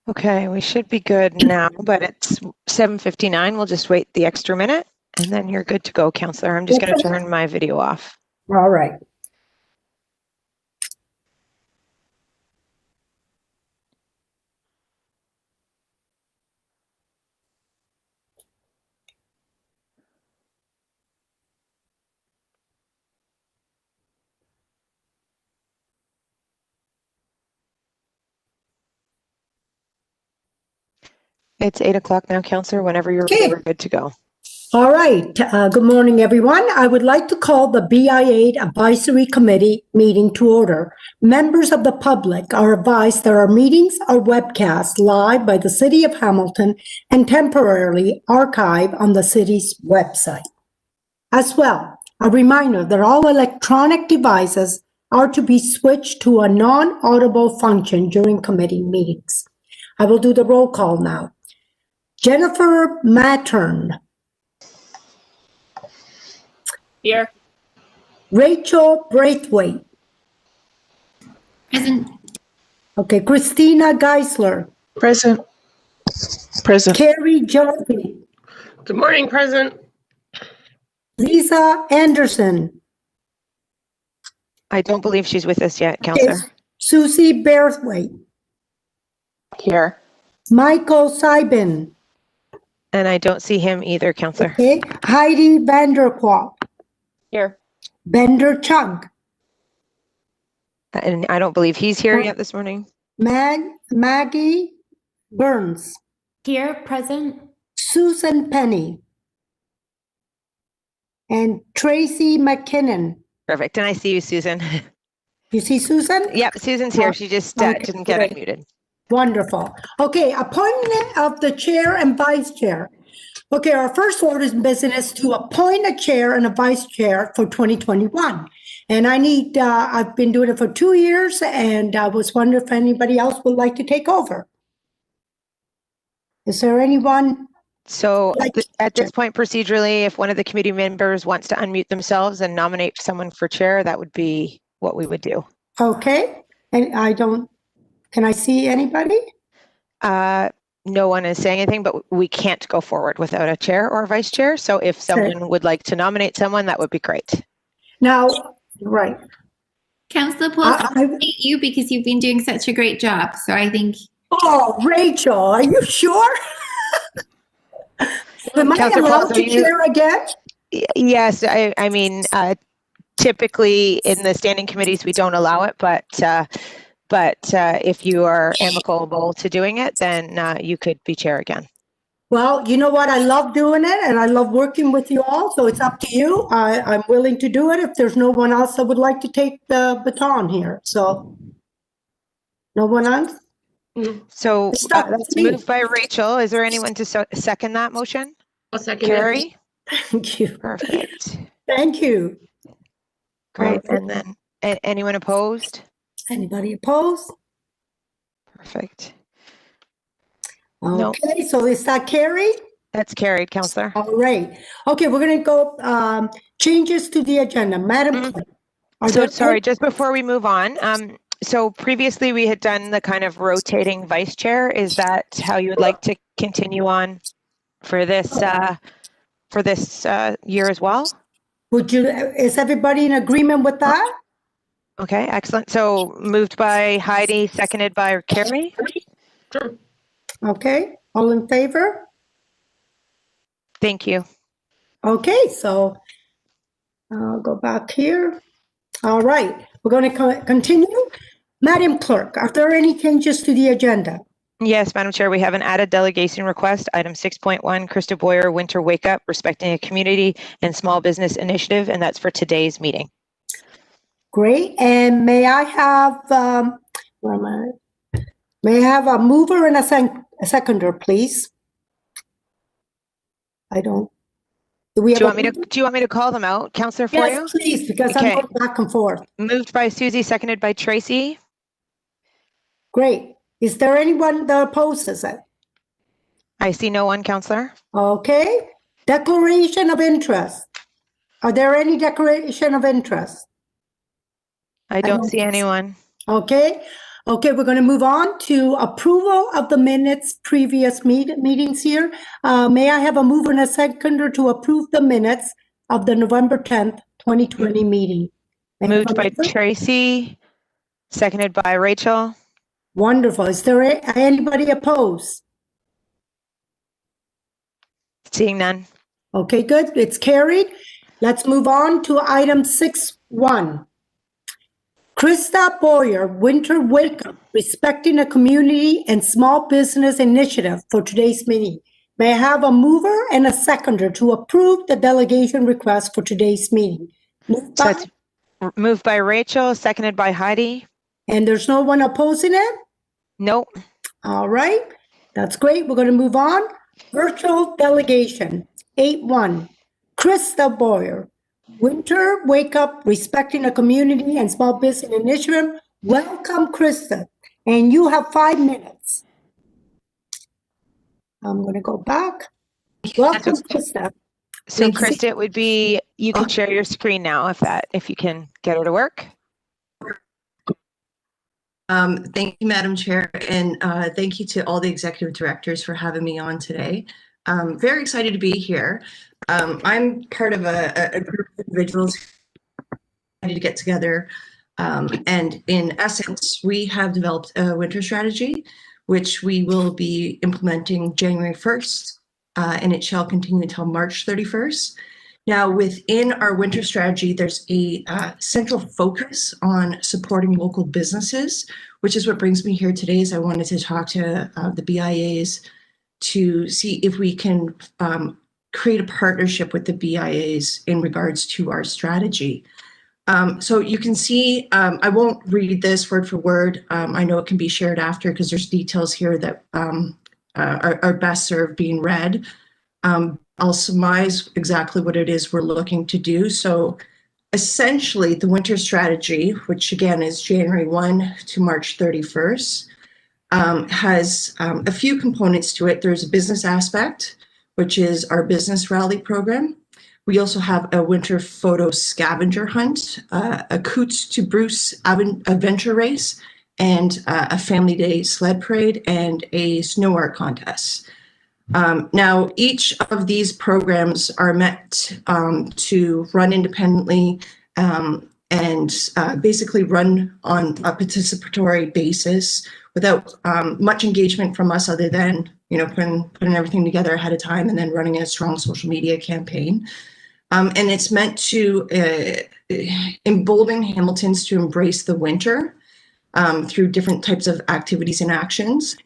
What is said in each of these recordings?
Okay, we should be good now, but it's 7:59. We'll just wait the extra minute and then you're good to go, Counselor. I'm just going to turn my video off. All right. It's 8 o'clock now, Counselor. Whenever you're ready, we're good to go. All right. Good morning, everyone. I would like to call the BI8 Advisory Committee meeting to order. Members of the public are advised that our meetings are webcast live by the City of Hamilton and temporarily archived on the city's website. As well, a reminder that all electronic devices are to be switched to a non-audible function during committee meetings. I will do the roll call now. Jennifer Mattern. Here. Rachel Braithwaite. Present. Okay, Christina Geisler. Present. Present. Carrie Joffrey. Good morning, present. Lisa Anderson. I don't believe she's with us yet, Counselor. Susie Braithwaite. Here. Michael Seibin. And I don't see him either, Counselor. Okay, Heidi Vanderkwal. Here. Bender Chug. And I don't believe he's here yet this morning. Maggie Burns. Here. Present. Susan Penny. And Tracy McKinnon. Perfect. And I see you, Susan. You see Susan? Yep, Susan's here. She just didn't get unmuted. Wonderful. Okay, appointment of the chair and vice chair. Okay, our first order of business to appoint a chair and a vice chair for 2021. And I've been doing it for 2 years, and I was wondering if anybody else would like to take over. Is there anyone? So at this point, procedurally, if one of the committee members wants to unmute themselves and nominate someone for chair, that would be what we would do. Okay, and can I see anybody? No one is saying anything, but we can't go forward without a chair or a vice chair. So if someone would like to nominate someone, that would be great. Now, right. Councillor Paul, I thank you because you've been doing such a great job. So I think. Oh, Rachel, are you sure? Am I allowed to chair again? Yes, I mean, typically in the standing committees, we don't allow it, but if you are amicable to doing it, then you could be chair again. Well, you know what? I love doing it and I love working with you all. So it's up to you. I'm willing to do it if there's no one else that would like to take the baton here. So no one else? So that's moved by Rachel. Is there anyone to second that motion? I'll second Carrie? Thank you. Perfect. Thank you. Great. And then anyone opposed? Anybody opposed? Perfect. Okay, Nope. So is that carried? That's carried, Counselor. All right. Okay, we're going to go changes to the agenda. Madam Clerk. So sorry, just before we move on. So previously we had done the kind of rotating vice chair. Is that how you would like to continue on for this year as well? Is everybody in agreement with that? Okay, excellent. So moved by Heidi, seconded by Carrie. Sure. Okay, all in favor? Thank you. Okay, so I'll go back here. All right, we're going to continue. Madam Clerk, are there any changes to the agenda? Yes, Madam Chair, we have an added delegation request, item 6.1, Krista Boyer, Winter Wake Up, Respecting a Community and Small Business Initiative, and that's for today's meeting. Great, and may I have, may I have a mover and a seconder, please? Do you want me to call them out, Counselor, for you? Yes, please, because I'm going back and forth. Moved by Susie, seconded by Tracy. Great. Is there anyone that opposes it? I see no one, Counselor. Okay. Declaration of interest. Are there any declaration of interest? I don't see anyone. Okay. Okay, we're going to move on to approval of the minutes, previous meetings here. May I have a mover and a seconder to approve the minutes of the November 10th, 2020 meeting? May I have Moved a by mover? Tracy, seconded by Rachel. Wonderful. Is there anybody opposed? Seeing none. Okay, good. It's carried. Let's move on to item 6.1. Krista Boyer, Winter Wake Up, Respecting a Community and Small Business Initiative for today's meeting. May I have a mover and a seconder to approve the delegation request for today's meeting? Moved So by, it's moved by Rachel, seconded by Heidi. and there's no one opposing it? Nope. All right, that's great. We're going to move on. Virtual delegation, 8.1. Krista Boyer, Winter Wake Up, Respecting a Community and Small Business Initiative. Welcome, Krista. And you have 5 minutes. I'm going to go back. Welcome, Krista. So Thank you. Krista, it would be, you can share your screen now if you can get her to work. Thank you, Madam Chair, and thank you to all the executive directors for having me on today. Very excited to be here. I'm part of a group of individuals ready to get together, and in essence, we have developed a winter strategy, which we will be implementing January 1st, and it shall continue until March 31st. Now, within our winter strategy, there's a central focus on supporting local businesses, which is what brings me here today. Is I wanted to talk to the BIAs to see if we can create a partnership with the BIAs in regards to our strategy. So you can see, I won't read this word for word. I know it can be shared after because there's details here that are best served being read. I'll surmise exactly what it is we're looking to do. So essentially, the winter strategy, which again is January 1 to March 31st, has a few components to it. There's a business aspect, which is our business rally program. We also have a winter photo scavenger hunt, a Coots to Bruce adventure race, and a family day sled parade and a snow art contest. Now, each of these programs are meant to run independently and basically run on a participatory basis without much engagement from us other than, putting everything together ahead of time and then running a strong social media campaign. And it's meant to embolden Hamiltons to embrace the winter through different types of activities and actions.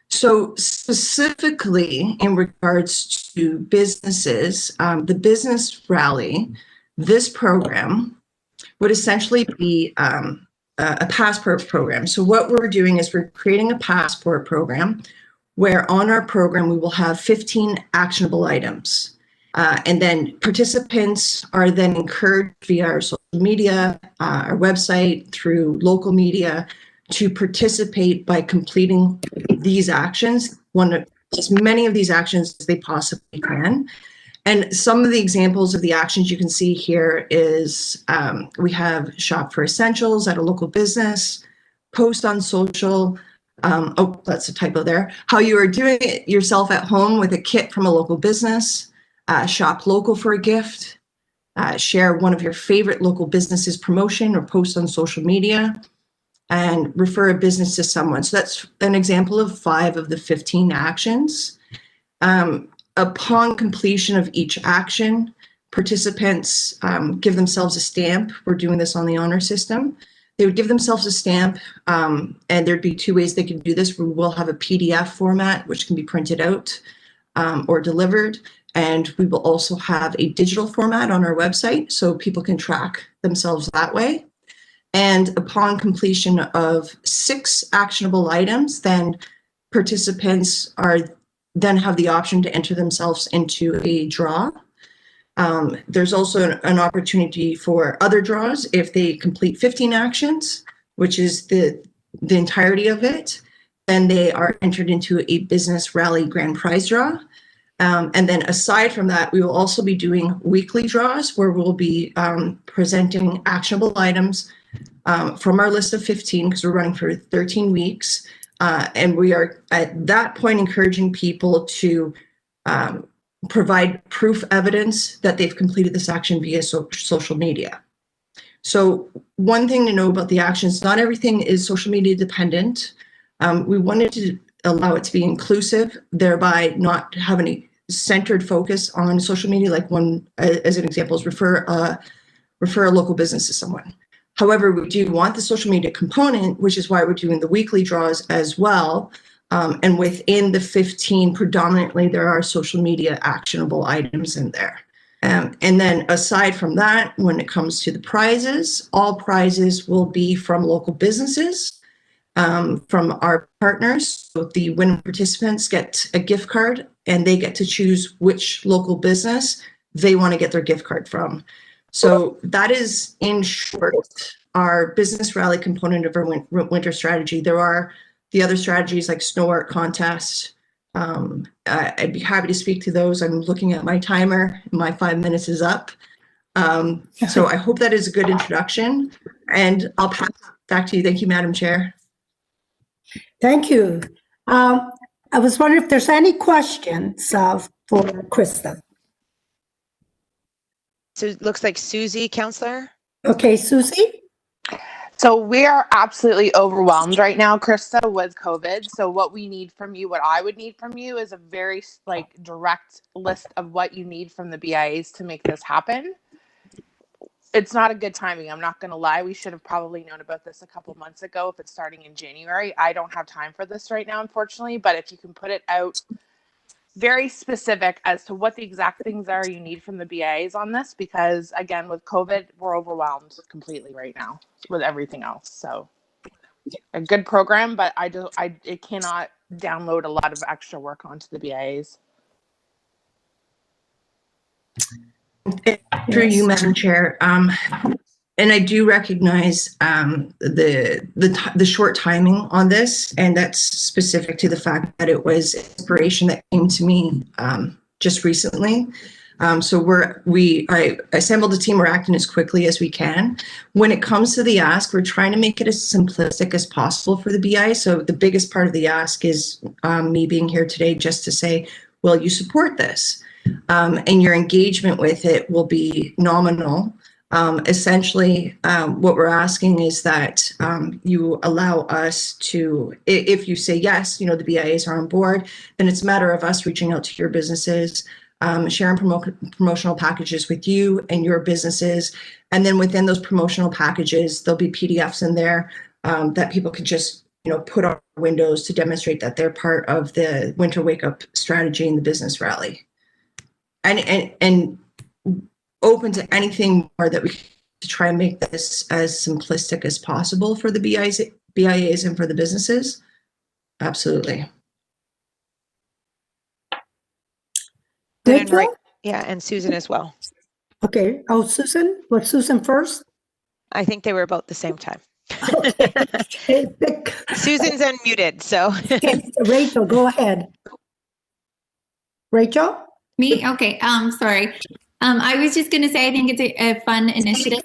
So specifically in regards to businesses, the business rally, this program would essentially be a passport program. So what we're doing is we're creating a passport program where on our program we will have 15 actionable items. And then participants are then encouraged via our social media, our website, through local media, to participate by completing these actions, as many of these actions as they possibly can. And some of the examples of the actions you can see here is we have shop for essentials at a local business, post on social, oh, that's a typo there, how you are doing it yourself at home with a kit from a local business, shop local for a gift, share one of your favorite local businesses promotion or post on social media, and refer a business to someone. So that's an example of 5 of the 15 actions. Upon completion of each action, participants give themselves a stamp. We're doing this on the honor system. They would give themselves a stamp, and there'd be 2 ways they can do this. We will have a PDF format, which can be printed out or delivered. And we will also have a digital format on our website so people can track themselves that way. And upon completion of 6 actionable items, then participants then have the option to enter themselves into a draw. There's also an opportunity for other draws if they complete 15 actions, which is the entirety of it. Then they are entered into a business rally grand prize draw. And then aside from that, we will also be doing weekly draws where we'll be presenting actionable items from our list of 15, because we're running for 13 weeks. And we are at that point encouraging people to provide proof evidence that they've completed this action via social media. So one thing to know about the actions, not everything is social media dependent. We wanted to allow it to be inclusive, thereby not having a centered focus on social media, like one, as an example, is refer a local business to someone. However, we do want the social media component, which is why we're doing the weekly draws as well. And within the 15, predominantly, there are social media actionable items in there. And then aside from that, when it comes to the prizes, all prizes will be from local businesses, from our partners. So the winning participants get a gift card and they get to choose which local business they want to get their gift card from. So that is, in short, our business rally component of our winter strategy. There are the other strategies like snow art contest. I'd be happy to speak to those. I'm looking at my timer. My 5 minutes is up. So I hope that is a good introduction, and I'll pass it back to you. Thank you, Madam Chair. Thank you. I was wondering if there's any questions for Krista. So it looks like Susie, Counselor. Okay, Susie? So we are absolutely overwhelmed right now, Krista, with COVID. So what we need from you, what I would need from you, is a very direct list of what you need from the BIAs to make this happen. It's not a good timing. I'm not going to lie. We should have probably known about this a couple months ago if it's starting in January. I don't have time for this right now, unfortunately, but if you can put it out very specific as to what the exact things are you need from the BIAs on this, because again, with COVID, we're overwhelmed completely right now with everything else. So a good program, but it cannot download a lot of extra work onto the BIAs. Through you, Madam Chair, and I do recognize the short timing on this, and that's specific to the fact that it was inspiration that came to me just recently. So I assembled a team. We're acting as quickly as we can. When it comes to the ask, we're trying to make it as simplistic as possible for the BI. So the biggest part of the ask is me being here today just to say, will you support this? And your engagement with it will be nominal. Essentially, what we're asking is that you allow us to, if you say yes, the BIAs are on board, then it's a matter of us reaching out to your businesses, sharing promotional packages with you and your businesses. And then within those promotional packages, there'll be PDFs in there that people can just put on windows to demonstrate that they're part of the winter wake up strategy and the business rally. And open to anything more that we can to try and make this as simplistic as possible for the BIAs and for the businesses. Absolutely. Thank you. Right. Yeah, and Susan as well. Okay. Oh, Susan? Was Susan first? I think they were about the same time. Okay. Susan's unmuted, so. Okay, Rachel, go ahead. Rachel? Me? Okay. Sorry. I was just going to say, I think it's a fun initiative.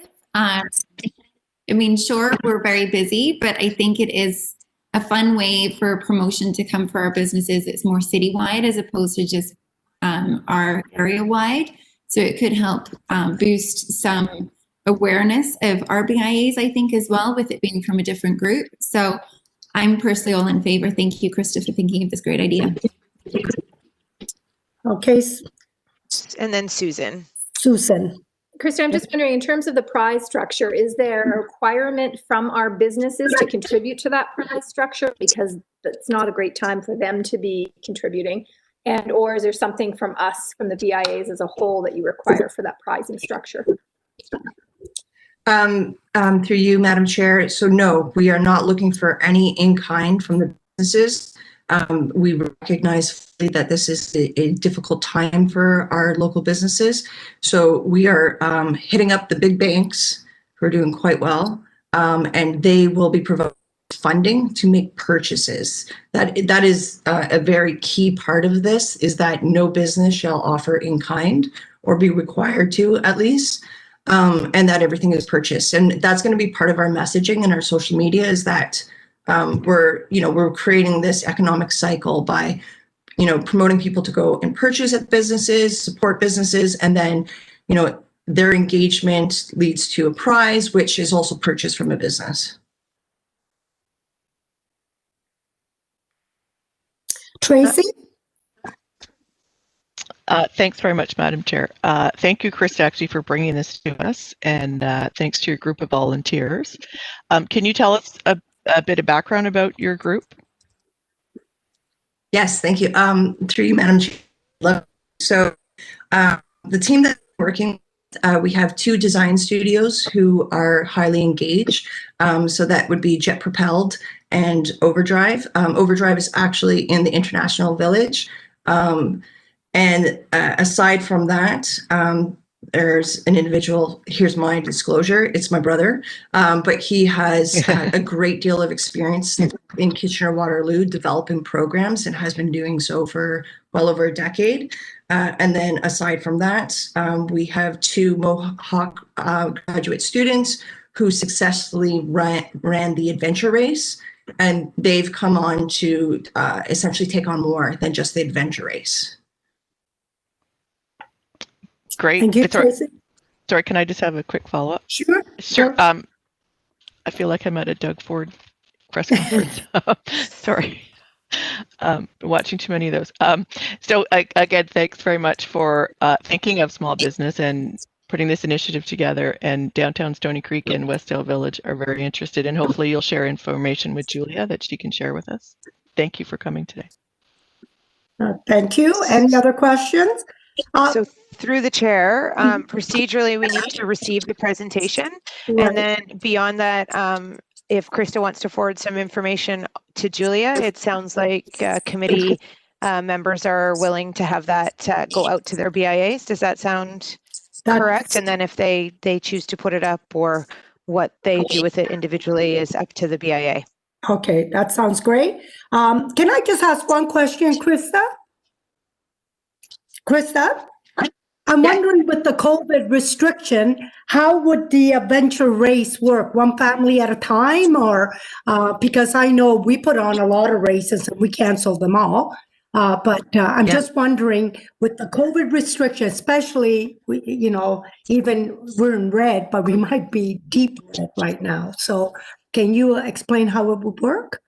Sure, we're very busy, but I think it is a fun way for promotion to come for our businesses. It's more citywide as opposed to just our area wide. So it could help boost some awareness of our BIAs, I think, as well, with it being from a different group. So I'm personally all in favor. Thank you, Krista, for thinking of this great idea. Okay. And then Susan. Susan. Krista, I'm just wondering, in terms of the prize structure, is there a requirement from our businesses to contribute to that prize structure? Because it's not a great time for them to be contributing. Or is there something from us, from the BIAs as a whole, that you require for that prizing structure? Through you, Madam Chair. So no, we are not looking for any in-kind from the businesses. We recognize that this is a difficult time for our local businesses. So we are hitting up the big banks who are doing quite well, and they will be providing funding to make purchases. That is a very key part of this, is that no business shall offer in kind or be required to, at least. and that everything is purchased. And that's going to be part of our messaging and our social media is that we're creating this economic cycle by, promoting people to go and purchase at businesses, support businesses, and then, their engagement leads to a prize, which is also purchased from a business. Tracy? Thanks very much, Madam Chair. Thank you, Krista, actually, for bringing this to us, and thanks to your group of volunteers. Can you tell us a bit of background about your group? Yes, thank you. Through you, Madam Chair. So the team that's working, we have 2 design studios who are highly engaged. So that would be Jet Propelled and Overdrive. Overdrive is actually in the International Village. And aside from that, there's an individual, here's my disclosure, it's my brother, but he has a great deal of experience in Kitchener-Waterloo developing programs and has been doing so for well over a decade. And then aside from that, we have 2 Mohawk graduate students who successfully ran the adventure race, and they've come on to essentially take on more than just the adventure race. Great. Thank you, Tracy. Sorry, can I just have a quick follow-up? Sure. Sure. I feel like I'm at a Doug Ford press conference. Sorry. Watching too many of those. So again, thanks very much for thinking of small business and putting this initiative together. And downtown Stony Creek and Westdale Village are very interested, and hopefully you'll share information with Julia that she can share with us. Thank you for coming today. Thank you. Any other questions? So through the chair, procedurally, we need to receive the presentation. Right. And then beyond that, if Krista wants to forward some information to Julia, it sounds like committee members are willing to have that go out to their BIAs. Does that sound correct? And then if they choose to put it up or what they do with it individually is up to the BIA. Okay, that sounds great. Can I just ask one question, Krista? Krista, I'm wondering with the COVID restriction, how would the adventure race work? One family at a time, or because I know we put on a lot of races and we canceled them all. But I'm just wondering with the COVID restriction, especially, even we're in red, but we might be deep red right now. So can you explain how it would work?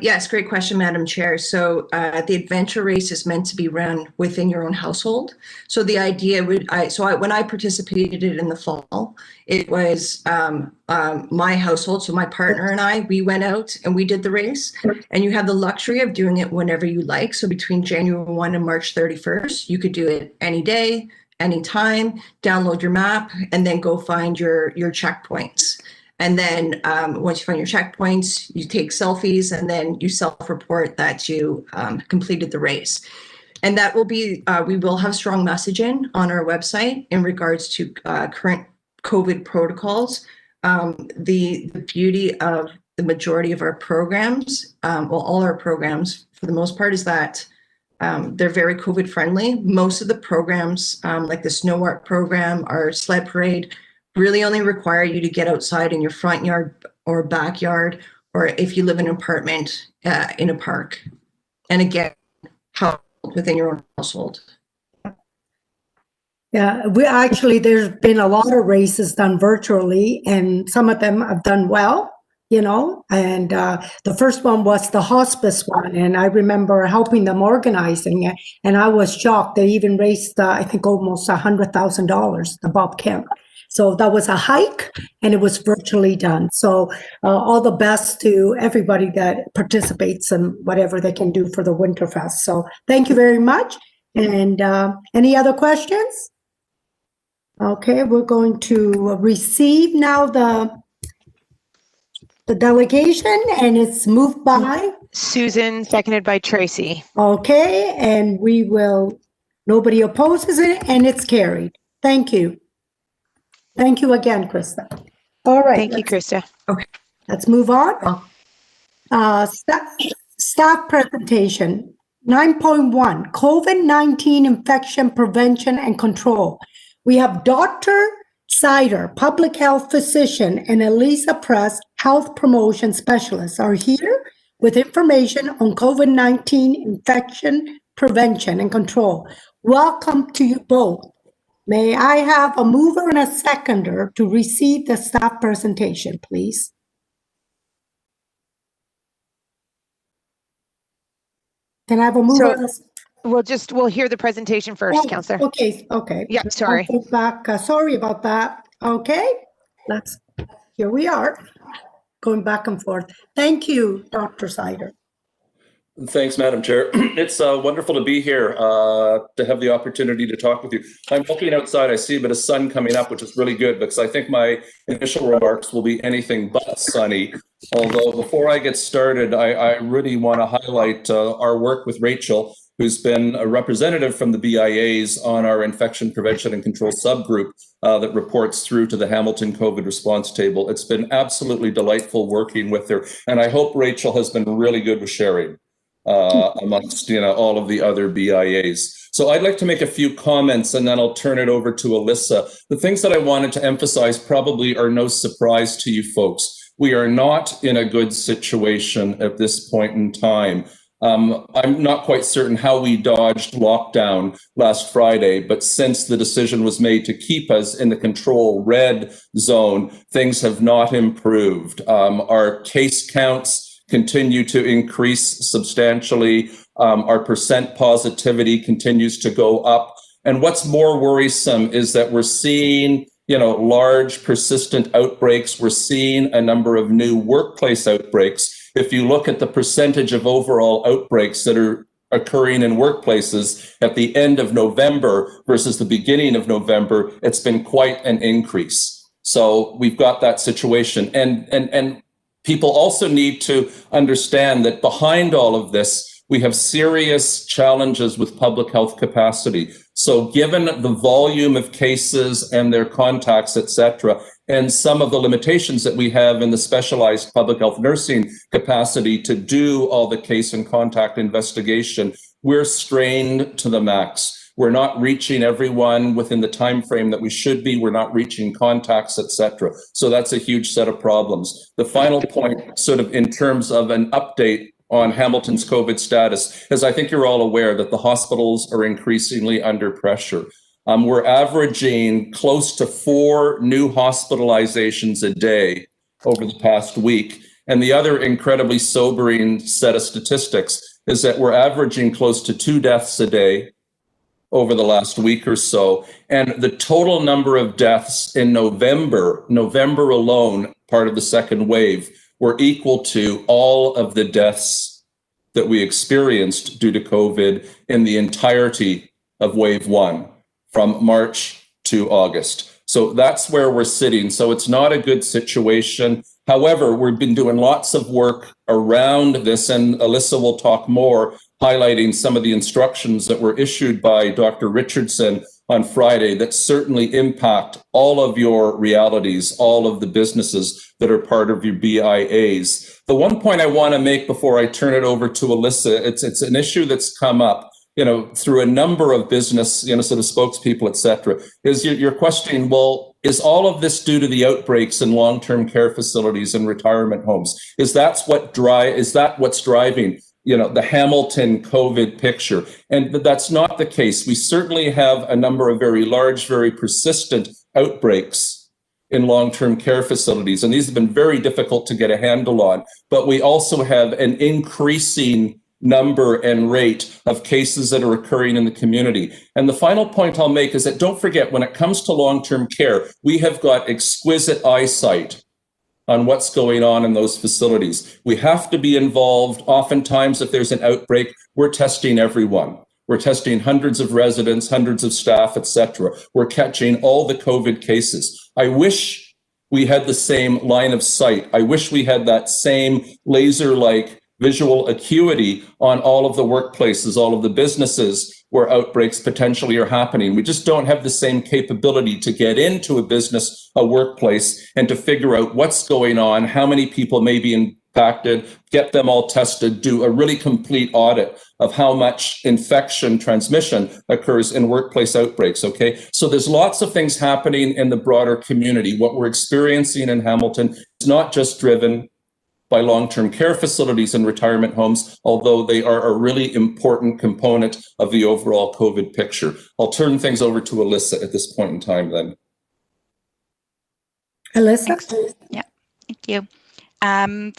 Yes, great question, Madam Chair. So the adventure race is meant to be run within your own household. So the idea would, when I participated in the fall, it was my household. So my partner and I, we went out and we did the race, and you have the luxury of doing it whenever you like. So between January 1 and March 31st, you could do it any day, anytime, download your map, and then go find your checkpoints. And then once you find your checkpoints, you take selfies, and then you self-report that you completed the race. And that will be, we will have strong messaging on our website in regards to current COVID protocols. The beauty of the majority of our programs, all our programs for the most part, is that they're very COVID friendly. Most of the programs, like the Snow Art program, our sled parade, really only require you to get outside in your front yard or backyard, or if you live in an apartment, in a park. And again, within your own household. Yeah, there's been a lot of races done virtually, and some of them have done well, and the first one was the hospice one, and I remember helping them organizing it, and I was shocked. They even raised, I think, almost $100,000, the Bob Kemp. So that was a hike, and it was virtually done. So all the best to everybody that participates in whatever they can do for the Winterfest. So thank you very much. And any other questions? Okay, we're going to receive now the delegation, and it's moved by Susan, seconded by Tracy. Okay, and nobody opposes it, and it's carried. Thank you. Thank you again, Krista. All right. Thank you, Krista. Okay. Let's move on. Staff presentation. 9.1, COVID-19 infection prevention and control. We have Dr. Sider, public health physician, and Elisa Press, health promotion specialist, are here with information on COVID-19 infection prevention and control. Welcome to you both. May I have a mover and a seconder to receive the staff presentation, please? Can I have a mover? and a We'll hear the presentation first, Oh, Counselor. Okay. Yeah, sorry. I'll go back. Sorry about that. Okay, here we are, going back and forth. Thank you, Dr. Sider. Thanks, Madam Chair. It's wonderful to be here, to have the opportunity to talk with you. I'm looking outside, I see a bit of sun coming up, which is really good because I think my initial remarks will be anything but sunny. Although before I get started, I really want to highlight our work with Rachel, who's been a representative from the BIAs on our infection prevention and control subgroup that reports through to the Hamilton COVID response table. It's been absolutely delightful working with her. And I hope Rachel has been really good with sharing amongst all of the other BIAs. So I'd like to make a few comments and then I'll turn it over to Alyssa. The things that I wanted to emphasize probably are no surprise to you folks. We are not in a good situation at this point in time. I'm not quite certain how we dodged lockdown last Friday, but since the decision was made to keep us in the control red zone, things have not improved. Our case counts continue to increase substantially. Our percent positivity continues to go up. And what's more worrisome is that we're seeing, large persistent outbreaks. We're seeing a number of new workplace outbreaks. If you look at the percentage of overall outbreaks that are occurring in workplaces at the end of November versus the beginning of November, it's been quite an increase. So we've got that situation. And people also need to understand that behind all of this, we have serious challenges with public health capacity. So given the volume of cases and their contacts, et cetera, and some of the limitations that we have in the specialized public health nursing capacity to do all the case and contact investigation, we're strained to the max. We're not reaching everyone within the time frame that we should be. We're not reaching contacts, et cetera. So that's a huge set of problems. The final point, sort of in terms of an update on Hamilton's COVID status, is I think you're all aware that the hospitals are increasingly under pressure. We're averaging close to 4 new hospitalizations a day over the past week. And the other incredibly sobering set of statistics is that we're averaging close to 2 deaths a day over the last week or so. And the total number of deaths in November alone, part of the second wave, were equal to all of the deaths that we experienced due to COVID in the entirety of wave 1 from March to August. So that's where we're sitting. So it's not a good situation. However, we've been doing lots of work around this, and Alyssa will talk more, highlighting some of the instructions that were issued by Dr. Richardson on Friday that certainly impact all of your realities, all of the businesses that are part of your BIAs. The one point I want to make before I turn it over to Alyssa, it's an issue that's come up, through a number of business, sort of spokespeople, et cetera, is you're questioning, well, is all of this due to the outbreaks in long-term care facilities and retirement homes? Is that what's driving the Hamilton COVID picture? And that's not the case. We certainly have a number of very large, very persistent outbreaks in long-term care facilities. And these have been very difficult to get a handle on. But we also have an increasing number and rate of cases that are occurring in the community. And the final point I'll make is that don't forget, when it comes to long-term care, we have got exquisite eyesight on what's going on in those facilities. We have to be involved. Oftentimes, if there's an outbreak, we're testing everyone. We're testing hundreds of residents, hundreds of staff, et cetera. We're catching all the COVID cases. I wish we had the same line of sight. I wish we had that same laser-like visual acuity on all of the workplaces, all of the businesses where outbreaks potentially are happening. We just don't have the same capability to get into a business, a workplace, and to figure out what's going on, how many people may be impacted, get them all tested, do a really complete audit of how much infection transmission occurs in workplace outbreaks, okay? So there's lots of things happening in the broader community. What we're experiencing in Hamilton is not just driven by long-term care facilities and retirement homes, although they are a really important component of the overall COVID picture. I'll turn things over to Alyssa at this point in time then. Alyssa? Thanks. Yeah, thank you.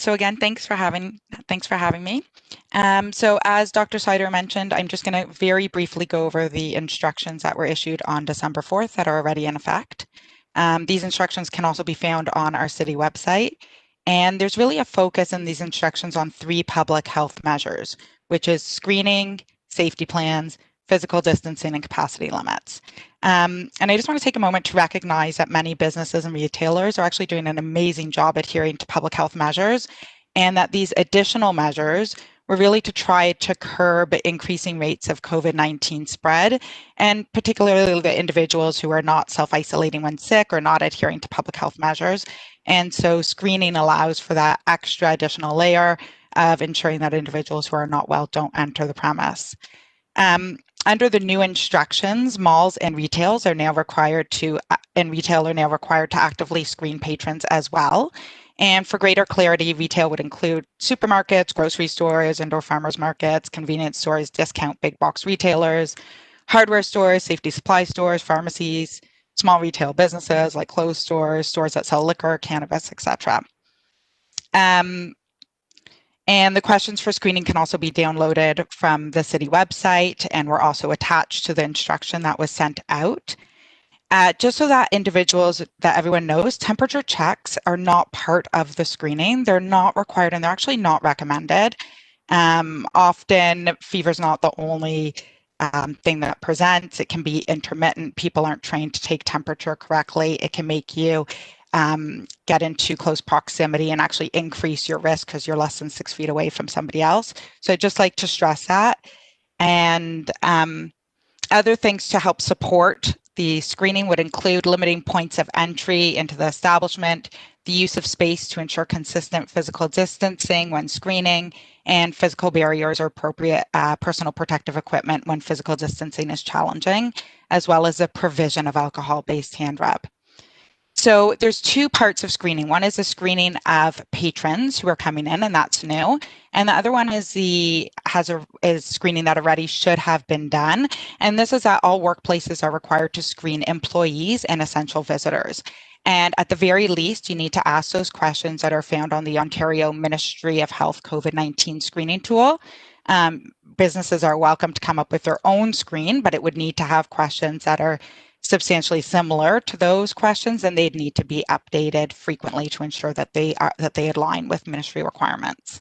So again, thanks for having me. So as Dr. Sider mentioned, I'm just going to very briefly go over the instructions that were issued on December 4th that are already in effect. These instructions can also be found on our city website. And there's really a focus in these instructions on 3 public health measures, which is screening, safety plans, physical distancing, and capacity limits. And I just want to take a moment to recognize that many businesses and retailers are actually doing an amazing job adhering to public health measures, and that these additional measures were really to try to curb increasing rates of COVID-19 spread, and particularly the individuals who are not self-isolating when sick or not adhering to public health measures. And so screening allows for that extra additional layer of ensuring that individuals who are not well don't enter the premise. Under the new instructions, malls and retail are now required to actively screen patrons as well. And for greater clarity, retail would include supermarkets, grocery stores, indoor farmers markets, convenience stores, discount big box retailers, hardware stores, safety supply stores, pharmacies, small retail businesses like clothes stores, stores that sell liquor, cannabis, etc. And the questions for screening can also be downloaded from the city website and were also attached to the instruction that was sent out. Just so that everyone knows, temperature checks are not part of the screening. They're not required and they're actually not recommended. Often fever is not the only thing that presents. It can be intermittent. People aren't trained to take temperature correctly. It can make you get into close proximity and actually increase your risk because you're less than 6 feet away from somebody else. So I'd just like to stress that. And other things to help support the screening would include limiting points of entry into the establishment, the use of space to ensure consistent physical distancing when screening, and physical barriers or appropriate personal protective equipment when physical distancing is challenging, as well as the provision of alcohol-based hand rub. So there's 2 parts of screening. One is the screening of patrons who are coming in, and that's new. And the other one is screening that already should have been done. And this is that all workplaces are required to screen employees and essential visitors. And at the very least, you need to ask those questions that are found on the Ontario Ministry of Health COVID-19 screening tool. Businesses are welcome to come up with their own screen, but it would need to have questions that are substantially similar to those questions, and they'd need to be updated frequently to ensure that they align with ministry requirements.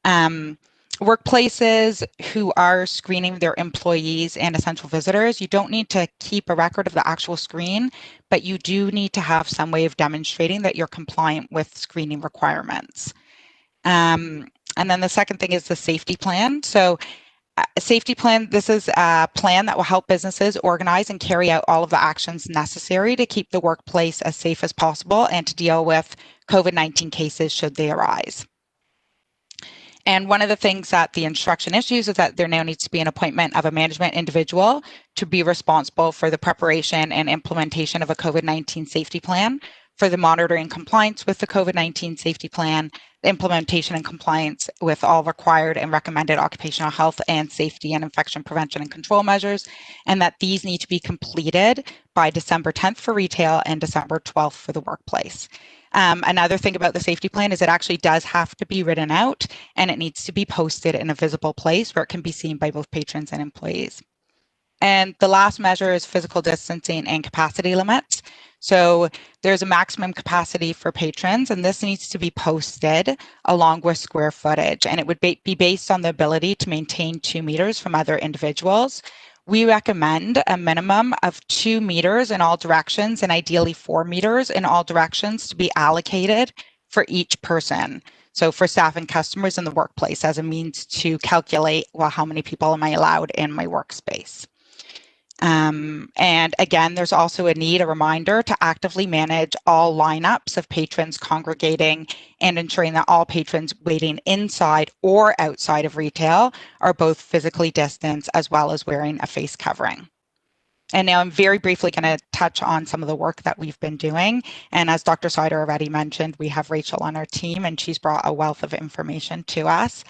Workplaces who are screening their employees and essential visitors, you don't need to keep a record of the actual screen, but you do need to have some way of demonstrating that you're compliant with screening requirements. And then the second thing is the safety plan. So a safety plan, this is a plan that will help businesses organize and carry out all of the actions necessary to keep the workplace as safe as possible and to deal with COVID-19 cases should they arise. And one of the things that the instruction issues is that there now needs to be an appointment of a management individual to be responsible for the preparation and implementation of a COVID-19 safety plan, for the monitoring compliance with the COVID-19 safety plan, the implementation and compliance with all required and recommended occupational health and safety and infection prevention and control measures, and that these need to be completed by December 10th for retail and December 12th for the workplace. Another thing about the safety plan is it actually does have to be written out and it needs to be posted in a visible place where it can be seen by both patrons and employees. And the last measure is physical distancing and capacity limits. So there's a maximum capacity for patrons, and this needs to be posted along with square footage, and it would be based on the ability to maintain 2 meters from other individuals. We recommend a minimum of 2 meters in all directions and ideally 4 meters in all directions to be allocated for each person. So for staff and customers in the workplace as a means to calculate, well, how many people am I allowed in my workspace? And again, there's also a reminder to actively manage all lineups of patrons congregating and ensuring that all patrons waiting inside or outside of retail are both physically distanced as well as wearing a face covering. And now I'm very briefly going to touch on some of the work that we've been doing. And as Dr. Sider already mentioned, we have Rachel on our team and she's brought a wealth of information to us.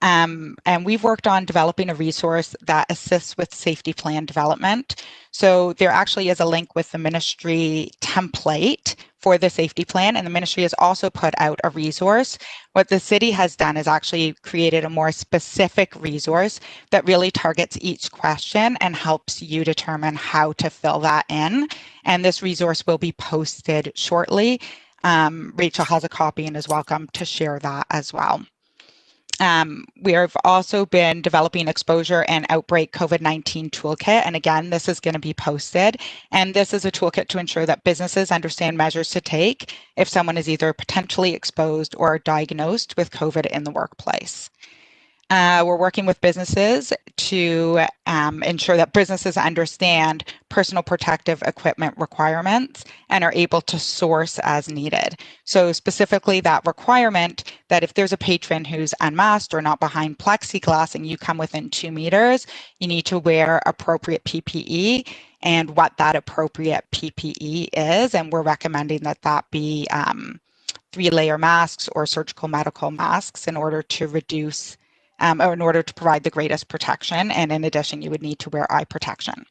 And we've worked on developing a resource that assists with safety plan development. So there actually is a link with the ministry template for the safety plan, and the ministry has also put out a resource. What the city has done is actually created a more specific resource that really targets each question and helps you determine how to fill that in. And this resource will be posted shortly. Rachel has a copy and is welcome to share that as well. We have also been developing exposure and outbreak COVID-19 toolkit. And again, this is going to be posted. And this is a toolkit to ensure that businesses understand measures to take if someone is either potentially exposed or diagnosed with COVID in the workplace. We're working with businesses to ensure that businesses understand personal protective equipment requirements and are able to source as needed. So specifically that requirement that if there's a patron who's unmasked or not behind plexiglass and you come within 2 meters, you need to wear appropriate PPE and what that appropriate PPE is. And we're recommending that that be 3-layer masks or surgical medical masks in order to reduce or in order to provide the greatest protection. And in addition, you would need to wear eye protection.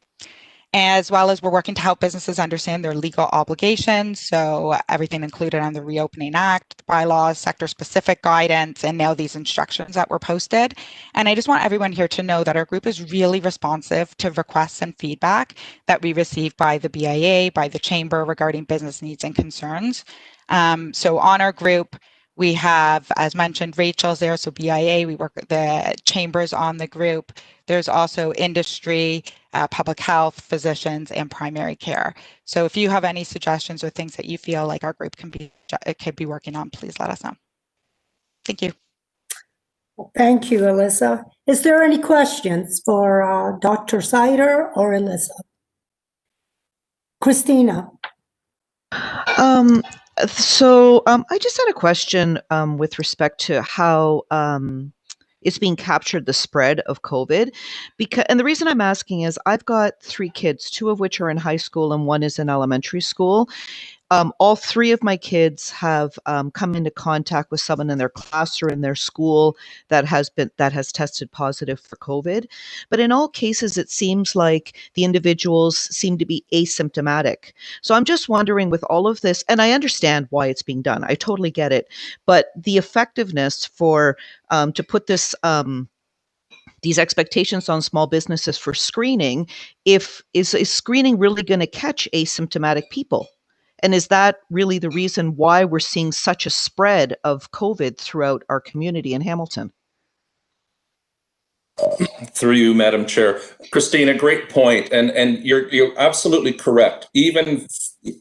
As well as we're working to help businesses understand their legal obligations. So everything included on the Reopening Act, the bylaws, sector-specific guidance, and now these instructions that were posted. And I just want everyone here to know that our group is really responsive to requests and feedback that we receive by the BIA, by the Chamber regarding business needs and concerns. So on our group, we have, as mentioned, Rachel's there, so BIA, we work with the chambers on the group. There's also industry, public health, physicians, and primary care. So if you have any suggestions or things that you feel like our group can be working on, please let us know. Thank you. Thank you, Alyssa. Is there any questions for Dr. Sider or Alyssa? Christina. So I just had a question with respect to how it's being captured, the spread of COVID. And the reason I'm asking is I've got 3 kids, 2 of which are in high school and 1 is in elementary school. All 3 of my kids have come into contact with someone in their class or in their school that has tested positive for COVID. But in all cases, it seems like the individuals seem to be asymptomatic. So I'm just wondering with all of this, and I understand why it's being done. I totally get it. But the effectiveness for to put this these expectations on small businesses for screening, is screening really going to catch asymptomatic people? And is that really the reason why we're seeing such a spread of COVID throughout our community in Hamilton? Through you, Madam Chair. Christina, great point. And you're absolutely correct. Even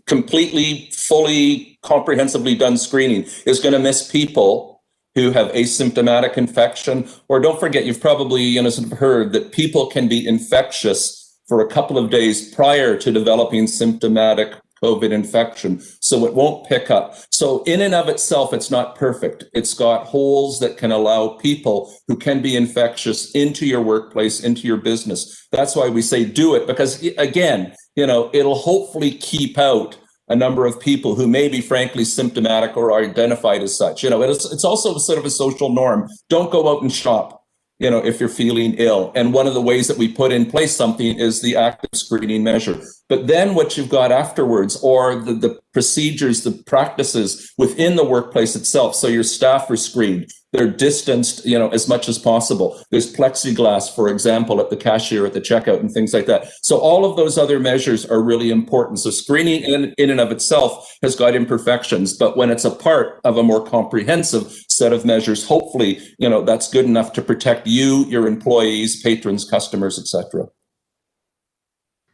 completely, fully, comprehensively done screening is going to miss people who have asymptomatic infection. Or don't forget, you've probably heard that people can be infectious for a couple of days prior to developing symptomatic COVID infection, so it won't pick up. So in and of itself, it's not perfect. It's got holes that can allow people who can be infectious into your workplace, into your business. That's why we say do it, because again, it'll hopefully keep out a number of people who may be frankly symptomatic or are identified as such. It's also sort of a social norm. Don't go out and shop, if you're feeling ill. And one of the ways that we put in place something is the active screening measure. But then what you've got afterwards, or the procedures, the practices within the workplace itself. So your staff are screened. They're distanced, as much as possible. There's plexiglass, for example, at the cashier, at the checkout, and things like that. So all of those other measures are really important. So screening in and of itself has got imperfections, but when it's a part of a more comprehensive set of measures, hopefully, that's good enough to protect you, your employees, patrons, customers, etc.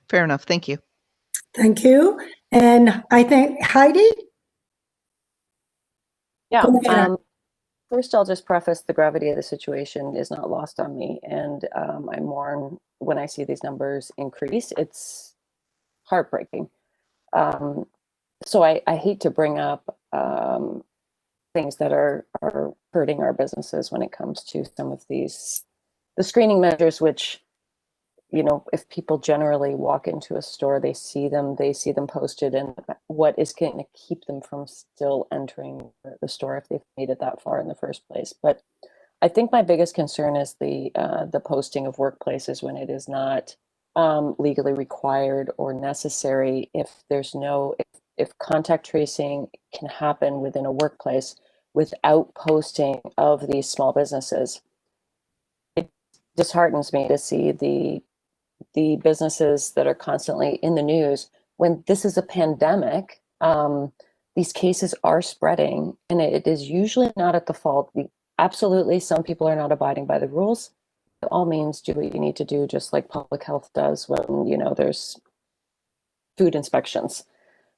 Fair enough. Thank you. Thank you. And I think Heidi? Yeah. Go ahead. First, I'll just preface the gravity of the situation is not lost on me. And I mourn when I see these numbers increase. It's heartbreaking. So I hate to bring up things that are hurting our businesses when it comes to some of the screening measures, which, you know, if people generally walk into a store, they see them posted, and what is going to keep them from still entering the store if they've made it that far in the first place. But I think my biggest concern is the posting of workplaces when it is not legally required or necessary. If there's if contact tracing can happen within a workplace without posting of these small businesses, it disheartens me to see the businesses that are constantly in the news when this is a pandemic. These cases are spreading, and it is usually not at the fault. Absolutely, some people are not abiding by the rules. By all means, do what you need to do, just like public health does when, you know, there's food inspections.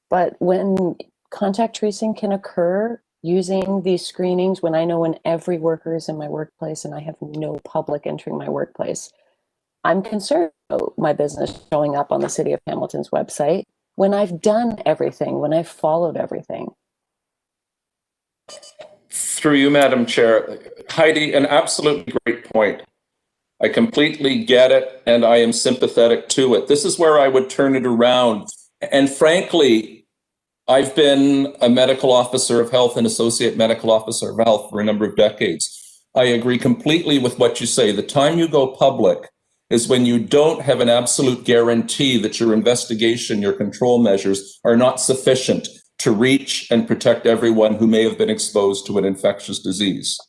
But when contact tracing can occur using these screenings, when I know when every worker is in my workplace and I have no public entering my workplace, I'm concerned about my business showing up on the City of Hamilton's website when I've done everything, when I've followed everything. Through you, Madam Chair. Heidi, an absolutely great point. I completely get it, and I am sympathetic to it. This is where I would turn it around. And frankly, I've been a medical officer of health and associate medical officer of health for a number of decades. I agree completely with what you say. The time you go public is when you don't have an absolute guarantee that your investigation, your control measures are not sufficient to reach and protect everyone who may have been exposed to an infectious disease.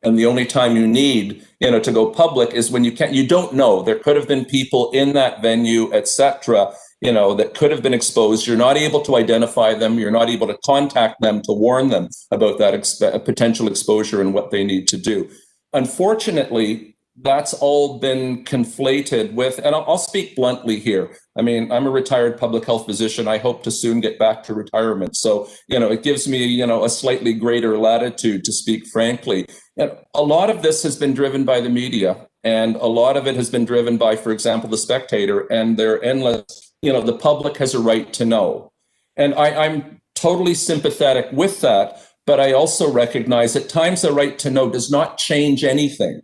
And the only time you need, to go public is when you don't know. There could have been people in that venue, etc., that could have been exposed. You're not able to identify them. You're not able to contact them to warn them about that potential exposure and what they need to do. Unfortunately, that's all been conflated with, and I'll speak bluntly here. I mean, I'm a retired public health physician. I hope to soon get back to retirement. So, it gives me, a slightly greater latitude to speak frankly. A lot of this has been driven by the media, and a lot of it has been driven by, for example, the Spectator and their endless, the public has a right to know. And I'm totally sympathetic with that, but I also recognize at times the right to know does not change anything.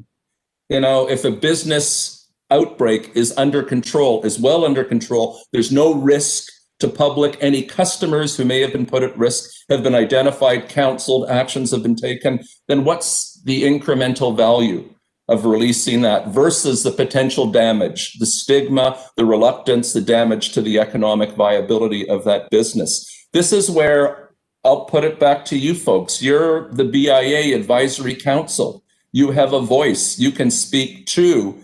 If a business outbreak is under control, is well under control, there's no risk to public. Any customers who may have been put at risk have been identified, counseled, actions have been taken, then what's the incremental value of releasing that versus the potential damage, the stigma, the reluctance, the damage to the economic viability of that business? This is where I'll put it back to you folks. You're the BIA Advisory Council. You have a voice. You can speak to,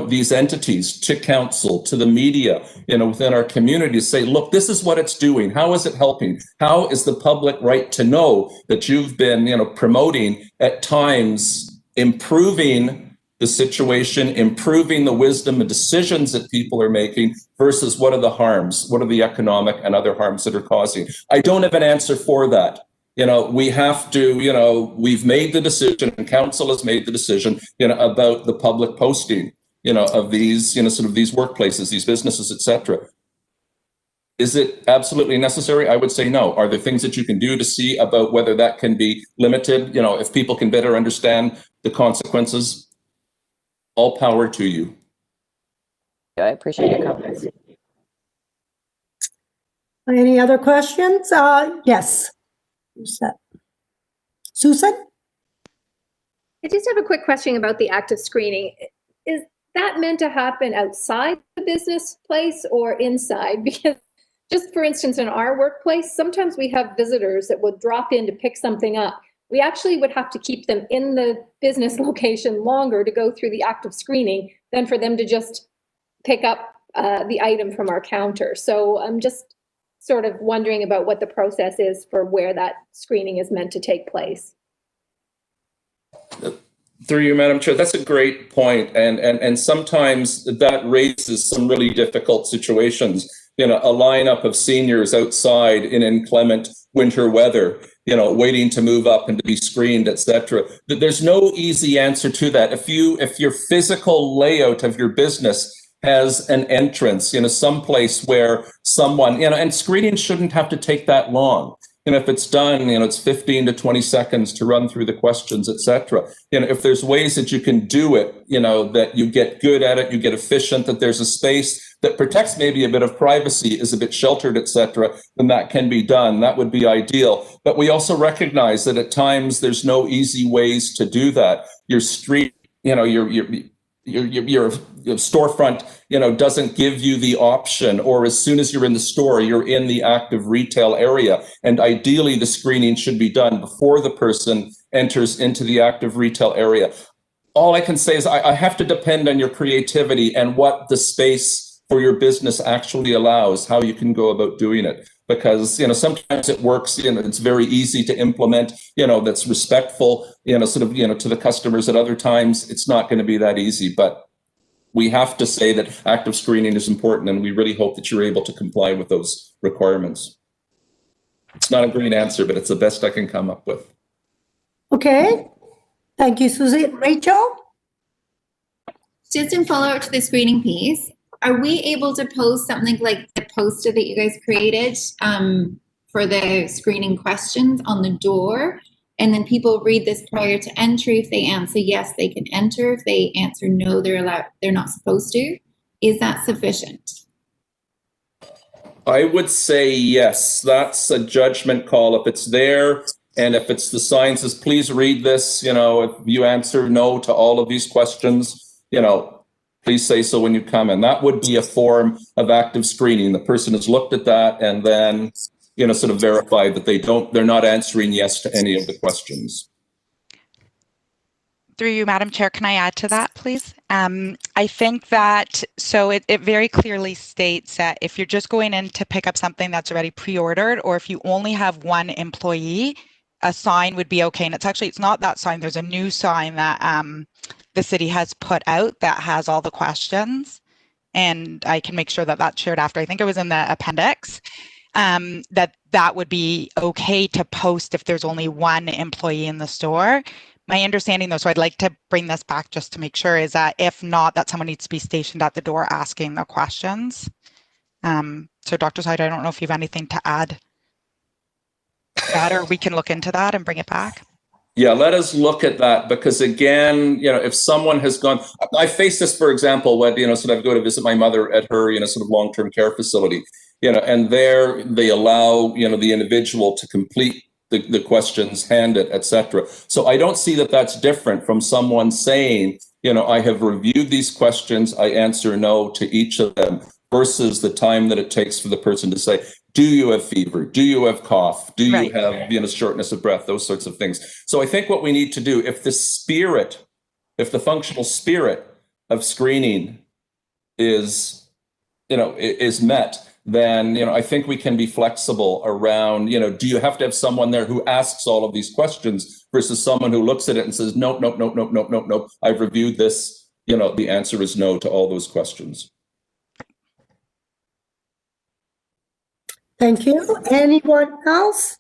these entities, to council, to the media, within our community to say, look, this is what it's doing. How is it helping? How is the public right to know that you've been, promoting at times, improving the situation, improving the wisdom and decisions that people are making versus what are the harms? What are the economic and other harms that are causing? I don't have an answer for that. We have to, we've made the decision and council has made the decision, about the public posting, of these, sort of these workplaces, these businesses, etc. Is it absolutely necessary? I would say no. Are there things that you can do to see about whether that can be limited? If people can better understand the consequences, all power to you. I appreciate your comments. Any other questions? Yes. Susan? I just have a quick question about the active screening. Is that meant to happen outside the business place or inside? Because just for instance, in our workplace, sometimes we have visitors that would drop in to pick something up. We actually would have to keep them in the business location longer to go through the active screening than for them to just pick up the item from our counter. So I'm just sort of wondering about what the process is for where that screening is meant to take place. Through you, Madam Chair, that's a great point. And sometimes that raises some really difficult situations. A lineup of seniors outside in inclement winter weather, waiting to move up and to be screened, etc. There's no easy answer to that. If your physical layout of your business has an entrance, someplace where someone, and screening shouldn't have to take that long. If it's done, it's 15 to 20 seconds to run through the questions, etc. If there's ways that you can do it, that you get good at it, you get efficient, that there's a space that protects maybe a bit of privacy, is a bit sheltered, etc., then that can be done. That would be ideal. But we also recognize that at times there's no easy ways to do that. Your street, your storefront, doesn't give you the option, or as soon as you're in the store, you're in the active retail area. And ideally, the screening should be done before the person enters into the active retail area. All I can say is I have to depend on your creativity and what the space for your business actually allows, how you can go about doing it. Because, sometimes it works, it's very easy to implement, that's respectful, to the customers. At other times, it's not going to be that easy. But we have to say that active screening is important, and we really hope that you're able to comply with those requirements. It's not a great answer, but it's the best I can come up with. Okay. Thank you, Susie. Rachel? Just in follow-up to the screening piece, are we able to post something like the poster that you guys created for the screening questions on the door? And then people read this prior to entry. If they answer yes, they can enter. If they answer no, they're not supposed to. Is that sufficient? I would say yes. That's a judgment call. If it's there, and if it's the sign says, please read this, if you answer no to all of these questions, please say so when you come in. That would be a form of active screening. The person has looked at that and then, sort of verified that they're not answering yes to any of the questions. Through you, Madam Chair, can I add to that, please? I think that, so it very clearly states that if you're just going in to pick up something that's already pre-ordered, or if you only have one employee, a sign would be okay. And it's not that sign. There's a new sign that the city has put out that has all the questions. And I can make sure that that's shared after. I think it was in the appendix. That would be okay to post if there's only one employee in the store. My understanding, though, so I'd like to bring this back just to make sure, is that if not, that someone needs to be stationed at the door asking the questions. So Dr. Syed, I don't know if you have anything to add to that, or we can look into that and bring it back. Yeah, let us look at that, because again, if someone has gone, I face this, for example, when, sort of go to visit my mother at her, sort of long-term care facility, and there they allow, the individual to complete the questions, hand it, etc. So I don't see that that's different from someone saying, I have reviewed these questions, I answer no to each of them, versus the time that it takes for the person to say, do you have fever? Do you have cough? Do you have, shortness of breath? Those sorts of things. So I think what we need to do, if the functional spirit of screening is met, then, I think we can be flexible around, do you have to have someone there who asks all of these questions versus someone who looks at it and says, nope, I've reviewed this, the answer is no to all those questions. Thank you. Anyone else?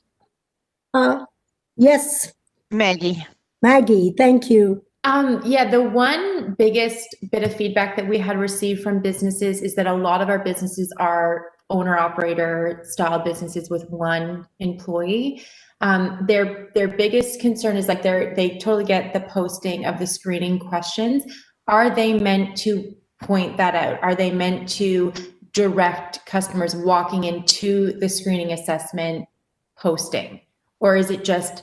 Yes. Maggie. Maggie, thank you. Yeah, the one biggest bit of feedback that we had received from businesses is that a lot of our businesses are owner-operator style businesses with one employee. Their biggest concern is like they totally get the posting of the screening questions. Are they meant to point that out? Are they meant to direct customers walking into the screening assessment posting? Or is it just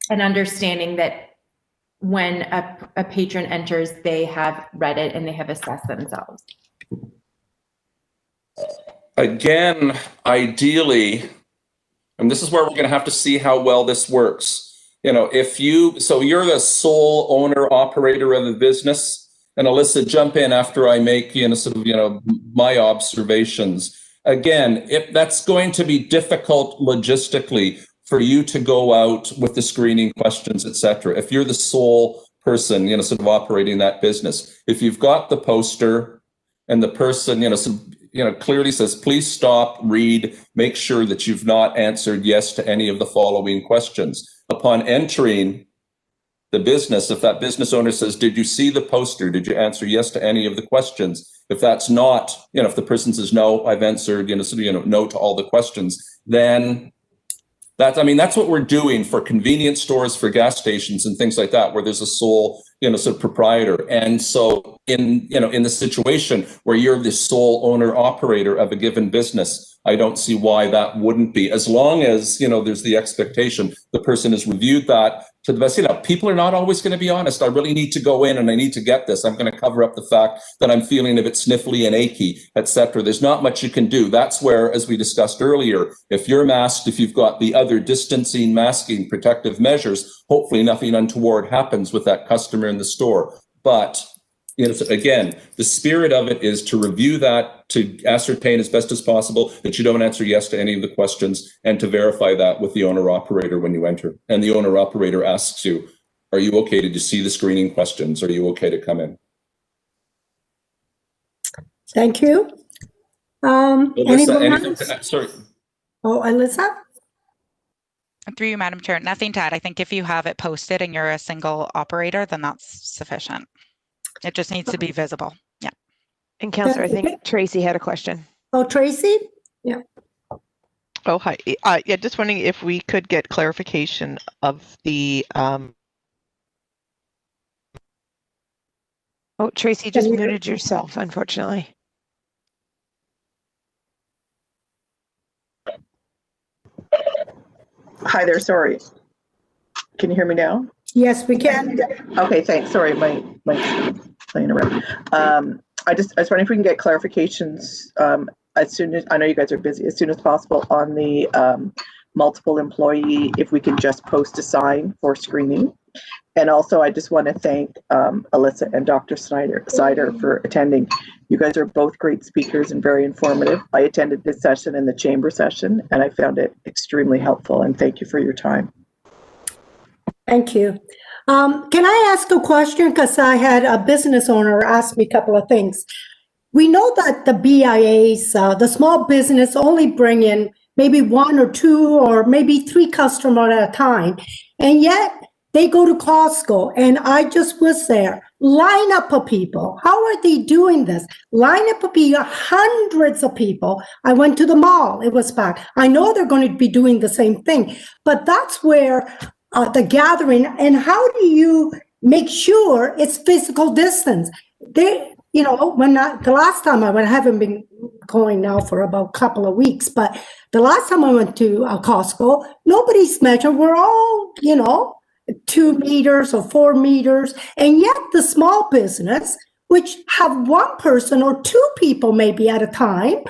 an understanding that when a patron enters, they have read it and they have assessed themselves? Again, ideally, and this is where we're going to have to see how well this works. So you're the sole owner operator of the business, and Alyssa, jump in after I make, my observations. Again, if that's going to be difficult logistically for you to go out with the screening questions, etc. If you're the sole person, operating that business, if you've got the poster and the person, clearly says, please stop, read, make sure that you've not answered yes to any of the following questions. Upon entering the business, if that business owner says, did you see the poster? Did you answer yes to any of the questions? If that's not, if the person says, no, I've answered, no to all the questions, then that's what we're doing for convenience stores, for gas stations and things like that, where there's a sole, sort of proprietor. And so in the situation where you're the sole owner operator of a given business, I don't see why that wouldn't be, as long as, there's the expectation the person has reviewed that to the best. People are not always going to be honest. I really need to go in and I need to get this. I'm going to cover up the fact that I'm feeling a bit sniffly and achy, etc. There's not much you can do. That's where, as we discussed earlier, if you're masked, if you've got the other distancing, masking, protective measures, hopefully nothing untoward happens with that customer in the store. But again, the spirit of it is to review that, to ascertain as best as possible that you don't answer yes to any of the questions, and to verify that with the owner operator when you enter. And the owner operator asks you, are you okay? Did you see the screening questions? Are you okay to come in? Thank you. Alyssa, anyone anything else? sorry. Oh, Alyssa? Through you, Madam Chair, nothing to add. I think if you have it posted and you're a single operator, then that's sufficient. It just needs to be visible. Yeah. And Councillor, I think Tracy had a question. Oh, Tracy? Yeah. Oh, hi. Yeah, just wondering if we could get clarification of the Oh, Tracy just muted yourself, unfortunately. Hi there, sorry. Can you hear me now? Yes, we can. Okay, thanks. Sorry, my playing around. I was wondering if we can get clarifications as soon as, I know you guys are busy, as soon as possible on the multiple employee, if we can just post a sign for screening. And also, I just want to thank Alyssa and Dr. Sider for attending. You guys are both great speakers and very informative. I attended this session and the chamber session, and I found it extremely helpful, and thank you for your time. Thank you. Can I ask a question? Because I had a business owner ask me a couple of things. We know that the BIAs, the small business, only bring in maybe 1 or 2 or maybe 3 customers at a time. And yet they go to Costco, and I just was there. Line up of people. How are they doing this? Line up of people, hundreds of people. I went to the mall. It was packed. I know they're going to be doing the same thing, but that's where the gathering, and how do you make sure it's physical distance? The last time I went, I haven't been going now for about a couple of weeks, but the last time I went to Costco, nobody's measured. We're all, 2 meters or 4 meters, and yet the small business, which have 1 person or 2 people maybe at a time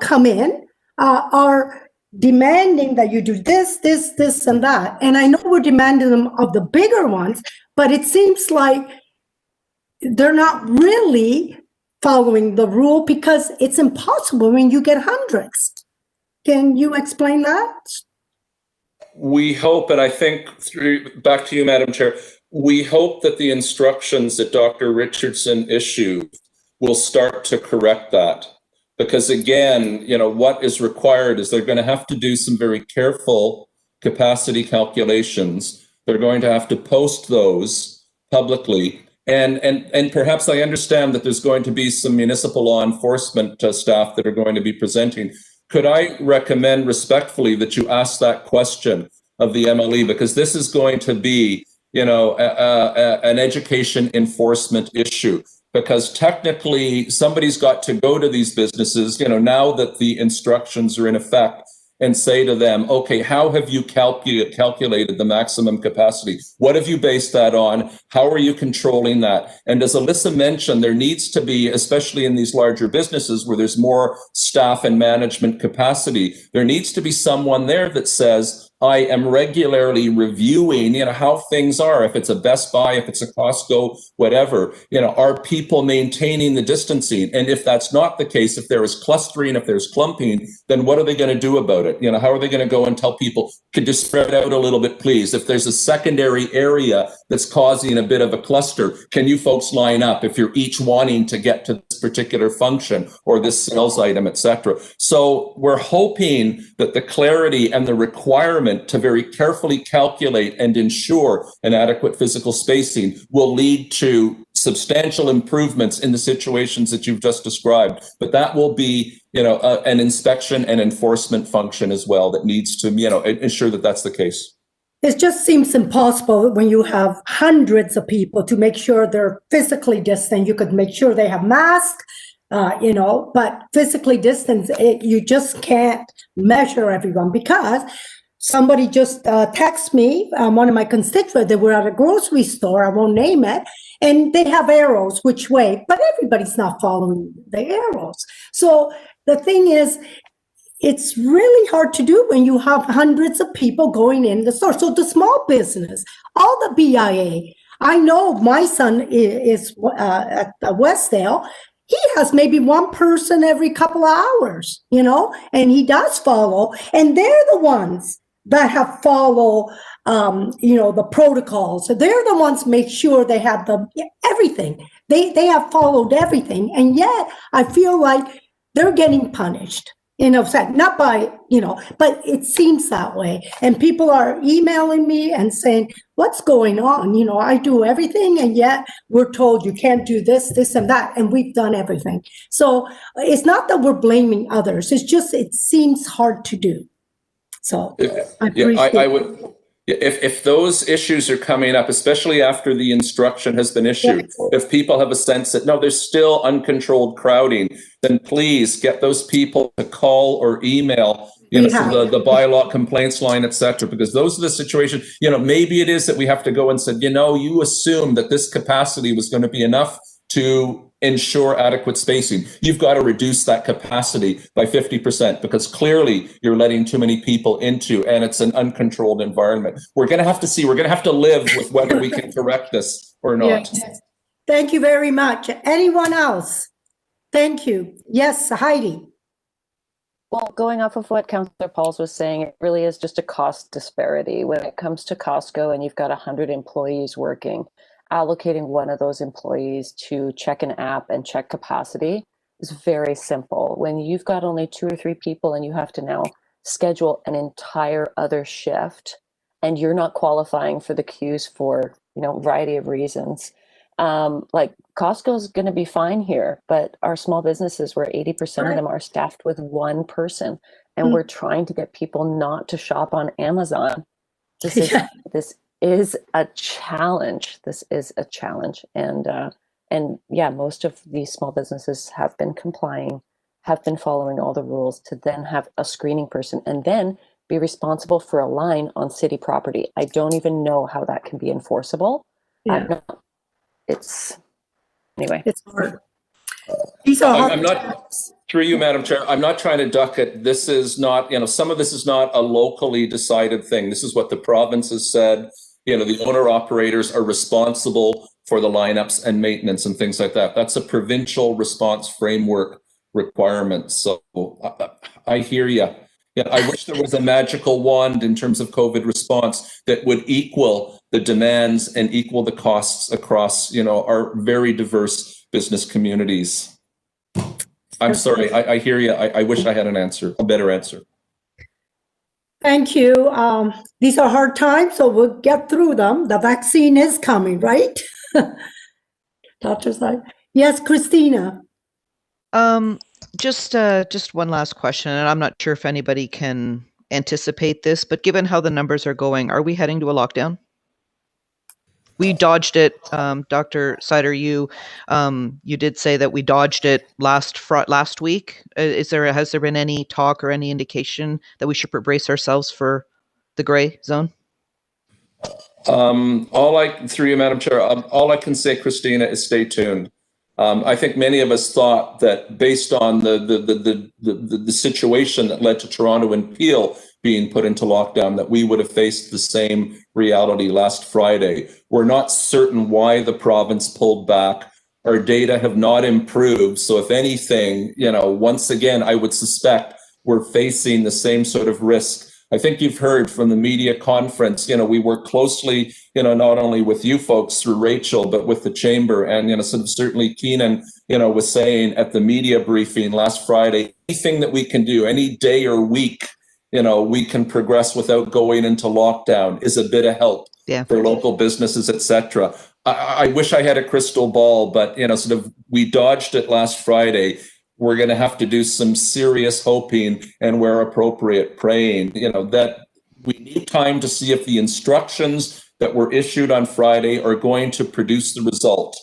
come in, are demanding that you do this, and that. And I know we're demanding them of the bigger ones, but it seems like they're not really following the rule because it's impossible when you get hundreds. Can you explain that? We hope, and I think back to you, Madam Chair, we hope that the instructions that Dr. Richardson issued will start to correct that. Because again, what is required is they're going to have to do some very careful capacity calculations. They're going to have to post those publicly. And perhaps I understand that there's going to be some municipal law enforcement staff that are going to be presenting. Could I recommend respectfully that you ask that question of the MLE, because this is going to be, an education enforcement issue. Because technically somebody's got to go to these businesses, now that the instructions are in effect, and say to them, okay, how have you calculated the maximum capacity? What have you based that on? How are you controlling that? And as Alyssa mentioned, there needs to be, especially in these larger businesses where there's more staff and management capacity, there needs to be someone there that says, I am regularly reviewing, how things are. If it's a Best Buy, if it's a Costco, whatever, are people maintaining the distancing? And if that's not the case, if there is clustering, if there's clumping, then what are they going to do about it? How are they going to go and tell people, could you spread out a little bit, please? If there's a secondary area that's causing a bit of a cluster. Can you folks line up if you're each wanting to get to this particular function or this sales item, etc.? So we're hoping that the clarity and the requirement to very carefully calculate and ensure an adequate physical spacing will lead to substantial improvements in the situations that you've just described. But that will be, an inspection and enforcement function as well that needs to, ensure that that's the case. It just seems impossible when you have hundreds of people to make sure they're physically distant. You could make sure they have masks, but physically distant, you just can't measure everyone, because somebody just texted me, one of my constituents, they were at a grocery store, I won't name it, and they have arrows which way, but everybody's not following the arrows. So the thing is, it's really hard to do when you have hundreds of people going in the store. So the small business, all the BIA, I know my son is at Westdale. He has maybe one person every couple of hours, and he does follow. And they're the ones that have followed, the protocols. So they're the ones make sure they have everything. They have followed everything. And yet I feel like they're getting punished. Not by, but it seems that way. And people are emailing me and saying, what's going on? I do everything, and yet we're told you can't do this, this, and that, and we've done everything. So it's not that we're blaming others. It's just, it seems hard to do. So I would, if those issues are coming up, especially after the instruction has been issued, if people have a sense that, no, there's still uncontrolled crowding, then please get those people to call or email, the bylaw complaints line, et cetera, because those are the situations, maybe it is that we have to go and say, you assume that this capacity was going to be enough to ensure adequate spacing. You've got to reduce that capacity by 50% because clearly you're letting too many people into, and it's an uncontrolled environment. We're going to have to see, we're going to have to live with whether we can correct this or not. Yes. Thank you very much. Anyone else? Thank you. Yes, Heidi. Well, going off of what Councillor Pauls was saying, it really is just a cost disparity. When it comes to Costco and you've got 100 employees working, allocating one of those employees to check an app and check capacity is very simple. When you've got only 2 or 3 people and you have to now schedule an entire other shift and you're not qualifying for the queues for, a variety of reasons, like Costco's going to be fine here, but our small businesses where 80% of them are staffed with one person, and we're trying to get people not to shop on Amazon. This is a challenge. This is a challenge. And most of these small businesses have been complying, have been following all the rules to then have a screening person and then be responsible for a line on city property. I don't even know how that can be enforceable. It's hard. These are hard. I'm not, through you, Madam Chair, I'm not trying to duck it. This is not, some of this is not a locally decided thing. This is what the province has said. The owner operators are responsible for the lineups and maintenance and things like that. That's a provincial response framework requirement. So I hear you. I wish there was a magical wand in terms of COVID response that would equal the demands and equal the costs across, our very diverse business communities. I'm sorry. I hear you. I wish I had a better answer. Thank you. These are hard times, so we'll get through them. The vaccine is coming, right? Doctor's like, yes, Christina. Just one last question, and I'm not sure if anybody can anticipate this, but given how the numbers are going, are we heading to a lockdown? We dodged it. Dr. Sider, you did say that we dodged it last week. Has there been any talk or any indication that we should brace ourselves for the gray zone? Through you, Madam Chair, all I can say, Christina, is stay tuned. I think many of us thought that based on the situation that led to Toronto and Peel being put into lockdown, that we would have faced the same reality last Friday. We're not certain why the province pulled back. Our data have not improved. So if anything, once again, I would suspect we're facing the same sort of risk I think you've heard from the media conference, we work closely, not only with you folks through Rachel, but with the chamber. And, sort of certainly Keenan, was saying at the media briefing last Friday, anything that we can do, any day or week, we can progress without going into lockdown is a bit of help for local businesses, etc. I wish I had a crystal ball, but, sort of we dodged it last Friday. We're going to have to do some serious hoping and where appropriate praying, that we need time to see if the instructions that were issued on Friday are going to produce the result.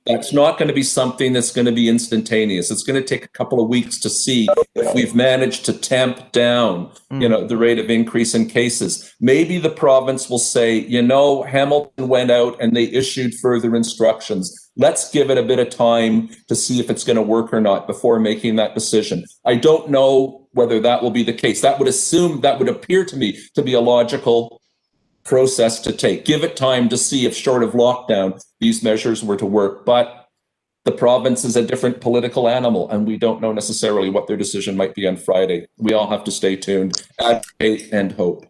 That's not going to be something that's going to be instantaneous. It's going to take a couple of weeks to see if we've managed to tamp down, the rate of increase in cases. Maybe the province will say, Hamilton went out and they issued further instructions. Let's give it a bit of time to see if it's going to work or not before making that decision. I don't know whether that will be the case. That would appear to me to be a logical process to take. Give it time to see if, short of lockdown, these measures were to work. But the province is a different political animal, and we don't know necessarily what their decision might be on Friday. We all have to stay tuned, advocate, and hope.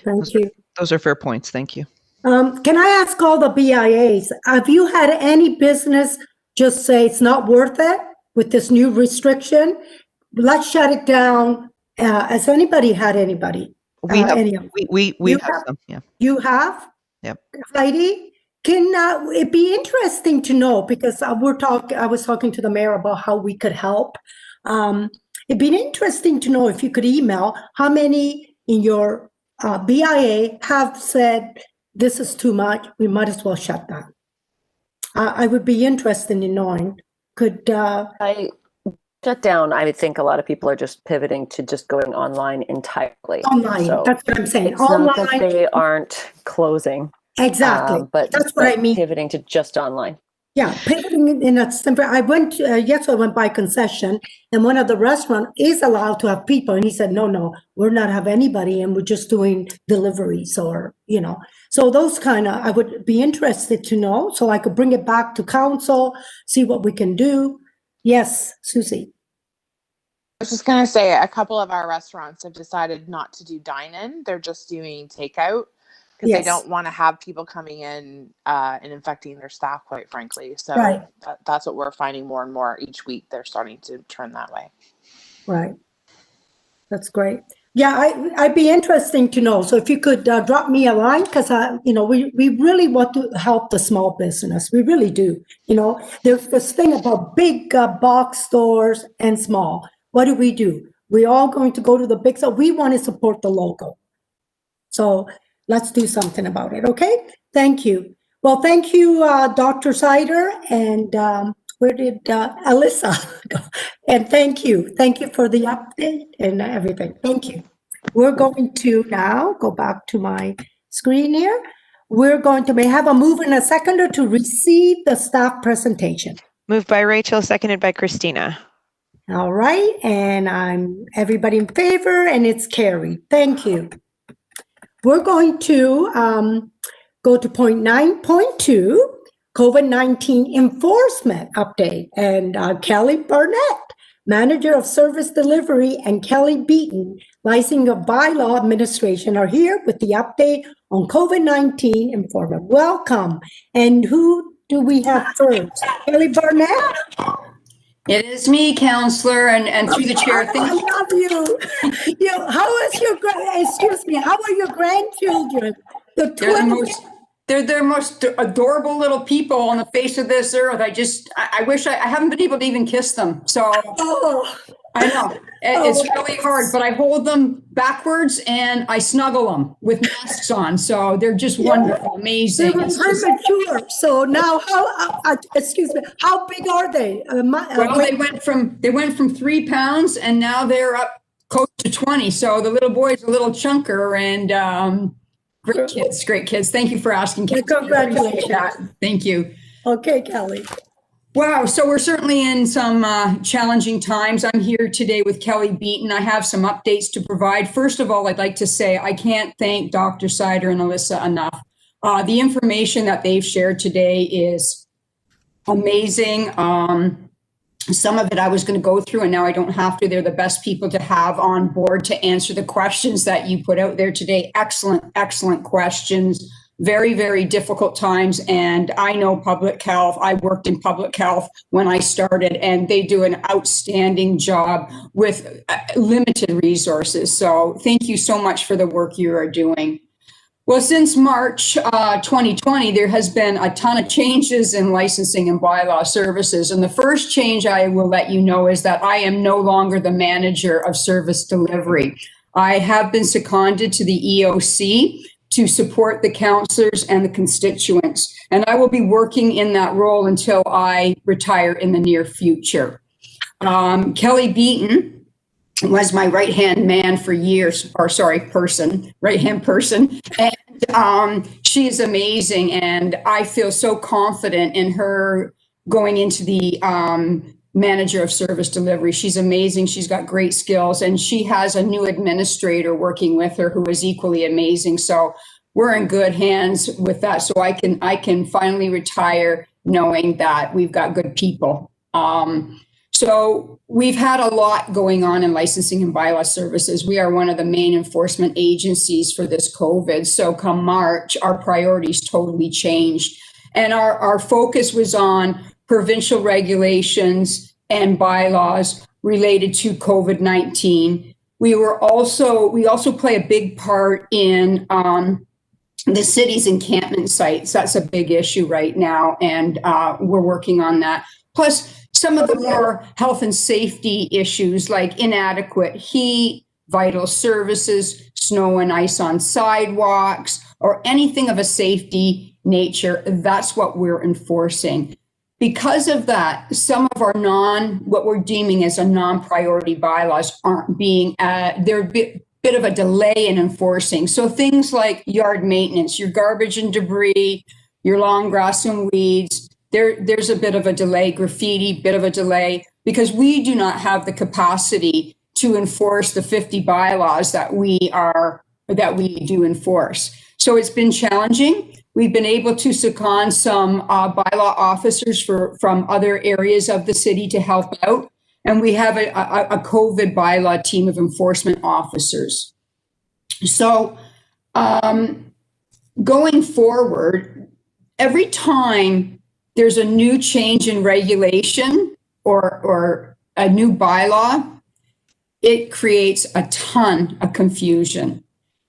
Thank you. Those are fair points. Thank you. Can I ask all the BIAs, have you had any business just say it's not worth it with this new restriction? Let's shut it down. Has anybody had anybody? We have some. Yeah. You have? Yep. Heidi, can it be interesting to know, because I was talking to the mayor about how we could help. It'd be interesting to know if you could email how many in your BIA have said, this is too much, we might as well shut down. I would be interested in knowing. I shut down, I would think a lot of people are just pivoting to just going online entirely. Online, so that's what I'm saying. It's online. not that they aren't closing. Exactly. But that's what I mean. Pivoting to just online. Yeah, pivoting in a simple. I went yesterday. I went by concession, and one of the restaurant is allowed to have people, and he said, "No, we're not have anybody, and we're just doing deliveries, or So those kind of, I would be interested to know, so I could bring it back to council, see what we can do. Yes, Susie. I was just going to say a couple of our restaurants have decided not to do dine-in. They're just doing takeout because they don't want to have people coming in and infecting their staff, quite frankly. So that's what we're finding more and more each week. They're starting to turn that way. Right. That's great. Yeah, I'd be interesting to know. So if you could drop me a line, because we really want to help the small business. We really do. There's this thing about big box stores and small. What do? We all going to go to the big store. We want to support the local. So let's do something about it. Okay. Thank you. Well, thank you, Dr. Sider, and where did Alyssa go? And thank you for the update and everything. Thank you. We're going to now go back to my screen here. We're going to may have a move and a seconder to receive the staff presentation. Moved by Rachel, seconded by Christina. All right, and I'm everybody in favor, and it's carried. Thank you. We're going to go to point 9.2, COVID-19 enforcement update, and Kelly Barnett, Manager of Service Delivery, and Kelly Beaton, Licensing of Bylaw Administration, are here with the update on COVID-19 enforcement. Welcome. And who do we have first? Kelly Barnett? It is me, Counselor, and through the chair. I love you. How is your how are your grandchildren? They're the most adorable little people on the face of this earth. I wish I haven't been able to even kiss them. So I know it's really hard, but I hold them backwards and I snuggle them with masks on. So they're just wonderful, amazing. They're premature. So now, how big are they? Well, they went from 3 pounds and now they're up close to 20. So the little boy's a little chunker and great kids. Thank you for asking. Congratulations. Thank you. Okay, Kelly. Wow. So we're certainly in some challenging times. I'm here today with Kelly Beaton. I have some updates to provide. First of all, I'd like to say I can't thank Dr. Sider and Alyssa enough. The information that they've shared today is amazing. Some of it I was going to go through, and now I don't have to. They're the best people to have on board to answer the questions that you put out there today. Excellent, excellent questions. Very, very difficult times. And I know public health. I worked in public health when I started, and they do an outstanding job with limited resources. So thank you so much for the work you are doing. Well, since March 2020, there has been a ton of changes in licensing and bylaw services. And the first change I will let you know is that I am no longer the manager of service delivery. I have been seconded to the EOC to support the counselors and the constituents. And I will be working in that role until I retire in the near future. Kelly Beaton was my right-hand man for years, or sorry, person, right-hand person. And she is amazing. And I feel so confident in her going into the manager of service delivery. She's amazing. She's got great skills, and she has a new administrator working with her who is equally amazing. So we're in good hands with that. So I can finally retire knowing that we've got good people. So we've had a lot going on in licensing and bylaw services. We are one of the main enforcement agencies for this COVID. So come March, our priorities totally changed. And our focus was on provincial regulations and bylaws related to COVID-19. We also play a big part in the city's encampment sites. That's a big issue right now, and we're working on that. Plus, some of the more health and safety issues like inadequate heat, vital services, snow and ice on sidewalks, or anything of a safety nature, that's what we're enforcing. Because of that, some of our what we're deeming as a non-priority bylaws aren't being, they're a bit of a delay in enforcing. So things like yard maintenance, your garbage and debris, your lawn grass and weeds, there's a bit of a delay, graffiti, bit of a delay, because we do not have the capacity to enforce the 50 bylaws that we do enforce. So it's been challenging. We've been able to second some bylaw officers from other areas of the city to help out. And we have a COVID bylaw team of enforcement officers. So going forward, every time there's a new change in regulation or a new bylaw, it creates a ton of confusion.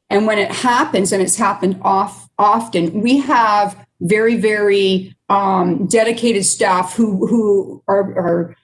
And when it happens, and it's happened often, we have very, very dedicated staff who are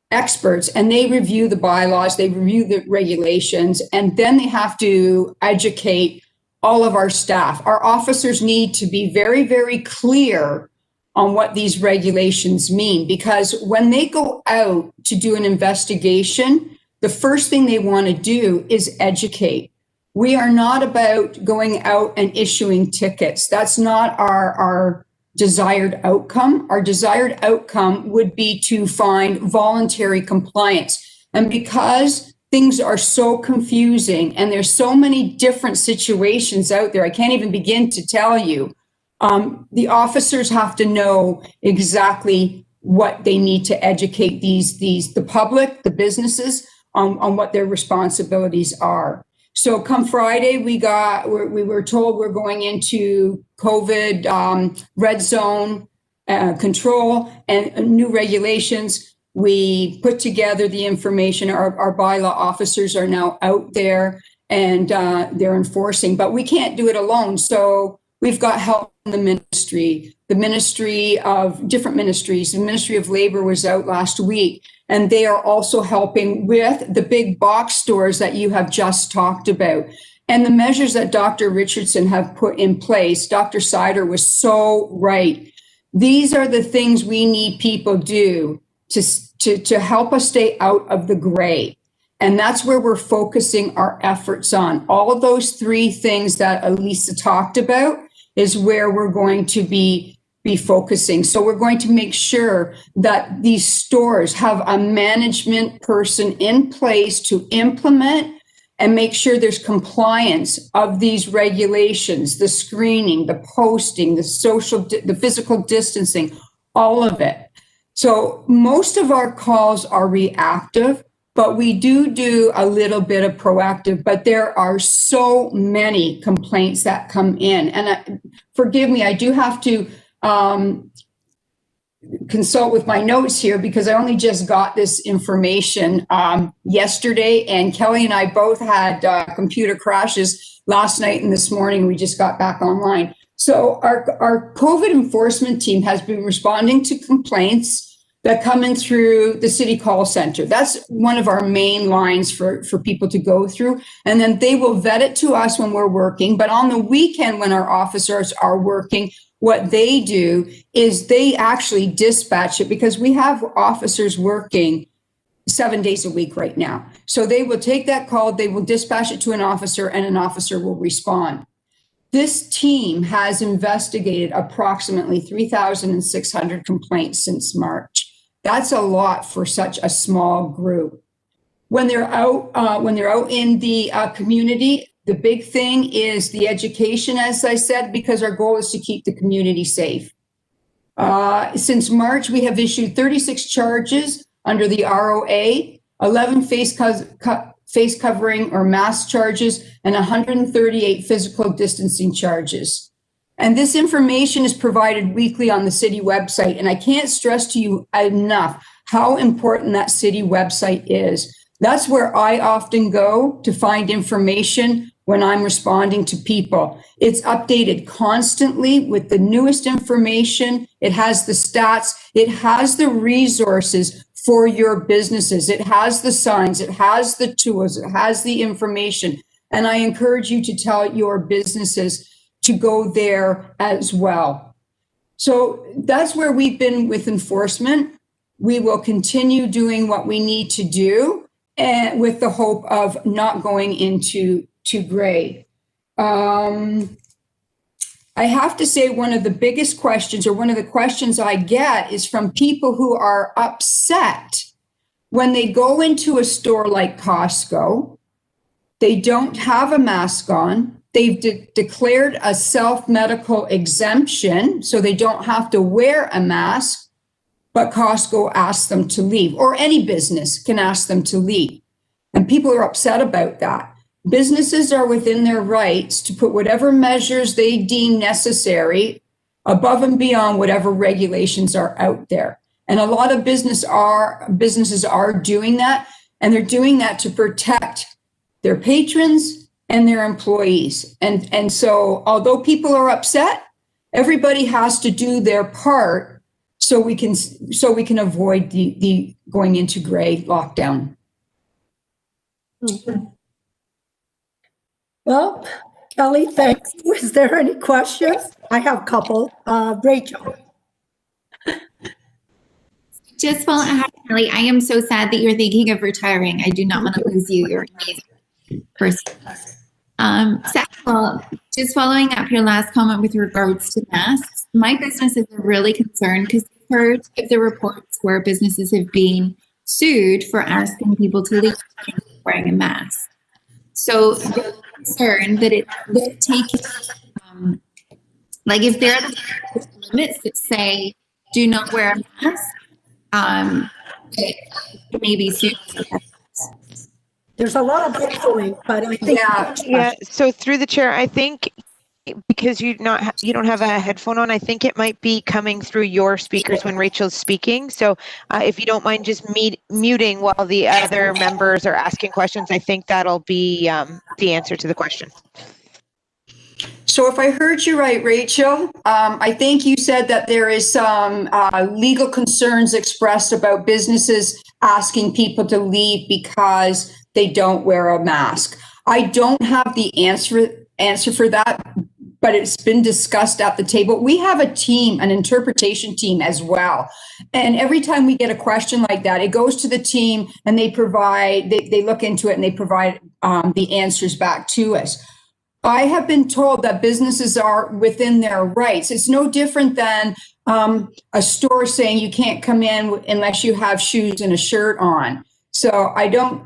experts, and they review the bylaws, they review the regulations, and then they have to educate all of our staff. Our officers need to be very, very clear on what these regulations mean, because when they go out to do an investigation, the first thing they want to do is educate. We are not about going out and issuing tickets. That's not our desired outcome. Our desired outcome would be to find voluntary compliance. And because things are so confusing and there's so many different situations out there, I can't even begin to tell you, the officers have to know exactly what they need to educate the public, the businesses, on what their responsibilities are. So come Friday, we were told we're going into COVID red zone control and new regulations. We put together the information. Our bylaw officers are now out there and they're enforcing, but we can't do it alone. So we've got help from the Ministry of different ministries. The Ministry of Labor was out last week, and they are also helping with the big box stores that you have just talked about. And the measures that Dr. Richardson have put in place, Dr. Sider was so right. These are the things we need people do to help us stay out of the gray. And that's where we're focusing our efforts on. All of those three things that Elisa talked about is where we're going to be focusing. So we're going to make sure that these stores have a management person in place to implement and make sure there's compliance of these regulations, the screening, the posting, the physical distancing, all of it. So most of our calls are reactive, but we do a little bit of proactive, but there are so many complaints that come in. And forgive me, I do have to consult with my notes here because I only just got this information yesterday, and Kelly and I both had computer crashes last night and this morning. We just got back online. So our COVID enforcement team has been responding to complaints that come in through the city call center. That's one of our main lines for people to go through. And then they will vet it to us when we're working. But on the weekend, when our officers are working, what they do is they actually dispatch it, because we have officers working 7 days a week right now. So they will take that call, they will dispatch it to an officer, and an officer will respond. This team has investigated approximately 3,600 complaints since March. That's a lot for such a small group. When they're out in the community, the big thing is the education, as I said, because our goal is to keep the community safe. Since March, we have issued 36 charges under the ROA, 11 face covering or mask charges, and 138 physical distancing charges. And this information is provided weekly on the city website. And I can't stress to you enough how important that city website is. That's where I often go to find information when I'm responding to people. It's updated constantly with the newest information. It has the stats. It has the resources for your businesses. It has the signs. It has the tools. It has the information. And I encourage you to tell your businesses to go there as well. So that's where we've been with enforcement. We will continue doing what we need to do, and with the hope of not going into gray. I have to say one of the biggest questions, or one of the questions I get, is from people who are upset when they go into a store like Costco. They don't have a mask on. They've declared a self-medical exemption, so they don't have to wear a mask, but Costco asks them to leave, or any business can ask them to leave. And people are upset about that. Businesses are within their rights to put whatever measures they deem necessary above and beyond whatever regulations are out there. And a lot of businesses are doing that, and they're doing that to protect their patrons and their employees. And so although people are upset, everybody has to do their part so we can avoid the going into gray lockdown. Well, Kelly, thanks. Is there any questions? I have a couple. Rachel. Just follow up, Kelly. I am so sad that you're thinking of retiring. I do not want to lose you. You're an amazing person. Second of all, just following up your last comment with regards to masks, my businesses are really concerned because I've heard of the reports where businesses have been sued for asking people to leave wearing a mask. So they're concerned that they're taking, like if there are the limits that say do not wear a mask, it may be sued. There's a lot of echoing, but I think Yeah. So through the chair, I think because you don't have a headphone on, I think it might be coming through your speakers when Rachel's speaking. So if you don't mind just muting while the other members are asking questions, I think that'll be the answer to the question. So if I heard you right, Rachel, I think you said that there is some legal concerns expressed about businesses asking people to leave because they don't wear a mask. I don't have the answer for that, but it's been discussed at the table. We have a team, an interpretation team as well. And every time we get a question like that, it goes to the team and they look into it and they provide the answers back to us. I have been told that businesses are within their rights. It's no different than a store saying you can't come in unless you have shoes and a shirt on. So I don't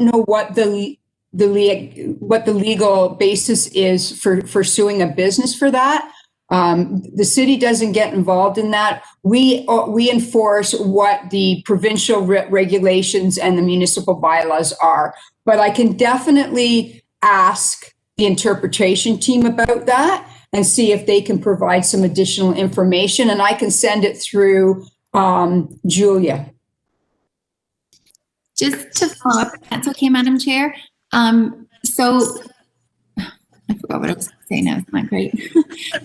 know what the legal basis is for suing a business for that. The city doesn't get involved in that. We enforce what the provincial regulations and the municipal bylaws are. But I can definitely ask the interpretation team about that and see if they can provide some additional information, and I can send it through Julia. Just to follow up, if that's okay, Madam Chair. So I forgot what I was saying now. It's not great.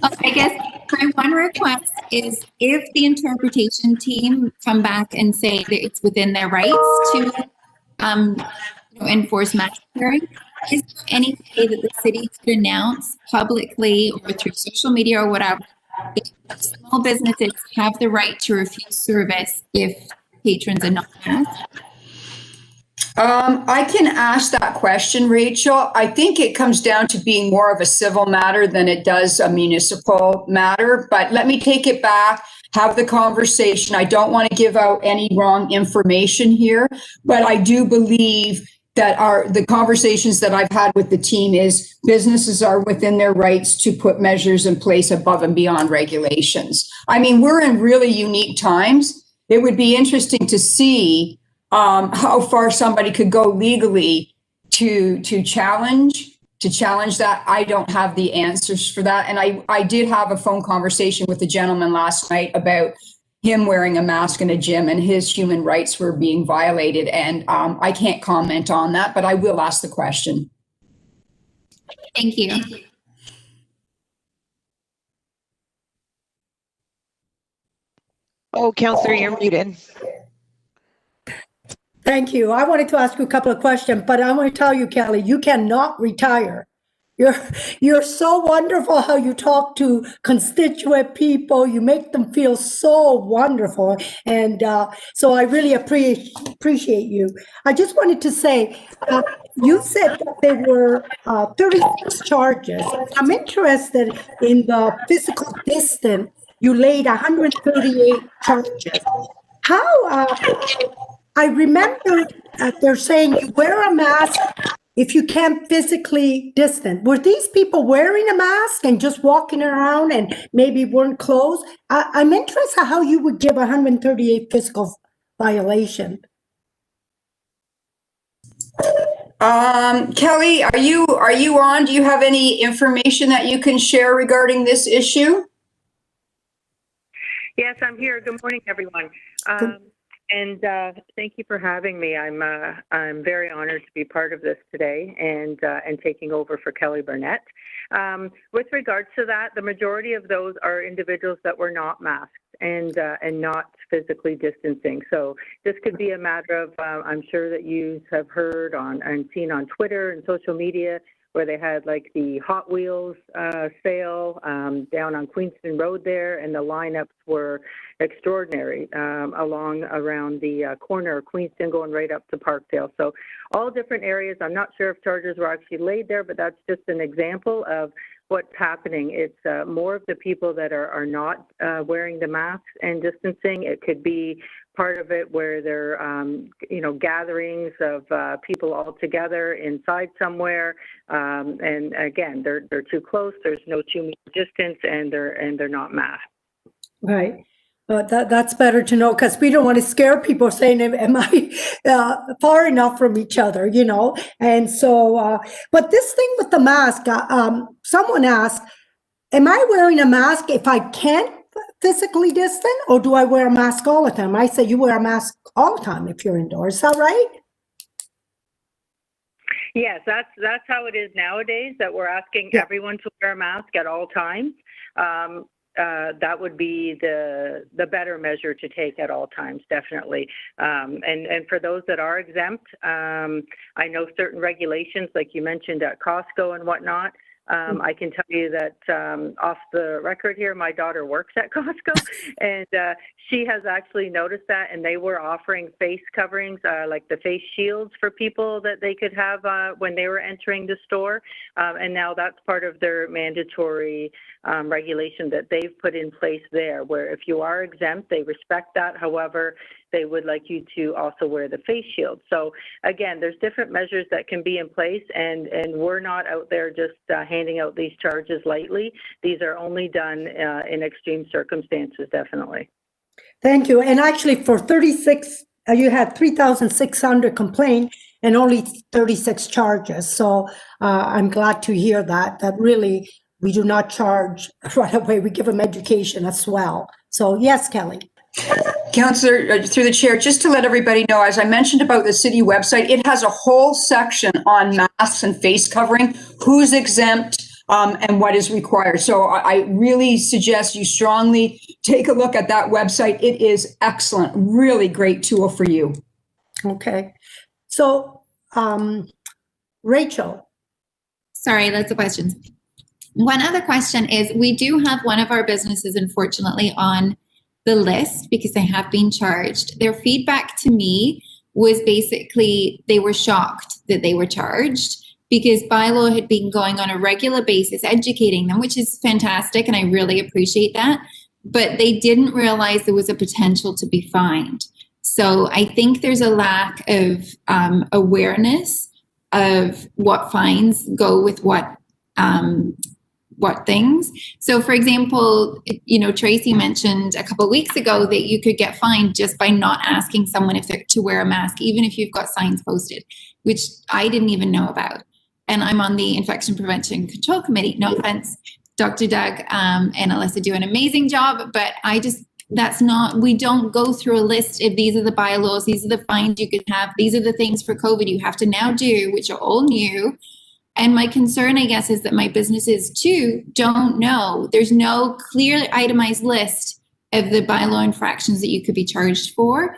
I guess my one request is if the interpretation team come back and say that it's within their rights to enforce match pairing, is there any way that the city could announce publicly or through social media or whatever that small businesses have the right to refuse service if patrons are not masked? I can ask that question, Rachel. I think it comes down to being more of a civil matter than it does a municipal matter, but let me take it back, have the conversation. I don't want to give out any wrong information here, but I do believe that the conversations that I've had with the team is businesses are within their rights to put measures in place above and beyond regulations. I mean, we're in really unique times. It would be interesting to see how far somebody could go legally to challenge that. I don't have the answers for that. And I did have a phone conversation with a gentleman last night about him wearing a mask in a gym and his human rights were being violated. And I can't comment on that, but I will ask the question. Thank you. Oh, Counselor, you're muted. Thank you. I wanted to ask you a couple of questions, but I want to tell you, Kelly, you cannot retire. You're so wonderful how you talk to constituent people. You make them feel so wonderful. And so I really appreciate you. I just wanted to say, you said that there were 36 charges. I'm interested in the physical distance. You laid 138 charges. How, I remember they're saying you wear a mask if you can't physically distance. Were these people wearing a mask and just walking around and maybe weren't close? I'm interested how you would give 138 physical violation. Kelly, are you on? Do you have any information that you can share regarding this issue? Yes, I'm here. Good morning, everyone. And thank you for having me. I'm very honored to be part of this today and taking over for Kelly Burnett. With regards to that, the majority of those are individuals that were not masked and not physically distancing. So this could be a matter of I'm sure that you have heard on and seen on Twitter and social media where they had like the Hot Wheels sale down on Queenston Road there, and the lineups were extraordinary around the corner of Queenston going right up to Parkdale. So all different areas. I'm not sure if charges were actually laid there, but that's just an example of what's happening. It's more of the people that are not wearing the masks and distancing. It could be part of it where they're, gatherings of people all together inside somewhere, and again, they're too close. There's no 2 meter distance, and they're not masked. Right. That's better to know, because we don't want to scare people saying, am I far enough from each other, And so, but this thing with the mask, someone asked, am I wearing a mask if I can't physically distant, or do I wear a mask all the time? I say you wear a mask all the time if you're indoors. Is that right? Yes, that's how it is nowadays, that we're asking everyone to wear a mask at all times. That would be the better measure to take at all times, definitely. And for those that are exempt, I know certain regulations, like you mentioned at Costco and whatnot. I can tell you that off the record here, my daughter works at Costco, and she has actually noticed that, and they were offering face coverings, like the face shields for people that they could have when they were entering the store. And now that's part of their mandatory regulation that they've put in place there, where if you are exempt, they respect that. However, they would like you to also wear the face shield. So again, there's different measures that can be in place, and we're not out there just handing out these charges lightly. These are only done in extreme circumstances, definitely. Thank you. And actually for 36, you had 3,600 complaints and only 36 charges. So I'm glad to hear that really we do not charge right away. We give them education as well. So yes, Kelly. Councillor, through the chair, just to let everybody know, as I mentioned about the city website, it has a whole section on masks and face covering, who's exempt, and what is required. So I really suggest you strongly take a look at that website. It is excellent, really great tool for you. Okay. So, Rachel. Sorry, lots of questions. One other question is, we do have one of our businesses, unfortunately, on the list because they have been charged. Their feedback to me was basically they were shocked that they were charged because Bylaw had been going on a regular basis educating them, which is fantastic, and I really appreciate that. But they didn't realize there was a potential to be fined. So I think there's a lack of awareness of what fines go with what things. So for example, you know, Tracy mentioned a couple of weeks ago that you could get fined just by not asking someone if they're to wear a mask, even if you've got signs posted, which I didn't even know about. And I'm on the Infection Prevention Control Committee. No offense, Dr. Doug and Alyssa do an amazing job, but we don't go through a list of these are the bylaws, these are the fines you could have, these are the things for COVID you have to now do, which are all new. And my concern, I guess, is that my businesses too don't know. There's no clear itemized list of the bylaw infractions that you could be charged for,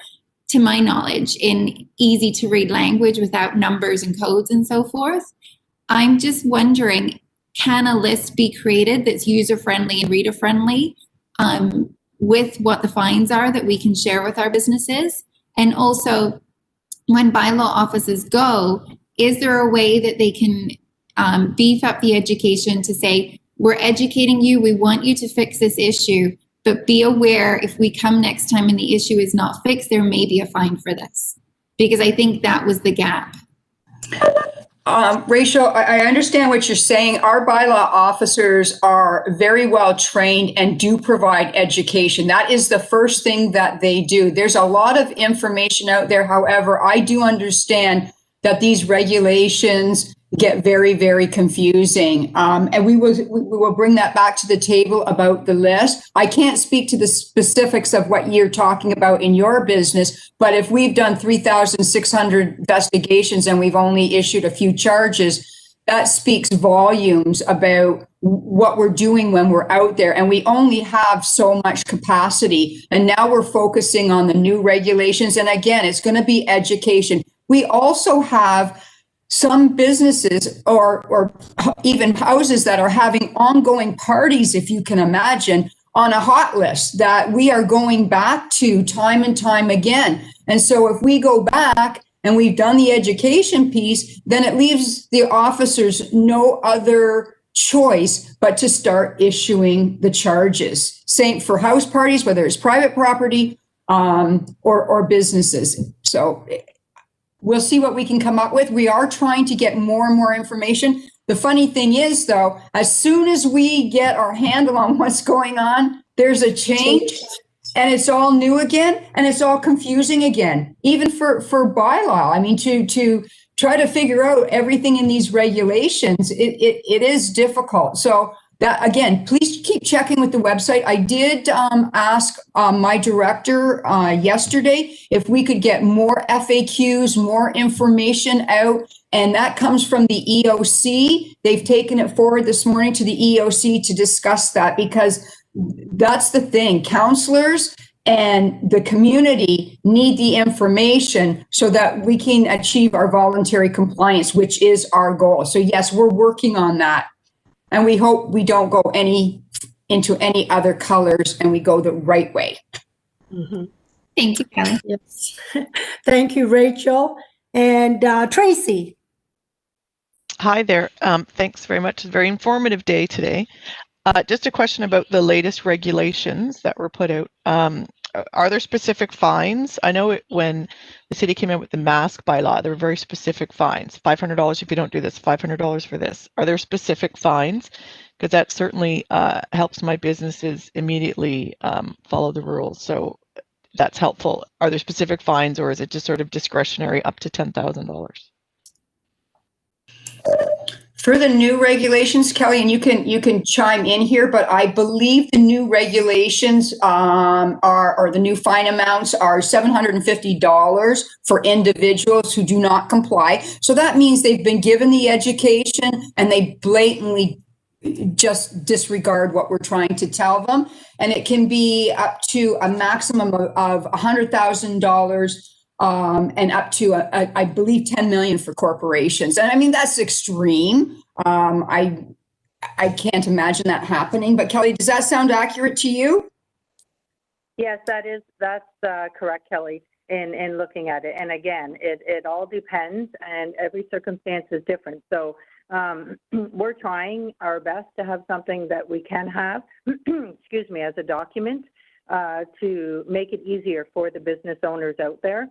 to my knowledge, in easy to read language without numbers and codes and so forth. I'm just wondering, can a list be created that's user-friendly and reader-friendly with what the fines are that we can share with our businesses? And also, when bylaw offices go, is there a way that they can beef up the education to say, we're educating you, we want you to fix this issue, but be aware if we come next time and the issue is not fixed, there may be a fine for this? Because I think that was the gap. Rachel, I understand what you're saying. Our bylaw officers are very well trained and do provide education. That is the first thing that they do. There's a lot of information out there. However, I do understand that these regulations get very, very confusing. And we will bring that back to the table about the list. I can't speak to the specifics of what you're talking about in your business, but if we've done 3,600 investigations and we've only issued a few charges, that speaks volumes about what we're doing when we're out there. And we only have so much capacity. And now we're focusing on the new regulations. And again, it's going to be education. We also have some businesses or even houses that are having ongoing parties, if you can imagine, on a hot list that we are going back to time and time again. And so if we go back and we've done the education piece, then it leaves the officers no other choice but to start issuing the charges. Same for house parties, whether it's private property or businesses. So we'll see what we can come up with. We are trying to get more and more information. The funny thing is, though, as soon as we get our handle on what's going on, there's a change and it's all new again and it's all confusing again, even for bylaw. I mean, to try to figure out everything in these regulations, it is difficult. So that, again, please keep checking with the website. I did ask my director yesterday if we could get more FAQs, more information out, and that comes from the EOC. They've taken it forward this morning to the EOC to discuss that, because that's the thing. Counselors and the community need the information so that we can achieve our voluntary compliance, which is our goal. So yes, we're working on that. And we hope we don't go into any other colors and we go the right way. Mm-hmm. Thank you, Kelly. Yes. Thank you, Rachel. And Tracy. Hi there. Thanks very much. It's a very informative day today. Just a question about the latest regulations that were put out. are there specific fines? I know when the city came in with the mask bylaw, there were very specific fines. $500 if you don't do this, $500 for this. Are there specific fines? Because that certainly helps my businesses immediately follow the rules. So that's helpful. Are there specific fines, or is it just sort of discretionary up to $10,000? For the new regulations, Kelly, and you can chime in here, but I believe the new regulations or the new fine amounts are $750 for individuals who do not comply. So that means they've been given the education and they blatantly just disregard what we're trying to tell them. And it can be up to a maximum of $100,000 and up to, I believe, 10 million for corporations. And I mean, that's extreme. I can't imagine that happening. But Kelly, does that sound accurate to you? Yes, that's correct, Kelly, in looking at it. And again, it all depends, and every circumstance is different. So we're trying our best to have something that we can have, excuse me, as a document to make it easier for the business owners out there.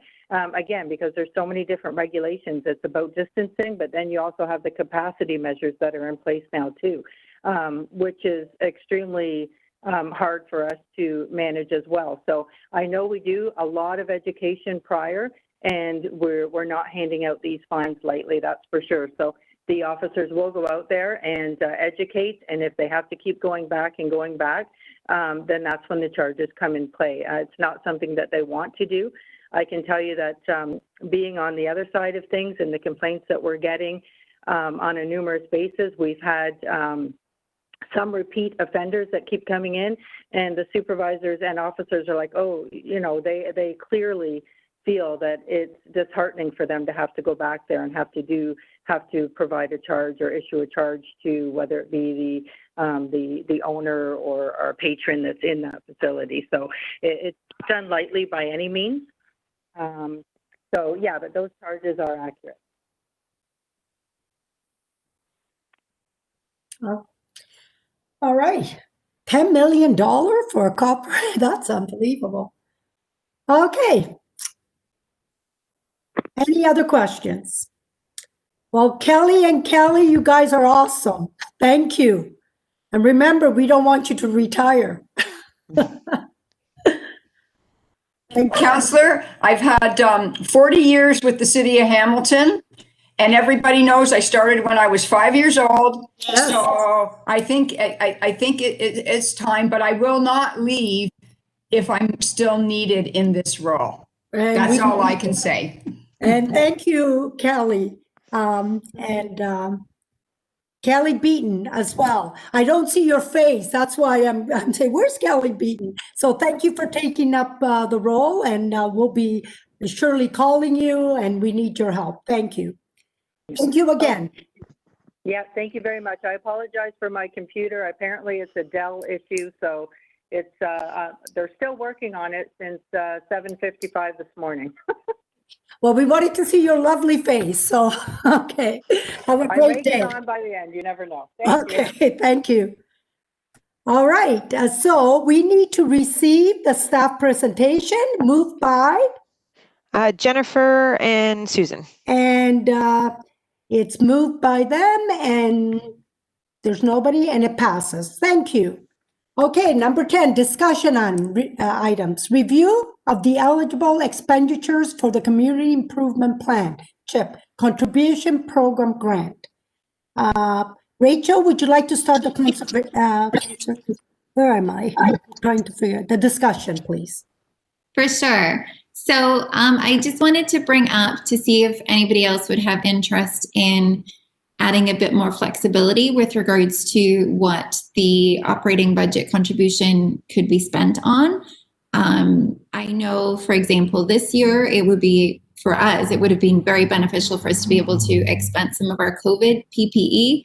Again, because there's so many different regulations. It's about distancing, but then you also have the capacity measures that are in place now too, which is extremely hard for us to manage as well. So I know we do a lot of education prior, and we're not handing out these fines lightly, that's for sure. So the officers will go out there and educate, and if they have to keep going back and going back, then that's when the charges come in play. It's not something that they want to do. I can tell you that being on the other side of things and the complaints that we're getting on a numerous basis, we've had some repeat offenders that keep coming in, and the supervisors and officers are like, oh, you know, they clearly feel that it's disheartening for them to have to go back there and have to provide a charge or issue a charge to whether it be the owner or our patron that's in that facility. So it's done lightly by any means. So yeah, but those charges are accurate. Oh. All right. $10 million for a corporate. That's unbelievable. Okay. Any other questions? Well, Kelly and Kelly, you guys are awesome. Thank you. And remember, we don't want you to retire. And Councillor, I've had 40 years with the city of Hamilton, and everybody knows I started when I was 5 years old. Yes. So I think it's time, but I will not leave if I'm still needed in this role. And that's all I can say. And thank you, Kelly. Kelly Beaton as well. I don't see your face. That's why I'm saying, where's Kelly Beaton? So thank you for taking up the role, and we'll be surely calling you, and we need your help. Thank you. Thank you again. Yeah, thank you very much. I apologize for my computer. Apparently it's a Dell issue, so it's they're still working on it since 7:55 this morning. Well, we wanted to see your lovely face, so okay. Have a great day. I may get on by the end. You never know. Thank you. Thank you. All right, so we need to receive the staff presentation moved by Jennifer and Susan. And it's moved by them, and there's nobody, and it passes. Thank you. Okay, number 10, discussion on items. Review of the eligible expenditures for the Community Improvement Plan, CHIP, Contribution Program Grant. Rachel, would you like to start the where am I? I'm trying to figure the discussion, please. For sure. So I just wanted to bring up to see if anybody else would have interest in adding a bit more flexibility with regards to what the operating budget contribution could be spent on. I know, for example, this year it would be, for us, it would have been very beneficial for us to be able to expense some of our COVID PPE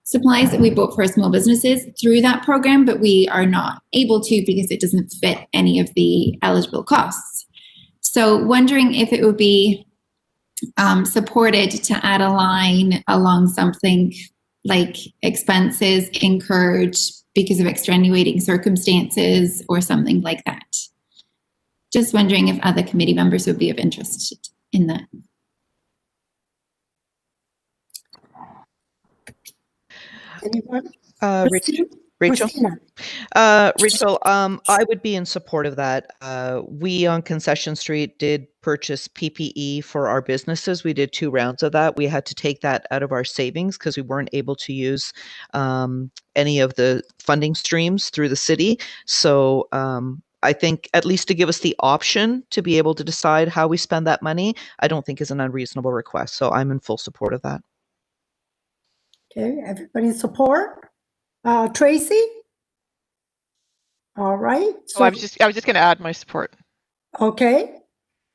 supplies that we bought for our small businesses through that program, but we are not able to because it doesn't fit any of the eligible costs. So wondering if it would be supported to add a line along something like expenses incurred because of extenuating circumstances or something like that. just wondering if other committee members would be of interest in that. Anyone? Rachel. Christina. Rachel, I would be in support of that. We on Concession Street did purchase PPE for our businesses. We did 2 rounds of that. We had to take that out of our savings because we weren't able to use any of the funding streams through the city. So I think at least to give us the option to be able to decide how we spend that money, I don't think is an unreasonable request. So I'm in full support of that. Okay, everybody in support? Tracy? All right. So I was just going to add my support. Okay.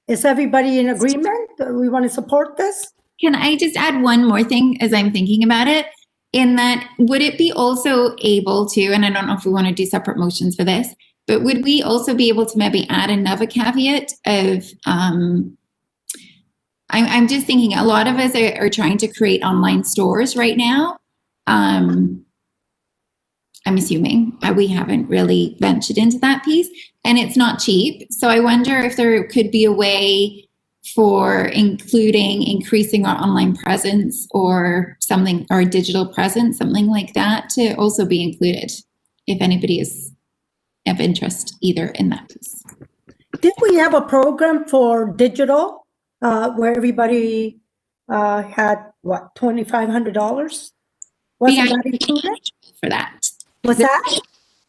Is everybody in agreement that we want to support this? Can I just add one more thing as I'm thinking about it? In that, would it be also able to, and I don't know if we want to do separate motions for this, but would we also be able to maybe add another caveat of, I'm just thinking a lot of us are trying to create online stores right now. I'm assuming we haven't really ventured into that piece, and it's not cheap. So I wonder if there could be a way for increasing our online presence or something, or digital presence, something like that, to also be included if anybody is of interest either in that piece. Did we have a program for digital where everybody had, what, $2,500? Wasn't that included? For that. Was that?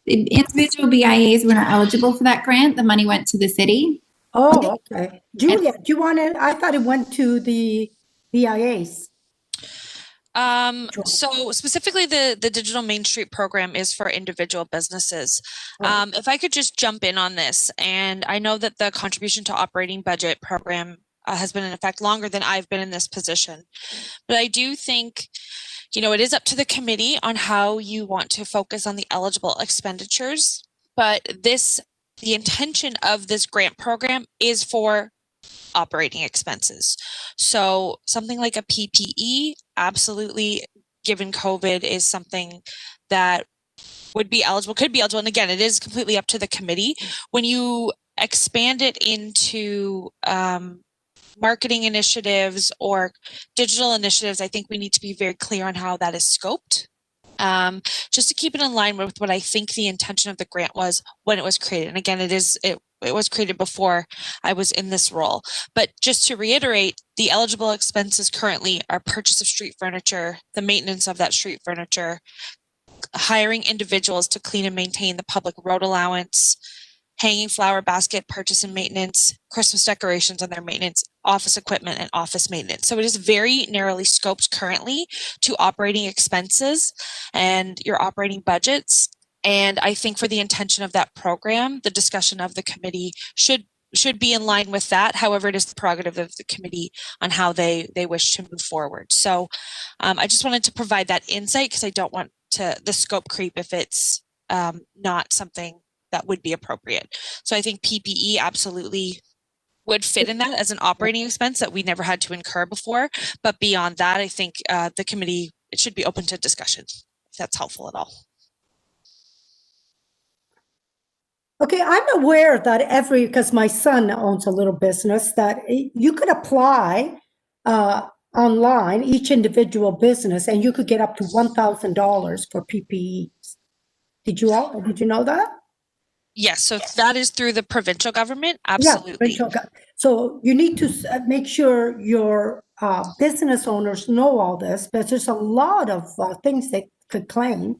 Individual BIAs were not eligible for that grant. The money went to the city. Oh, okay. Julia, do you want to, I thought it went to the BIAs. So specifically the Digital Main Street program is for individual businesses. If I could just jump in on this, and I know that the contribution to operating budget program has been in effect longer than I've been in this position, but I do think, you know, it is up to the committee on how you want to focus on the eligible expenditures, but the intention of this grant program is for operating expenses. So something like a PPE, absolutely, given COVID, is something that would be eligible, could be eligible. And again, it is completely up to the committee. When you expand it into marketing initiatives or digital initiatives, I think we need to be very clear on how that is scoped. Just to keep it in line with what I think the intention of the grant was when it was created. And again, it was created before I was in this role. But just to reiterate, the eligible expenses currently are purchase of street furniture, the maintenance of that street furniture, hiring individuals to clean and maintain the public road allowance, hanging flower basket purchase and maintenance, Christmas decorations and their maintenance, office equipment and office maintenance. So it is very narrowly scoped currently to operating expenses and your operating budgets. And I think for the intention of that program, the discussion of the committee should be in line with that. However, it is the prerogative of the committee on how they wish to move forward. So I just wanted to provide that insight because I don't want the scope creep if it's not something that would be appropriate. So I think PPE absolutely would fit in that as an operating expense that we never had to incur before. But beyond that, I think the committee, it should be open to discussion, if that's helpful at all. Okay, I'm aware that because my son owns a little business, that you could apply online, each individual business, and you could get up to $1,000 for PPEs. Did you know that? Yes, so that is through the provincial government, absolutely. Yeah, so you need to make sure your business owners know all this, because there's a lot of things they could claim.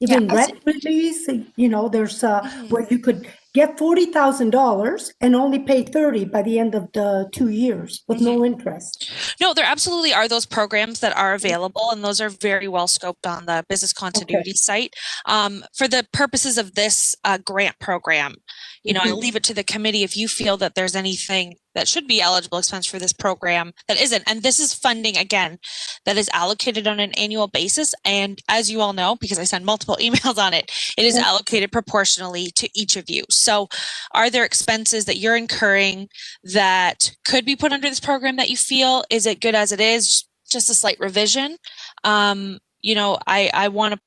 Even rent release, you know, there's where you could get $40,000 and only pay $30,000 by the end of the 2 years with no interest. No, there absolutely are those programs that are available, and those are very well scoped on the business continuity site. For the purposes of this grant program, you know, I leave it to the committee if you feel that there's anything that should be eligible expense for this program that isn't. And this is funding, again, that is allocated on an annual basis. And as you all know, because I send multiple emails on it, it is allocated proportionally to each of you. So are there expenses that you're incurring that could be put under this program that you feel, is it good as it is, just a slight revision? You know, I want to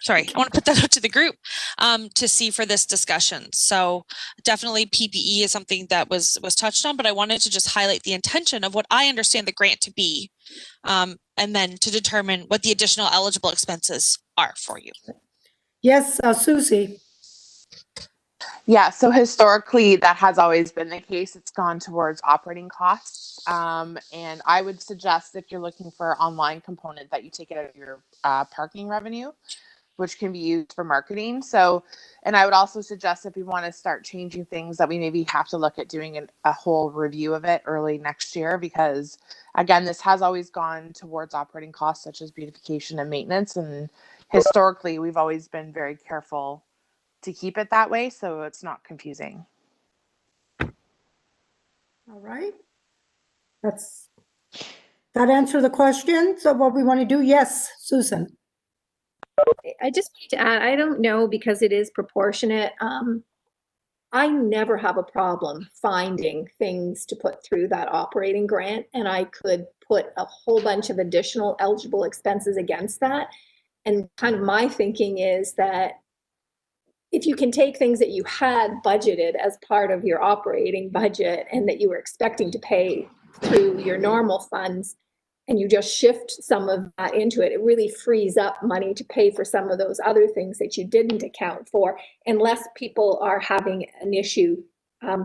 sorry, I want to put that out to the group to see for this discussion. So definitely PPE is something that was touched on, but I wanted to just highlight the intention of what I understand the grant to be, and then to determine what the additional eligible expenses are for you. Yes, Susie. Yeah, so historically, that has always been the case. It's gone towards operating costs. And I would suggest if you're looking for an online component that you take it out of your parking revenue, which can be used for marketing. So, and I would also suggest if we want to start changing things that we maybe have to look at doing a whole review of it early next year, because again, this has always gone towards operating costs such as beautification and maintenance. And historically, we've always been very careful to keep it that way, so it's not confusing. All right. That answer the questions of what we want to do? Yes, Susan. I just need to add, I don't know, because it is proportionate. I never have a problem finding things to put through that operating grant, and I could put a whole bunch of additional eligible expenses against that. And kind of my thinking is that if you can take things that you had budgeted as part of your operating budget and that you were expecting to pay through your normal funds, and you just shift some of that into it, it really frees up money to pay for some of those other things that you didn't account for, unless people are having an issue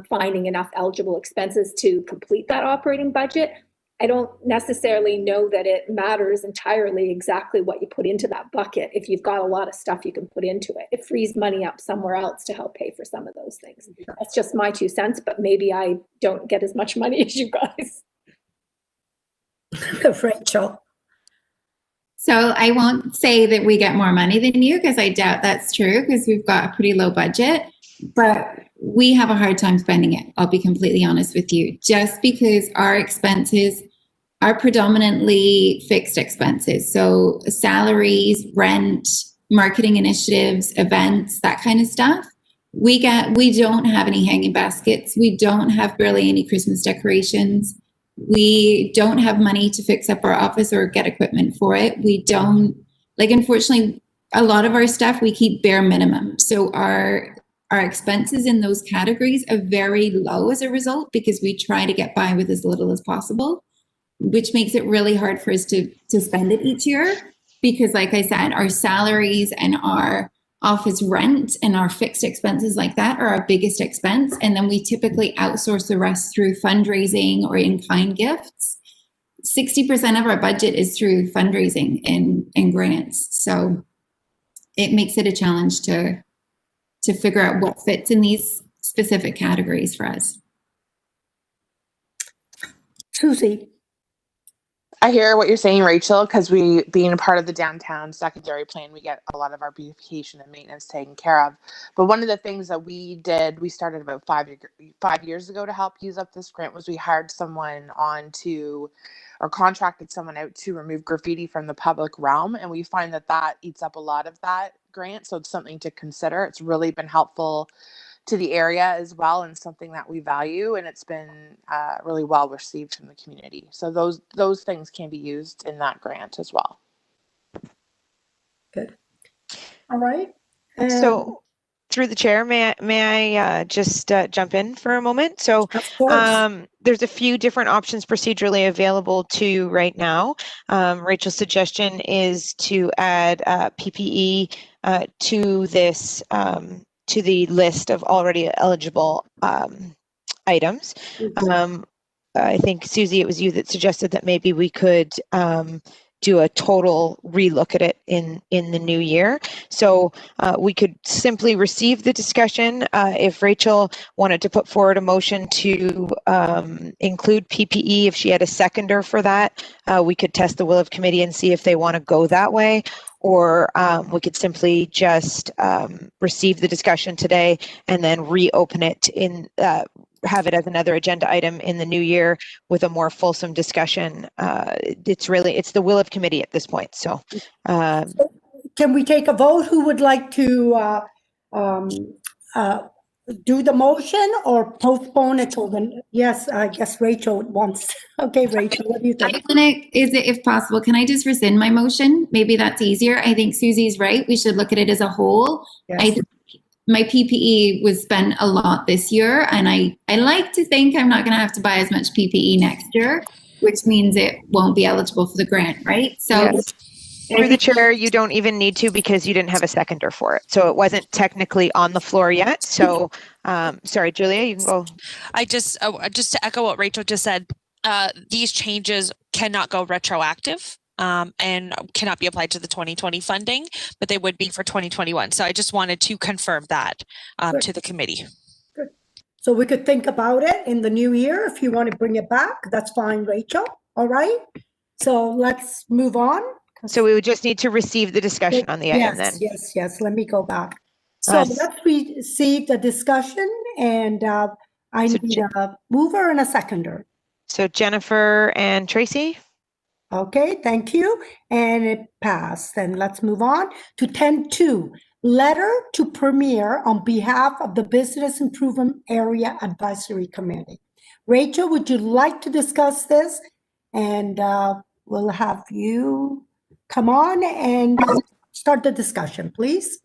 finding enough eligible expenses to complete that operating budget. I don't necessarily know that it matters entirely exactly what you put into that bucket. If you've got a lot of stuff you can put into it, it frees money up somewhere else to help pay for some of those things. That's just my 2 cents, but maybe I don't get as much money as you guys. Rachel. So I won't say that we get more money than you, because I doubt that's true, because we've got a pretty low budget, but we have a hard time spending it. I'll be completely honest with you, just because our expenses are predominantly fixed expenses. So salaries, rent, marketing initiatives, events, that kind of stuff. We don't have any hanging baskets. We don't have barely any Christmas decorations. We don't have money to fix up our office or get equipment for it. We don't, unfortunately, a lot of our stuff we keep bare minimum. So our expenses in those categories are very low as a result, because we try to get by with as little as possible, which makes it really hard for us to spend it each year. Because like I said, our salaries and our office rent and our fixed expenses like that are our biggest expense. And then we typically outsource the rest through fundraising or in-kind gifts. 60% of our budget is through fundraising and grants. So it makes it a challenge to figure out what fits in these specific categories for us. Susie. I hear what you're saying, Rachel, because we, being a part of the downtown secondary plan, we get a lot of our beautification and maintenance taken care of. But one of the things that we started about 5 years ago to help use up this grant, was we hired someone or contracted someone out to remove graffiti from the public realm. And we find that eats up a lot of that grant. So it's something to consider. It's really been helpful to the area as well, and something that we value, and it's been really well received from the community. So those things can be used in that grant as well. Good. All right. So through the chair, may I just jump in for a moment? So there's a few different options procedurally available to you right now. Rachel's suggestion is to add PPE to this to the list of already eligible items. I think, Susie, it was you that suggested that maybe we could do a total relook at it in the new year. So we could simply receive the discussion. If Rachel wanted to put forward a motion to include PPE, if she had a seconder for that, we could test the will of committee and see if they want to go that way. Or we could simply just receive the discussion today and then reopen it have it as another agenda item in the new year with a more fulsome discussion. It's the will of committee at this point. So can we take a vote? Who would like to do the motion or postpone it till the, yes, I guess Rachel wants. Okay, Rachel, what do you think? If possible, can I just rescind my motion? Maybe that's easier. I think Susie's right. We should look at it as a whole. Yes. I think my PPE was spent a lot this year, and I like to think I'm not going to have to buy as much PPE next year, which means it won't be eligible for the grant, right? So yes. Through the chair, you don't even need to because you didn't have a seconder for it. So it wasn't technically on the floor yet. So, sorry, Julia, you can go. I just to echo what Rachel just said, these changes cannot go retroactive and cannot be applied to the 2020 funding, but they would be for 2021. So I just wanted to confirm that to the committee. Good. So we could think about it in the new year. If you want to bring it back, that's fine, Rachel. All right. So let's move on. So we would just need to receive the discussion on the item then. Yes. Let me go back. So let's receive the discussion, and I need a mover and a seconder. So Jennifer and Tracy. Okay, thank you. And it passed. And let's move on to 10.2. Letter to Premier on behalf of the Business Improvement Area Advisory Committee. Rachel, would you like to discuss this? And we'll have you come on and start the discussion, please.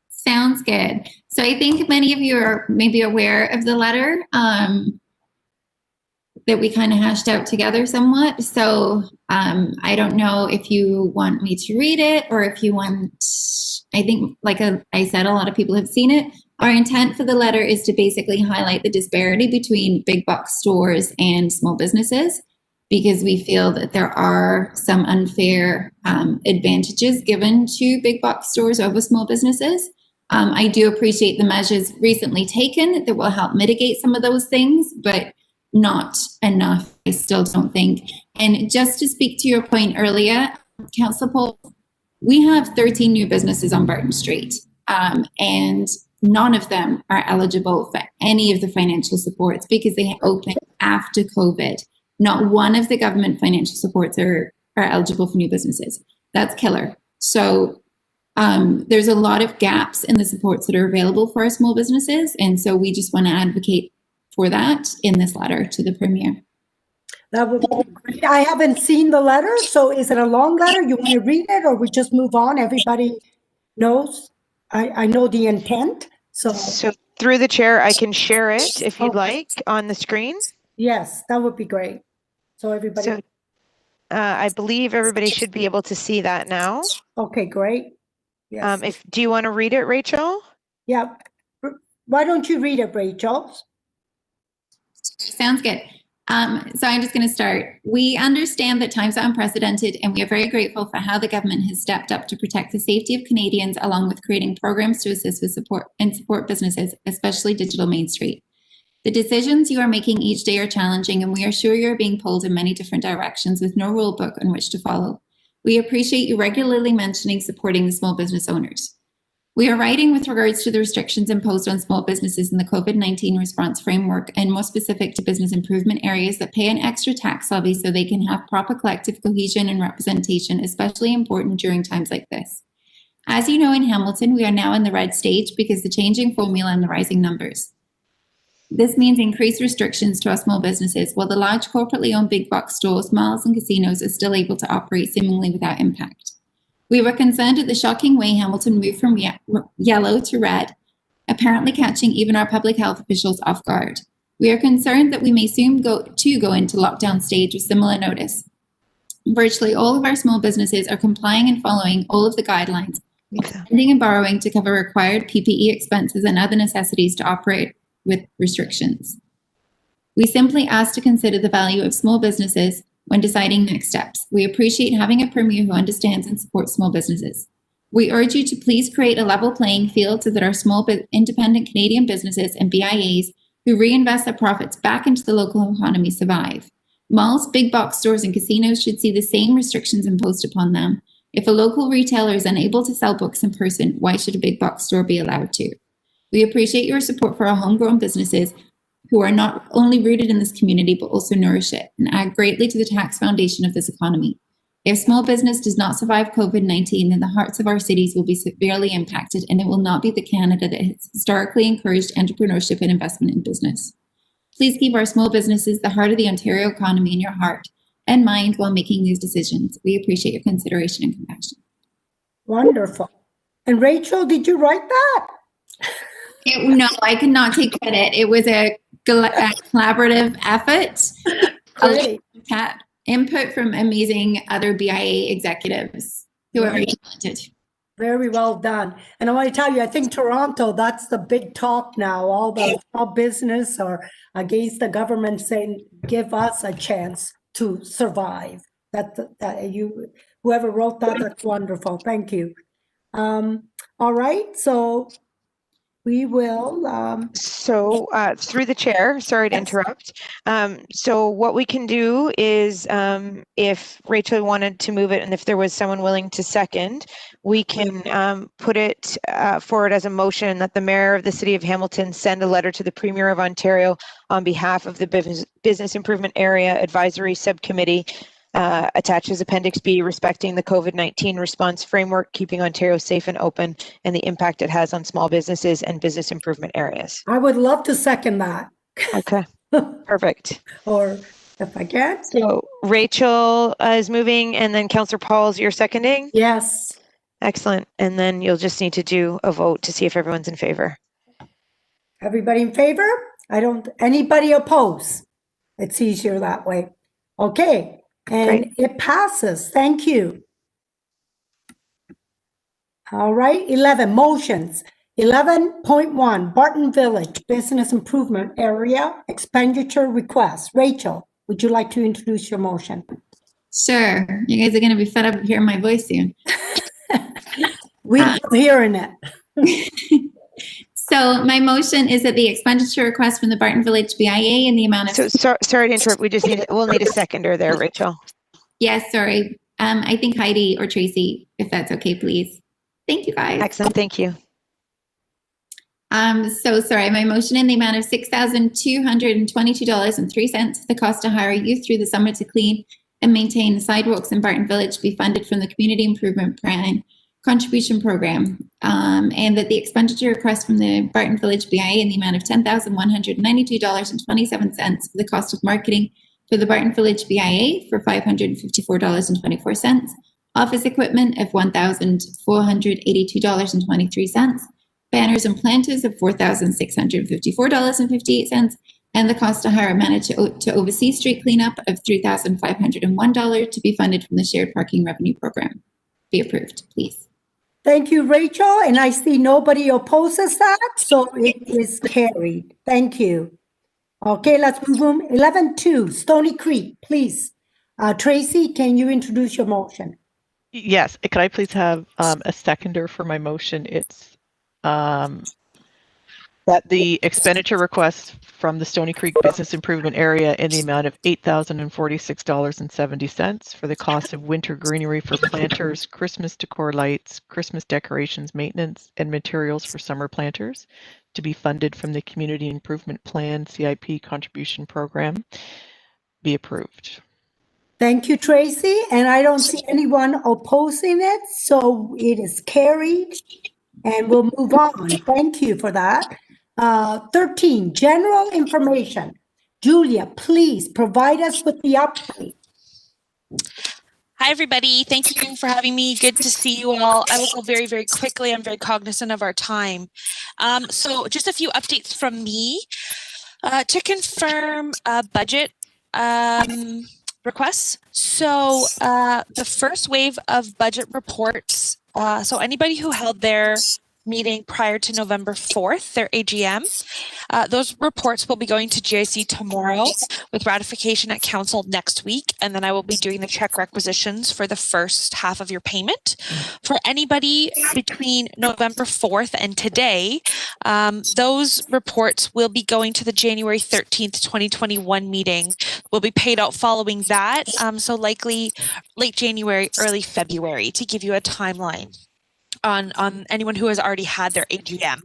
Sounds good. So I think many of you are maybe aware of the letter that we kind of hashed out together somewhat. So I don't know if you want me to read it or if you want, I think, like I said, a lot of people have seen it. Our intent for the letter is to basically highlight the disparity between big box stores and small businesses, because we feel that there are some unfair advantages given to big box stores over small businesses. I do appreciate the measures recently taken that will help mitigate some of those things, but not enough, I still don't think. And just to speak to your point earlier, Councillor Paul, we have 13 new businesses on Barton Street, and none of them are eligible for any of the financial supports because they opened after COVID. Not one of the government financial supports are eligible for new businesses. That's killer. So there's a lot of gaps in the supports that are available for our small businesses. And so we just want to advocate for that in this letter to the Premier. That would be great. I haven't seen the letter. So is it a long letter? You want to read it or we just move on? Everybody knows. I know the intent. So through the chair, I can share it if you'd like on the screen. Yes, that would be great. So everybody. So, I believe everybody should be able to see that now. Okay, great. Yes. Do you want to read it, Rachel? Yeah. Why don't you read it, Rachel? Sounds good. So I'm just going to start. We understand that times are unprecedented, and we are very grateful for how the government has stepped up to protect the safety of Canadians, along with creating programs to assist with support businesses, especially Digital Main Street. The decisions you are making each day are challenging, and we are sure you are being pulled in many different directions with no rule book on which to follow. We appreciate you regularly mentioning supporting the small business owners. We are writing with regards to the restrictions imposed on small businesses in the COVID-19 response framework, and more specific to business improvement areas that pay an extra tax levy so they can have proper collective cohesion and representation, especially important during times like this. As you know, in Hamilton, we are now in the red stage because the changing formula and the rising numbers. This means increased restrictions to our small businesses, while the large corporately owned big box stores, malls, and casinos are still able to operate seemingly without impact. We were concerned at the shocking way Hamilton moved from yellow to red, apparently catching even our public health officials off guard. We are concerned that we may soon go into lockdown stage with similar notice. Virtually all of our small businesses are complying and following all of the guidelines, spending and borrowing to cover required PPE expenses and other necessities to operate with restrictions. We simply ask to consider the value of small businesses when deciding next steps. We appreciate having a Premier who understands and supports small businesses. We urge you to please create a level playing field so that our small independent Canadian businesses and BIAs who reinvest their profits back into the local economy survive. Malls, big box stores, and casinos should see the same restrictions imposed upon them. If a local retailer is unable to sell books in person, why should a big box store be allowed to? We appreciate your support for our homegrown businesses who are not only rooted in this community, but also nourish it and add greatly to the tax foundation of this economy. If small business does not survive COVID-19, then the hearts of our cities will be severely impacted, and it will not be the Canada that has historically encouraged entrepreneurship and investment in business. Please keep our small businesses, the heart of the Ontario economy, in your heart and mind while making these decisions. We appreciate your consideration and compassion. Wonderful. And Rachel, did you write that? No, I cannot take credit. It was a collaborative effort. Great. Input from amazing other BIA executives who are talented. Very well done. And I want to tell you, I think Toronto, that's the big talk now. All the small business are against the government saying, give us a chance to survive. Whoever wrote that, that's wonderful. Thank you. All right, so we will. Through the chair, sorry to interrupt. So what we can do is, if Rachel wanted to move it and if there was someone willing to second, we can put it forward as a motion that the mayor of the city of Hamilton send a letter to the Premier of Ontario on behalf of the Business Improvement Area Advisory Subcommittee, attaches Appendix B, respecting the COVID-19 response framework, keeping Ontario safe and open, and the impact it has on small businesses and business improvement areas. I would love to second that. Okay, perfect. Or if I can. So Rachel is moving, and then Councillor Paul's you're seconding? Yes. Excellent. And then you'll just need to do a vote to see if everyone's in favor. Everybody in favor? Anybody oppose? It's easier that way. Okay. And Great. it passes. Thank you. All right, 11 motions. 11.1 Barton Village Business Improvement Area Expenditure Request. Rachel, would you like to introduce your motion? Sure. You guys are going to be fed up of hearing my voice soon. We love hearing it. So my motion is that the expenditure request from the Barton Village BIA in the amount of... Sorry to interrupt. We'll need a seconder there, Rachel. Yes, sorry. I think Heidi or Tracy, if that's okay, please. Thank you, guys. Excellent. Thank you. So sorry, my motion in the amount of $6,222.03, the cost to hire youth through the summer to clean and maintain sidewalks in Barton Village be funded from the Community Improvement Plan Contribution Program, and that the expenditure request from the Barton Village BIA in the amount of $10,192.27 for the cost of marketing for the Barton Village BIA for $554.24, office equipment of $1,482.23, banners and planters of $4,654.58, and the cost to hire a manager to oversee street cleanup of $3,501 to be funded from the Shared Parking Revenue Program. Be approved, please. Thank you, Rachel. And I see nobody opposes that, so it is carried. Thank you. Okay, let's move on. 11.2 Stony Creek, please. Tracy, can you introduce your motion? Yes. Could I please have a seconder for my motion? It's that the expenditure request from the Stony Creek Business Improvement Area in the amount of $8,046.70 for the cost of winter greenery for planters, Christmas decor lights, Christmas decorations, maintenance, and materials for summer planters to be funded from the Community Improvement Plan CIP Contribution Program be approved. Thank you, Tracy. And I don't see anyone opposing it, so it is carried. And we'll move on. Thank you for that. 13, general information. Julia, please provide us with the update. Hi, everybody. Thank you for having me. Good to see you all. I will go very, very quickly. I'm very cognizant of our time. So just a few updates from me. To confirm budget requests. So the first wave of budget reports, so anybody who held their meeting prior to November 4th, their AGM, those reports will be going to GIC tomorrow with ratification at council next week. And then I will be doing the check requisitions for the first half of your payment. For anybody between November 4th and today, those reports will be going to the January 13th, 2021 meeting. Will be paid out following that. So likely late January, early February, to give you a timeline on anyone who has already had their AGM.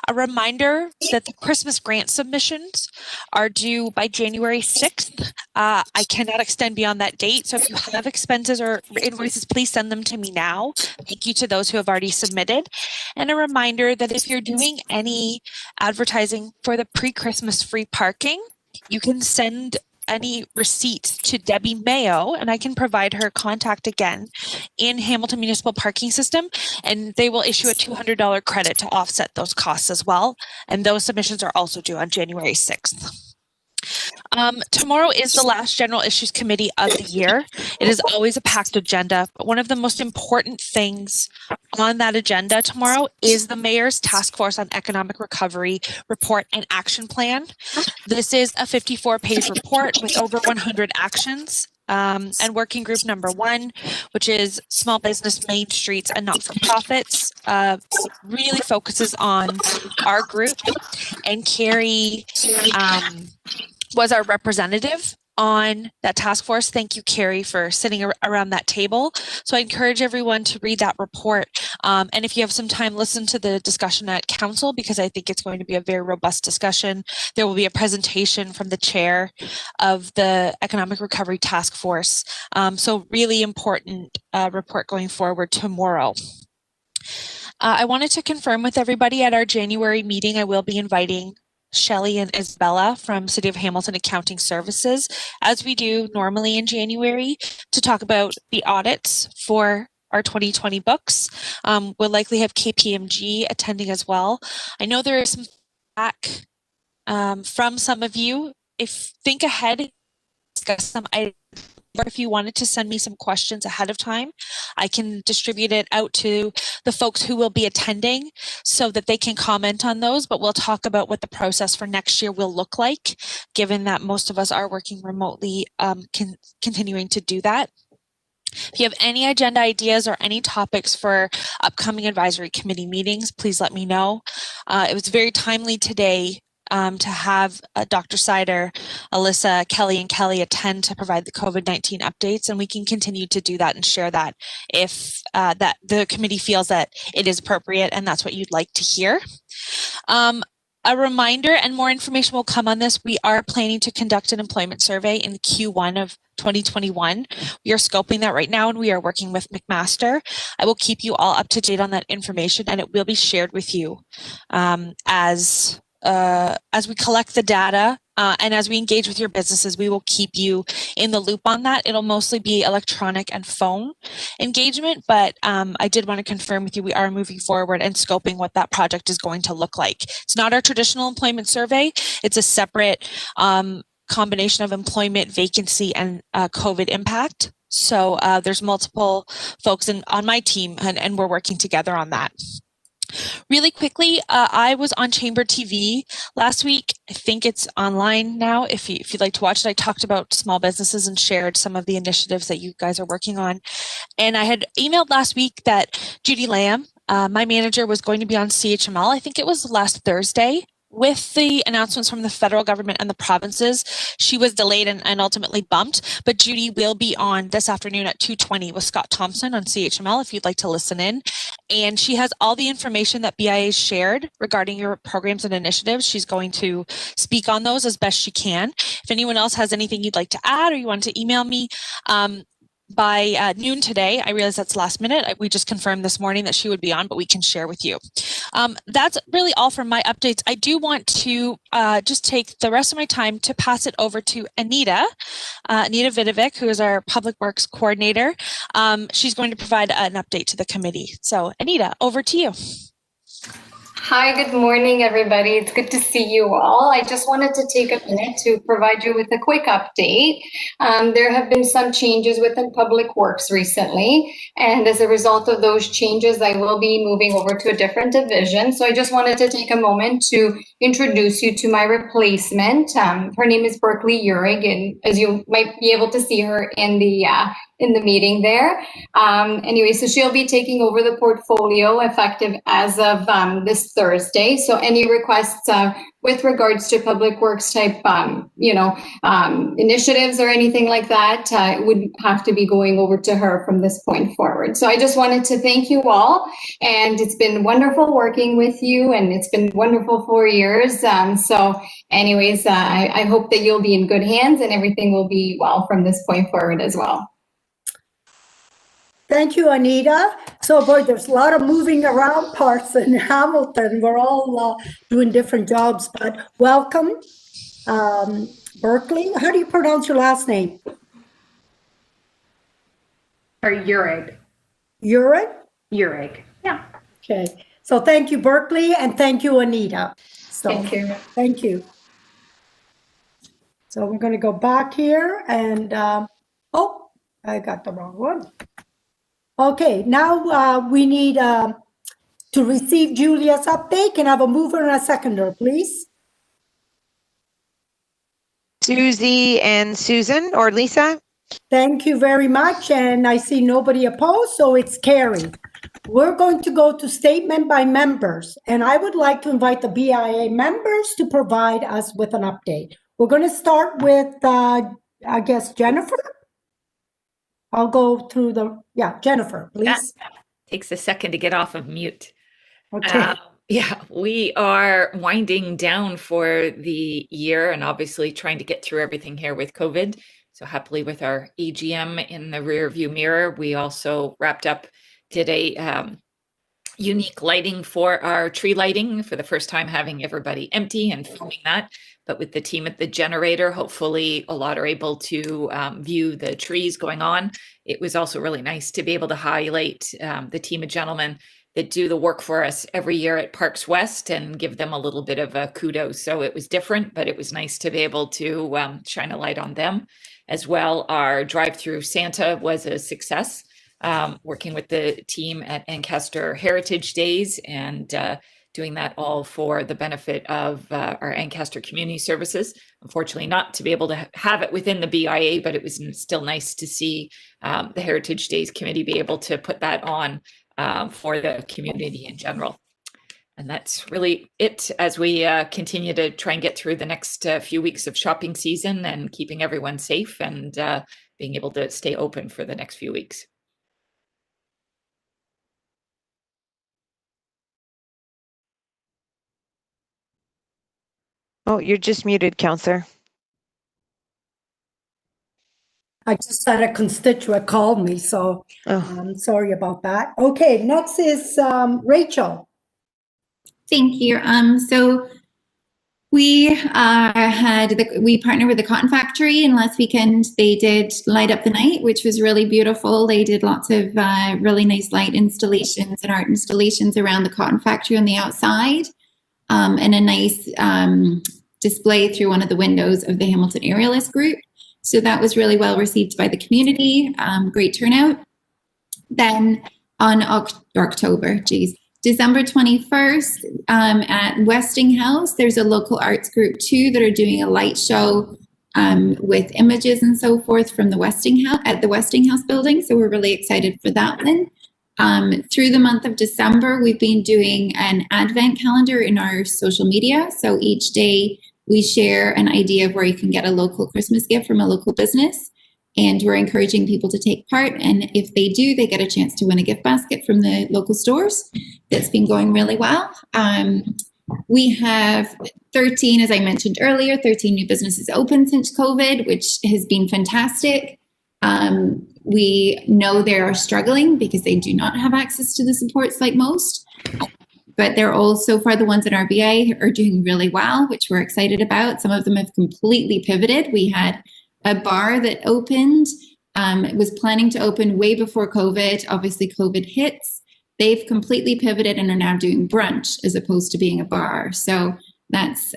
A reminder that the Christmas grant submissions are due by January 6th. I cannot extend beyond that date. So if you have expenses or invoices, please send them to me now. Thank you to those who have already submitted. And a reminder that if you're doing any advertising for the pre-Christmas free parking, you can send any receipts to Debbie Mayo, and I can provide her contact again in Hamilton Municipal Parking System, and they will issue a $200 credit to offset those costs as well. And those submissions are also due on January 6th. Tomorrow is the last General Issues Committee of the year. It is always a packed agenda, but one of the most important things on that agenda tomorrow is the Mayor's Task Force on Economic Recovery Report and Action Plan. This is a 54-page report with over 100 actions. And working group number 1, which is small business, main streets, and not-for-profits, really focuses on our group. And Carrie was our representative on that task force. Thank you, Carrie, for sitting around that table. So I encourage everyone to read that report. And if you have some time, listen to the discussion at council, because I think it's going to be a very robust discussion. There will be a presentation from the chair of the Economic Recovery Task Force. So really important report going forward tomorrow. I wanted to confirm with everybody at our January meeting, I will be inviting Shelley and Isabella from City of Hamilton Accounting Services, as we do normally in January, to talk about the audits for our 2020 books. We'll likely have KPMG attending as well. I know there is some feedback from some of you. Think ahead, discuss some items, or if you wanted to send me some questions ahead of time, I can distribute it out to the folks who will be attending so that they can comment on those, but we'll talk about what the process for next year will look like, given that most of us are working remotely, continuing to do that. If you have any agenda ideas or any topics for upcoming advisory committee meetings, please let me know. It was very timely today to have Dr. Sider, Alyssa, Kelly, and Kelly attend to provide the COVID-19 updates, and we can continue to do that and share that if that the committee feels that it is appropriate and that's what you'd like to hear. A reminder, and more information will come on this, we are planning to conduct an employment survey in Q1 of 2021. We are scoping that right now, and we are working with McMaster. I will keep you all up to date on that information, and it will be shared with you as we collect the data and as we engage with your businesses. We will keep you in the loop on that. It'll mostly be electronic and phone engagement, but I did want to confirm with you, we are moving forward and scoping what that project is going to look like. It's not our traditional employment survey. It's a separate combination of employment, vacancy, and COVID impact. So there's multiple folks on my team, and we're working together on that. Really quickly, I was on Chamber TV last week. I think it's online now. If you'd like to watch it, I talked about small businesses and shared some of the initiatives that you guys are working on. And I had emailed last week that Judy Lamb, my manager, was going to be on CHML. I think it was last Thursday. With the announcements from the federal government and the provinces, she was delayed and ultimately bumped, but Judy will be on this afternoon at 2:20 with Scott Thompson on CHML if you'd like to listen in. And she has all the information that BIA shared regarding your programs and initiatives. She's going to speak on those as best she can. If anyone else has anything you'd like to add or you want to email me, by noon today, I realize that's last minute. We just confirmed this morning that she would be on, but we can share with you. That's really all from my updates. I do want to just take the rest of my time to pass it over to Anita Vidovic, who is our Public Works Coordinator. She's going to provide an update to the committee. So Anita, over to you. Hi, good morning, everybody. It's good to see you all. I just wanted to take a minute to provide you with a quick update. There have been some changes within Public Works recently, and as a result of those changes, I will be moving over to a different division. So I just wanted to take a moment to introduce you to my replacement. Her name is Berkeley Urig, and as you might be able to see her in the in the meeting there. Anyway, so she'll be taking over the portfolio effective as of this Thursday. So any requests with regards to public works type, initiatives or anything like that would have to be going over to her from this point forward. So I just wanted to thank you all, and it's been wonderful working with you, and it's been wonderful 4 years. So anyways, I hope that you'll be in good hands and everything will be well from this point forward as well. Thank you, Anita. So, boy, there's a lot of moving around parts in Hamilton. We're all doing different jobs, but welcome. Berkeley, how do you pronounce your last name? Or Urig. Urig? Urig, yeah. Okay, so thank you, Berkeley, and thank you, Anita. So, thank you. Thank you. So we're going to go back here and, oh, I got the wrong one. Okay, now we need to receive Julia's update. Can I have a mover and a seconder, please? Susie and Susan or Lisa. Thank you very much. And I see nobody opposed, so it's carried. We're going to go to statement by members, and I would like to invite the BIA members to provide us with an update. We're going to start with, I guess, Jennifer. I'll go through Jennifer, please. Yeah. Takes a second to get off of mute. Okay. Yeah, we are winding down for the year and obviously trying to get through everything here with COVID. So happily with our AGM in the rear view mirror, we also wrapped up, did a unique lighting for our tree lighting for the first time, having everybody empty and filming that. But with the team at the generator, hopefully a lot are able to view the trees going on. It was also really nice to be able to highlight the team of gentlemen that do the work for us every year at Parks West and give them a little bit of a kudos. So it was different, but it was nice to be able to shine a light on them as well. Our drive-through Santa was a success, working with the team at Ancaster Heritage Days and doing that all for the benefit of our Ancaster Community Services. Unfortunately, not to be able to have it within the BIA, but it was still nice to see the Heritage Days Committee be able to put that on for the community in general. And that's really it as we continue to try and get through the next few weeks of shopping season and keeping everyone safe and being able to stay open for the next few weeks. Oh, you're just muted, Counselor. I just had a constituent call me, so I'm sorry about that. Okay, next is Rachel. Thank you. So we we partnered with the Cotton Factory, and last weekend they did Light Up the Night, which was really beautiful. They did lots of really nice light installations and art installations around the Cotton Factory on the outside, and a nice display through one of the windows of the Hamilton Aerialist Group. So that was really well received by the community. Great turnout. Then on December 21st at Westinghouse, there's a local arts group too that are doing a light show with images and so forth from the Westinghouse at the Westinghouse building. So we're really excited for that one. Through the month of December, we've been doing an advent calendar in our social media. So each day we share an idea of where you can get a local Christmas gift from a local business. And we're encouraging people to take part. And if they do, they get a chance to win a gift basket from the local stores. That's been going really well. We have 13, as I mentioned earlier, 13 new businesses open since COVID, which has been fantastic. We know they are struggling because they do not have access to the supports like most. But they're all, so far, the ones in RBA are doing really well, which we're excited about. Some of them have completely pivoted. We had a bar that opened, was planning to open way before COVID. Obviously, COVID hits. They've completely pivoted and are now doing brunch as opposed to being a bar. So that's,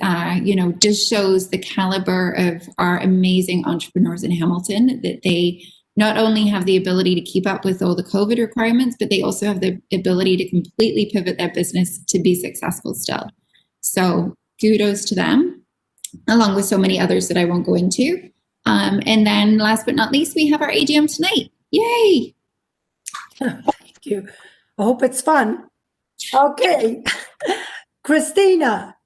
just shows the caliber of our amazing entrepreneurs in Hamilton, that they not only have the ability to keep up with all the COVID requirements, but they also have the ability to completely pivot their business to be successful still. So kudos to them, along with so many others that I won't go into. And then last but not least, we have our AGM tonight. Yay! Thank you. I hope it's fun. Okay. Christina.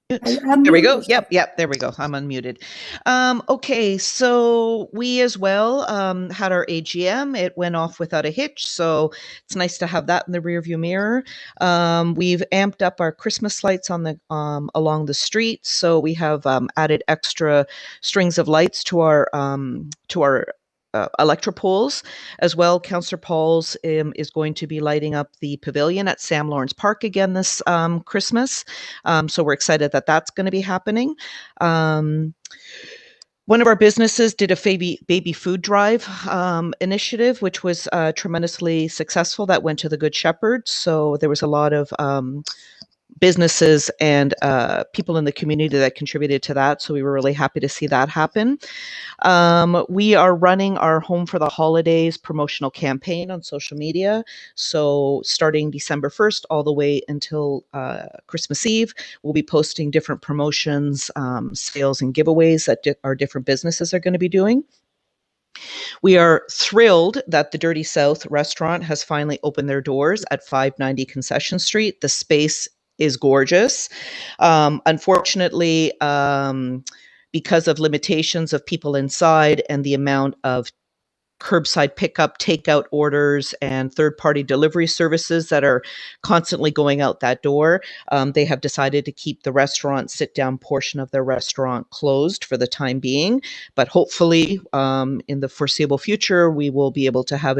There we go. Yep. There we go. I'm unmuted. Okay, so we as well had our AGM. It went off without a hitch, so it's nice to have that in the rearview mirror. We've amped up our Christmas lights on the along the street, so we have added extra strings of lights to our electropoles as well. Councillor Pauls is going to be lighting up the pavilion at Sam Lawrence Park again this Christmas. So we're excited that that's going to be happening. One of our businesses did a baby food drive initiative, which was tremendously successful. That went to the Good Shepherd. So there was a lot of businesses and people in the community that contributed to that. So we were really happy to see that happen. We are running our Home for the Holidays promotional campaign on social media. So starting December 1st all the way until Christmas Eve, we'll be posting different promotions, sales and giveaways that our different businesses are going to be doing. We are thrilled that the Dirty South restaurant has finally opened their doors at 590 Concession Street. The space is gorgeous. Unfortunately, because of limitations of people inside and the amount of curbside pickup, takeout orders, and third-party delivery services that are constantly going out that door, they have decided to keep the restaurant sit-down portion of their restaurant closed for the time being. But hopefully, in the foreseeable future, we will be able to have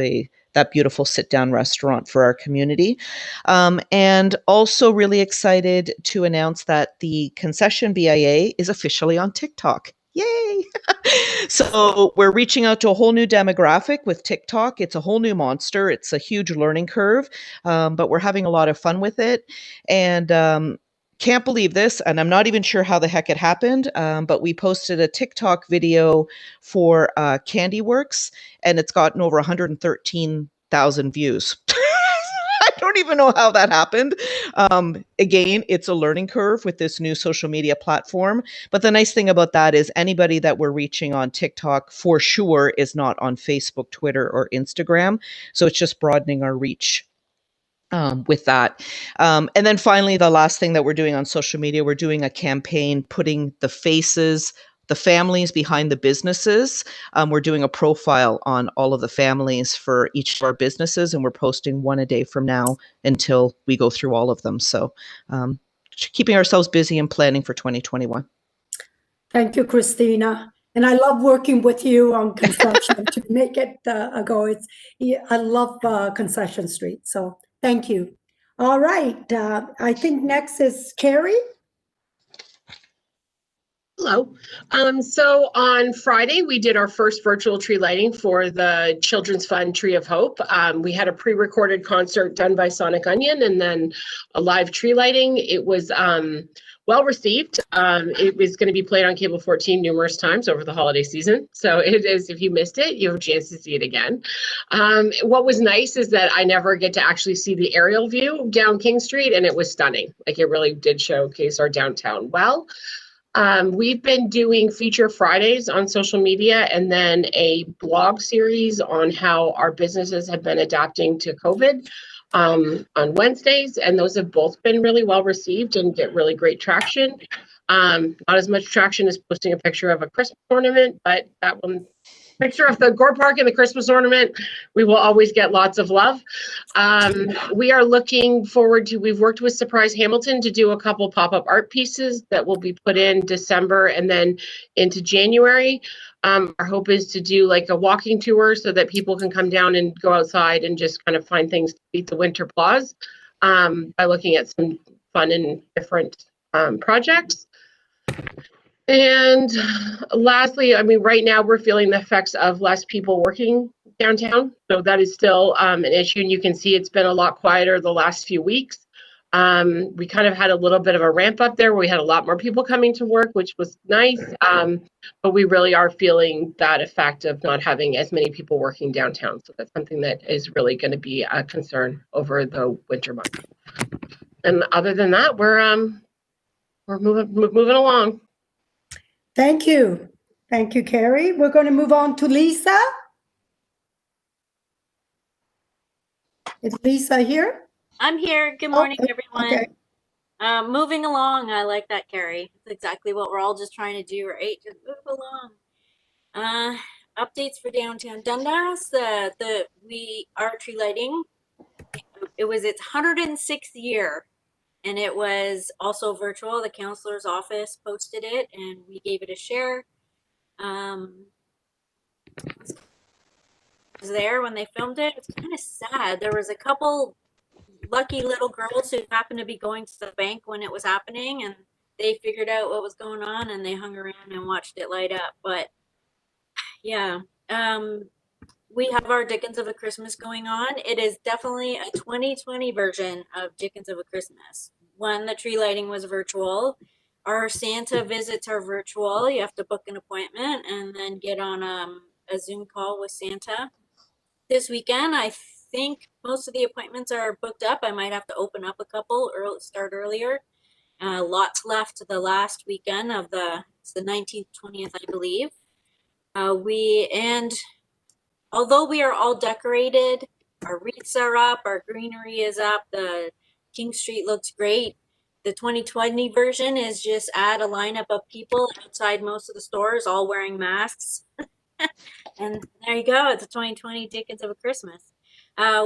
that beautiful sit-down restaurant for our community. And also really excited to announce that the concession BIA is officially on TikTok. Yay! So we're reaching out to a whole new demographic with TikTok. It's a whole new monster. It's a huge learning curve, but we're having a lot of fun with it. And can't believe this, and I'm not even sure how the heck it happened, but we posted a TikTok video for Candy Works, and it's gotten over 113,000 views. I don't even know how that happened. Again, it's a learning curve with this new social media platform. But the nice thing about that is anybody that we're reaching on TikTok for sure is not on Facebook, Twitter, or Instagram. So it's just broadening our reach with that. And then finally, the last thing that we're doing on social media, we're doing a campaign putting the faces, the families behind the businesses. We're doing a profile on all of the families for each of our businesses, and we're posting one a day from now until we go through all of them. So keeping ourselves busy and planning for 2021. Thank you, Christina. And I love working with you on construction to make it go. I love Concession Street. So thank you. All right. I think next is Carrie. Hello. So on Friday, we did our first virtual tree lighting for the Children's Fund Tree of Hope. We had a pre-recorded concert done by Sonic Onion and then a live tree lighting. It was well received. It was going to be played on Cable 14 numerous times over the holiday season. So it is, if you missed it, you have a chance to see it again. What was nice is that I never get to actually see the aerial view down King Street, and it was stunning. Like, it really did showcase our downtown well. We've been doing feature Fridays on social media and then a blog series on how our businesses have been adapting to COVID on Wednesdays, and those have both been really well received and get really great traction. Not as much traction as posting a picture of a Christmas ornament, but that one, picture of the Gore Park and the Christmas ornament, we will always get lots of love. We are looking forward to, we've worked with Surprise Hamilton to do a couple pop-up art pieces that will be put in December and then into January. Our hope is to do like a walking tour so that people can come down and go outside and just kind of find things to beat the winter pause by looking at some fun and different projects. And lastly, I mean, right now we're feeling the effects of less people working downtown. So that is still an issue. And you can see it's been a lot quieter the last few weeks. We kind of had a little bit of a ramp up there where we had a lot more people coming to work, which was nice. But we really are feeling that effect of not having as many people working downtown. So that's something that is really going to be a concern over the winter months. And other than that, we're moving along. Thank you. Thank you, Carrie. We're going to move on to Lisa. Is Lisa here? I'm here. Good morning, everyone. Okay. Moving along. I like that, Carrie. It's exactly what we're all just trying to do, right? Just move along. Updates for downtown Dundas. Our tree lighting. It was its 106th year, and it was also virtual. The counselor's office posted it, and we gave it a share. I was there when they filmed it. It's kind of sad. There was a couple lucky little girls who happened to be going to the bank when it was happening, and they figured out what was going on and they hung around and watched it light up. But yeah, we have our Dickens of a Christmas going on. It is definitely a 2020 version of Dickens of a Christmas. When the tree lighting was virtual, our Santa visits are virtual. You have to book an appointment and then get on a Zoom call with Santa. This weekend, I think most of the appointments are booked up. I might have to open up a couple or start earlier. Lots left the last weekend of it's the 19th, 20th, I believe. And although we are all decorated, our wreaths are up, our greenery is up, the King Street looks great. The 2020 version is just add a lineup of people outside most of the stores, all wearing masks. And there you go. It's a 2020 Dickens of a Christmas.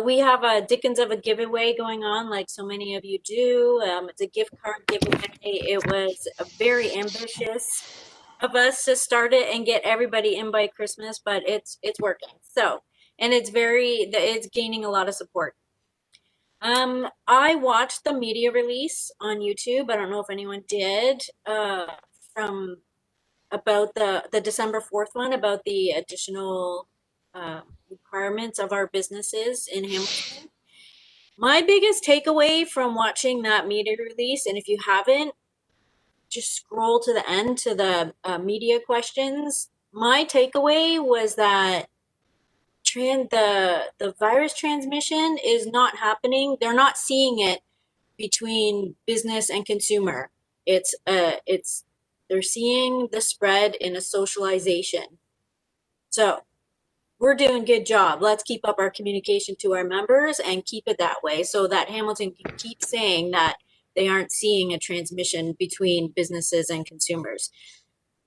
We have a Dickens of a giveaway going on, like so many of you do. It's a gift card giveaway. It was very ambitious of us to start it and get everybody in by Christmas, but it's working. So, and it's gaining a lot of support. I watched the media release on YouTube. I don't know if anyone did, about the December 4th one, about the additional requirements of our businesses in Hamilton. My biggest takeaway from watching that media release, and if you haven't, just scroll to the end to the media questions. My takeaway was that the virus transmission is not happening. They're not seeing it between business and consumer. They're seeing the spread in a socialization. So we're doing a good job. Let's keep up our communication to our members and keep it that way so that Hamilton can keep saying that they aren't seeing a transmission between businesses and consumers.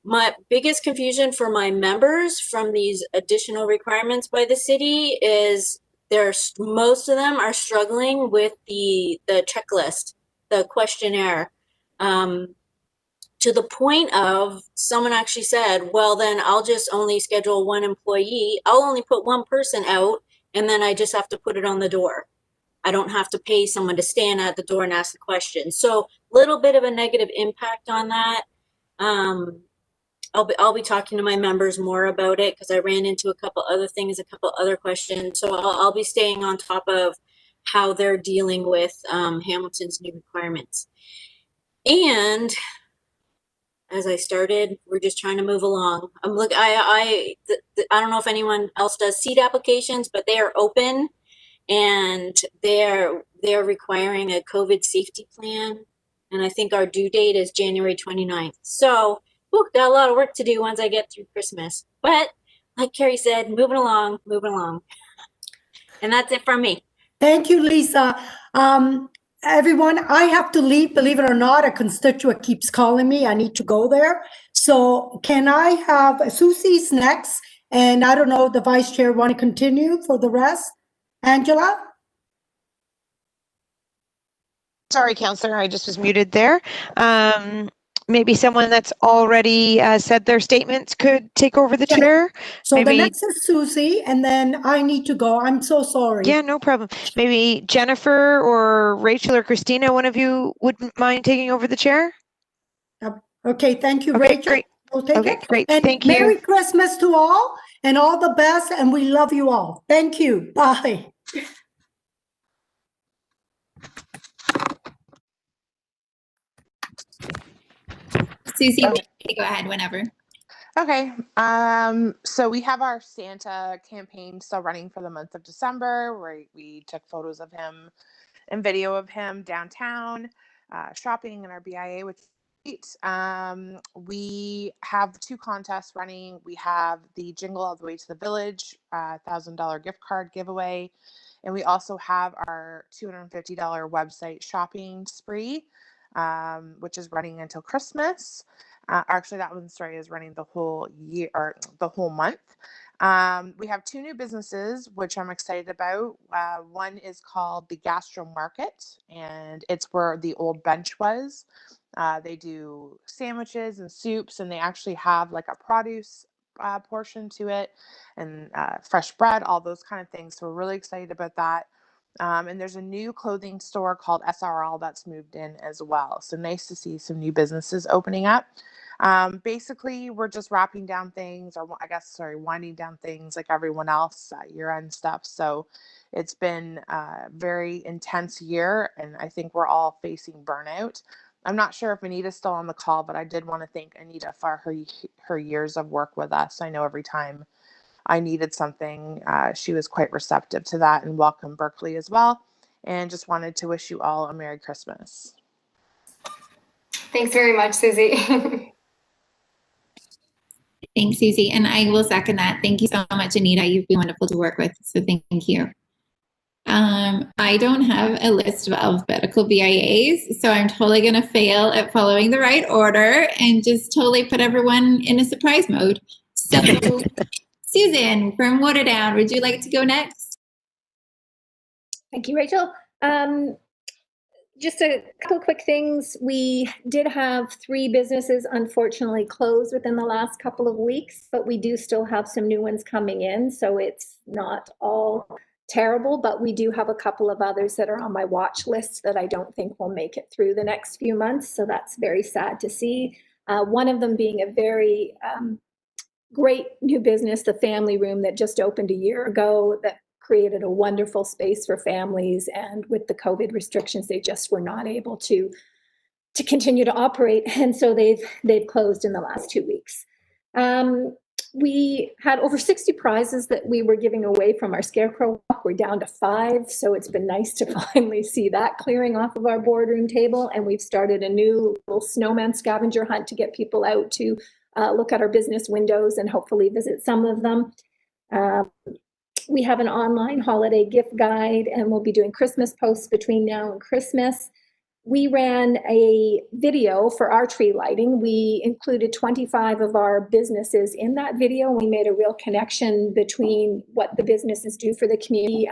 My biggest confusion for my members from these additional requirements by the city is most of them are struggling with the checklist, the questionnaire. To the point of someone actually said, well, then I'll just only schedule one employee. I'll only put one person out, and then I just have to put it on the door. I don't have to pay someone to stand at the door and ask the question. So little bit of a negative impact on that. I'll be talking to my members more about it because I ran into a couple other things, a couple other questions. So I'll be staying on top of how they're dealing with Hamilton's new requirements. And as I started, we're just trying to move along. I don't know if anyone else does seat applications, but they are open, and they're requiring a COVID safety plan. And I think our due date is January 29th. So got a lot of work to do once I get through Christmas. But like Carrie said, moving along. And that's it from me. Thank you, Lisa. Everyone, I have to leave. Believe it or not, a constituent keeps calling me. I need to go there. So can I have Susie's next? And I don't know if the vice chair want to continue for the rest. Angela? Sorry, Counselor, I just was muted there. Maybe someone that's already said their statements could take over the chair. So Maybe, the next is Susie, and then I need to go. I'm so sorry. yeah, no problem. Maybe Jennifer or Rachel or Christina, one of you wouldn't mind taking over the chair? Okay, thank you, Okay, Rachel. great. We'll take Okay, it. great. And Thank Merry you. Christmas to all, and all the best, and we love you all. Thank you. Bye. Susie, go ahead whenever. Okay. So we have our Santa campaign still running for the month of December, where we took photos of him and video of him downtown, shopping in our BIA, which We have 2 contests running. We have the Jingle All the Way to the Village, $1,000 gift card giveaway. And we also have our $250 website shopping spree, which is running until Christmas. Actually, that one, sorry, is running the whole year or the whole month. We have 2 new businesses, which I'm excited about. One is called the Gastro Market, and it's where the old bench was. They do sandwiches and soups, and they actually have like a produce portion to it, and fresh bread, all those kind of things. So we're really excited about that. And there's a new clothing store called SRL that's moved in as well. So nice to see some new businesses opening up. Basically, we're just wrapping down things, or I guess, sorry, winding down things like everyone else, year-end stuff. So it's been a very intense year, and I think we're all facing burnout. I'm not sure if Anita's still on the call, but I did want to thank Anita for her years of work with us. I know every time I needed something, she was quite receptive to that, and welcome Berkeley as well. And just wanted to wish you all a Merry Christmas. Thanks very much, Susie. Thanks, Susie. And I will second that. Thank you so much, Anita. You've been wonderful to work with. So thank you. I don't have a list of alphabetical BIAs, so I'm totally going to fail at following the right order and just totally put everyone in a surprise mode. So, Susan from Waterdown, would you like to go next? Thank you, Rachel. Just a couple quick things. We did have 3 businesses unfortunately close within the last couple of weeks, but we do still have some new ones coming in. So it's not all terrible, but we do have a couple of others that are on my watch list that I don't think will make it through the next few months. So that's very sad to see. One of them being a very great new business, the Family Room, that just opened a year ago, that created a wonderful space for families. And with the COVID restrictions, they just were not able to continue to operate. And so they've closed in the last 2 weeks. We had over 60 prizes that we were giving away from our Scarecrow Walk. We're down to 5. So it's been nice to finally see that clearing off of our boardroom table. And we've started a new little snowman scavenger hunt to get people out to look at our business windows and hopefully visit some of them. We have an online holiday gift guide, and we'll be doing Christmas posts between now and Christmas. We ran a video for our tree lighting. We included 25 of our businesses in that video. We made a real connection between what the businesses do for the community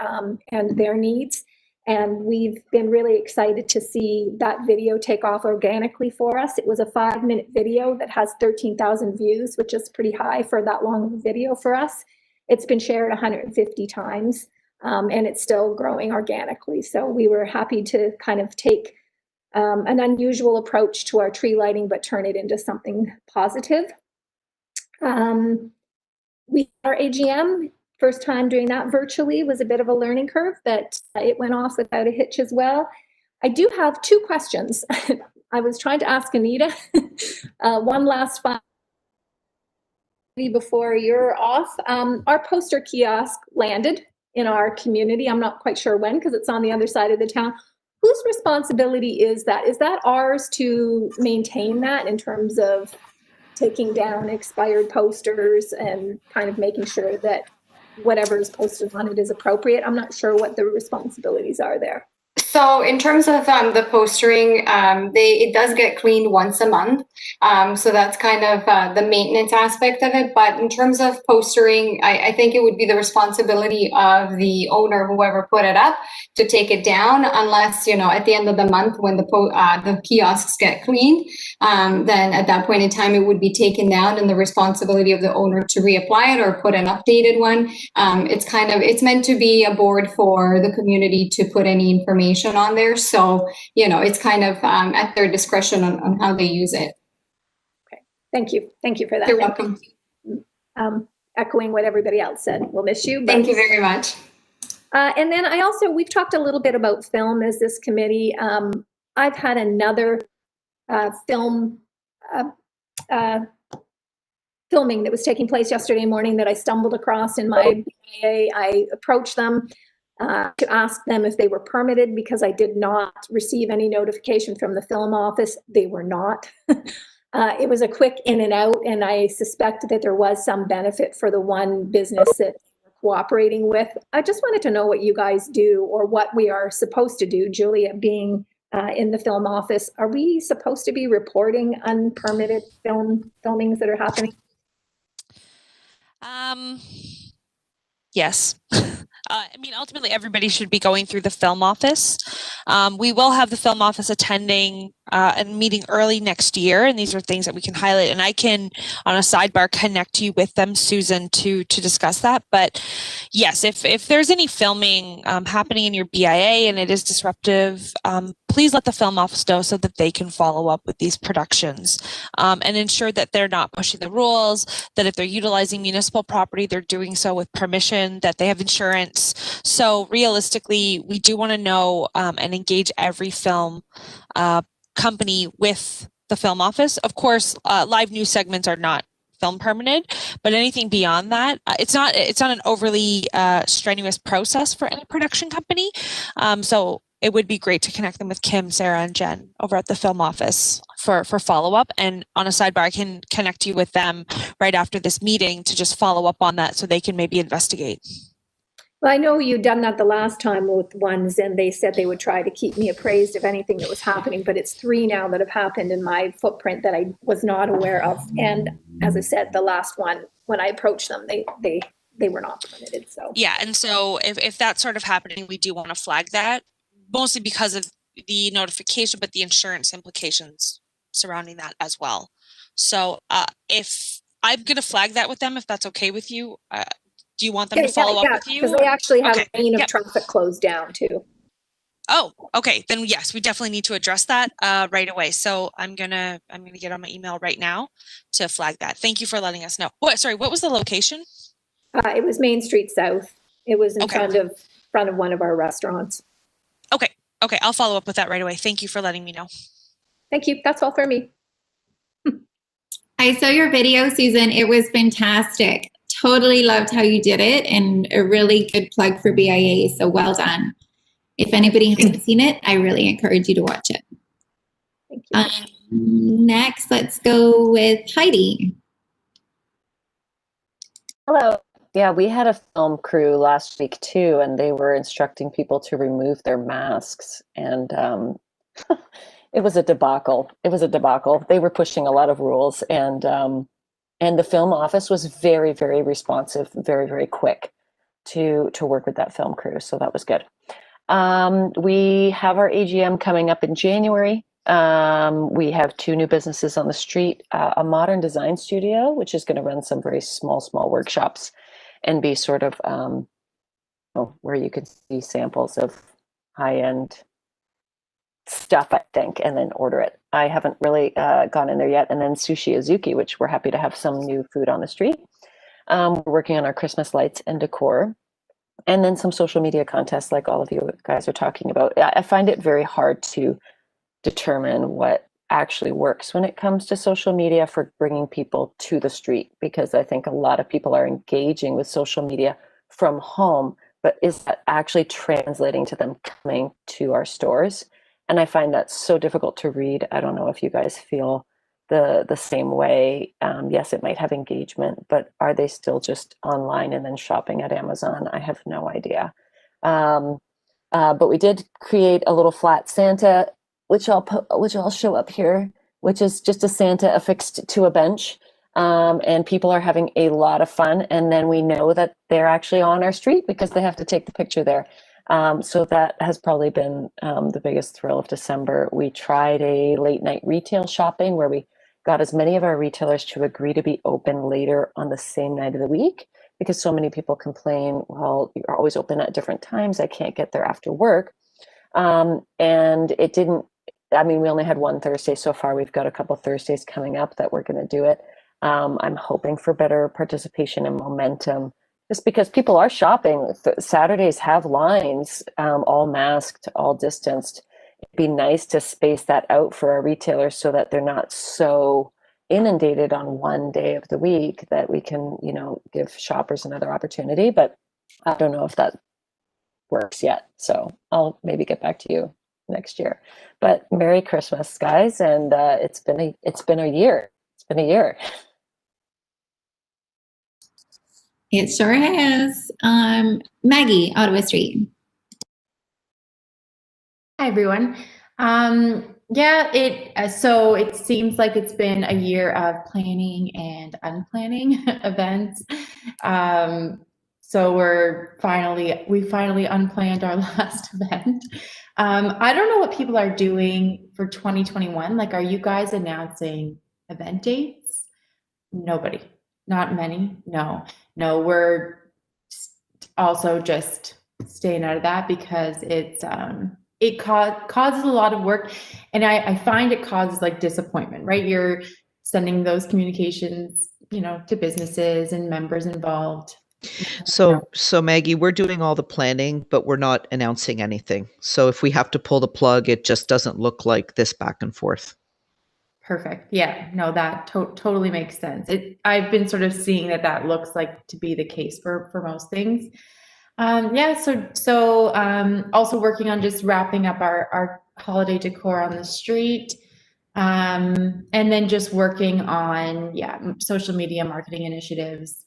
and their needs. And we've been really excited to see that video take off organically for us. It was a 5-minute video that has 13,000 views, which is pretty high for that long of a video for us. It's been shared 150 times, and it's still growing organically. So we were happy to kind of take an unusual approach to our tree lighting, but turn it into something positive. We our AGM, first time doing that virtually, was a bit of a learning curve, but it went off without a hitch as well. I do have 2 questions. I was trying to ask Anita one last one before you're off. Our poster kiosk landed in our community. I'm not quite sure when, because it's on the other side of the town. Whose responsibility is that? Is that ours to maintain that in terms of taking down expired posters and kind of making sure that whatever is posted on it is appropriate? I'm not sure what the responsibilities are there. So in terms of the postering, it does get cleaned once a month. So that's kind of the maintenance aspect of it. But in terms of postering, I think it would be the responsibility of the owner, whoever put it up, to take it down, unless, you know, at the end of the month when the kiosks get cleaned, then at that point in time, it would be taken down, and the responsibility of the owner to reapply it or put an updated one. It's meant to be a board for the community to put any information on there. So, you know, it's kind of at their discretion on how they use it. Okay, thank you. Thank you for that. You're welcome. Echoing what everybody else said, we'll miss you. Thank you very much. And then we've talked a little bit about film as this committee. I've had another filming that was taking place yesterday morning that I stumbled across in my BIA. I approached them. to ask them if they were permitted because I did not receive any notification from the film office. They were not. It was a quick in and out, and I suspect that there was some benefit for the one business that we're cooperating with. I just wanted to know what you guys do or what we are supposed to do. Julia, being in the film office, are we supposed to be reporting unpermitted filmings that are happening? Yes. I mean, ultimately, everybody should be going through the film office. We will have the film office attending a meeting early next year, and these are things that we can highlight. And I can, on a sidebar, connect you with them, Susan, to discuss that. But yes, if there's any filming happening in your BIA and it is disruptive, please let the film office know so that they can follow up with these productions and ensure that they're not pushing the rules, that if they're utilizing municipal property, they're doing so with permission, that they have insurance. So realistically, we do want to know and engage every film company with the film office. Of course, live news segments are not film permitted, but anything beyond that, it's not an overly strenuous process for any production company. So it would be great to connect them with Kim, Sarah, and Jen over at the film office for follow-up. And on a sidebar, I can connect you with them right after this meeting to just follow up on that so they can maybe investigate. Well, I know you'd done that the last time with ones, and they said they would try to keep me appraised of anything that was happening, but it's 3 now that have happened in my footprint that I was not aware of. And as I said, the last one, when I approached them, they were not permitted. So yeah, and so if that's sort of happening, we do want to flag that, mostly because of the notification, but the insurance implications surrounding that as well. So if I'm going to flag that with them, if that's okay with you, do you want them to follow up with you? Because they actually have Okay. a lane of traffic closed down too. Oh, okay. Then yes, we definitely need to address that right away. So I'm gonna get on my email right now to flag that. Thank you for letting us know. What was the location? It was Main Street South. It was in front of one of our restaurants. Okay. I'll follow up with that right away. Thank you for letting me know. Thank you. That's all for me. I saw your video, Susan. It was fantastic. Totally loved how you did it, and a really good plug for BIA. So well done. If anybody hasn't seen it, I really encourage you to watch it. Thank you. Next, let's go with Heidi. Hello. Yeah, we had a film crew last week too, and they were instructing people to remove their masks, and it was a debacle. They were pushing a lot of rules, and the film office was very, very responsive, very, very quick to work with that film crew. So that was good. We have our AGM coming up in January. We have 2 new businesses on the street, a modern design studio, which is going to run some very small workshops and be sort of where you can see samples of high-end stuff, I think, and then order it. I haven't really gone in there yet. And then Sushi Azuki, which we're happy to have some new food on the street. We're working on our Christmas lights and decor. And then some social media contests like all of you guys are talking about. I find it very hard to determine what actually works when it comes to social media for bringing people to the street, because I think a lot of people are engaging with social media from home, but is that actually translating to them coming to our stores? And I find that so difficult to read. I don't know if you guys feel the same way. Yes, it might have engagement, but are they still just online and then shopping at Amazon? I have no idea. But we did create a little flat Santa, which I'll show up here, which is just a Santa affixed to a bench. And people are having a lot of fun. And then we know that they're actually on our street because they have to take the picture there. So that has probably been the biggest thrill of December. We tried a late night retail shopping where we got as many of our retailers to agree to be open later on the same night of the week, because so many people complain, well, you're always open at different times. I can't get there after work. And it didn't, I mean, we only had one Thursday so far. We've got a couple Thursdays coming up that we're going to do it. I'm hoping for better participation and momentum, just because people are shopping. Saturdays have lines, all masked, all distanced. It'd be nice to space that out for our retailers so that they're not so inundated on one day of the week, that we can, give shoppers another opportunity. But I don't know if that works yet. So I'll maybe get back to you next year. But Merry Christmas, guys, and it's been a year. It's been a year. It sure has. Maggie, Ottawa Street. Hi, everyone. So it seems like it's been a year of planning and unplanning events. So we finally unplanned our last event. I don't know what people are doing for 2021. Like, are you guys announcing event dates? Nobody, not many. No, we're also just staying out of that because it causes a lot of work, and I find it causes like disappointment, right? You're sending those communications, to businesses and members involved. So Maggie, we're doing all the planning, but we're not announcing anything. So if we have to pull the plug, it just doesn't look like this back and forth. Perfect. Yeah, no, that totally makes sense. I've been sort of seeing that looks like to be the case for most things. Also working on just wrapping up our holiday decor on the street. And then just working on, social media marketing initiatives,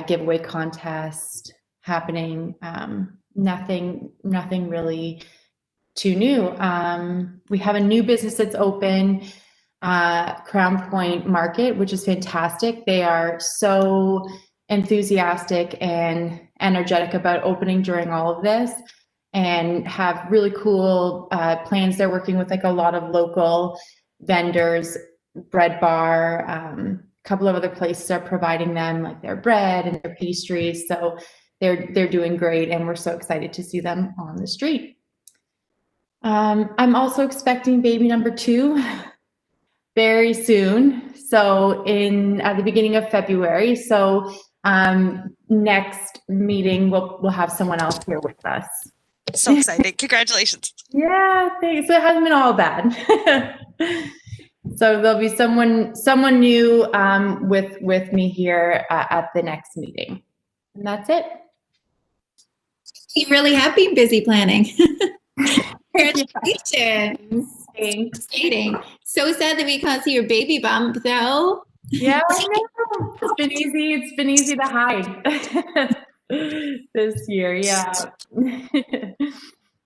giveaway contest happening. Nothing really too new. We have a new business that's open, Crown Point Market, which is fantastic. They are so enthusiastic and energetic about opening during all of this, and have really cool plans. They're working with like a lot of local vendors, bread bar, a couple of other places are providing them like their bread and their pastries. So they're doing great, and we're so excited to see them on the street. I'm also expecting baby number 2 very soon. So at the beginning of February. So next meeting, we'll have someone else here with us. So excited. Congratulations. Yeah, thanks. So it hasn't been all bad. So there'll be someone new with me here at the next meeting. And that's it. You really have been busy planning. Congratulations. Thanks. Exciting. So sad that we can't see your baby bump though. Yeah, I know. It's been easy to hide this year. Yeah.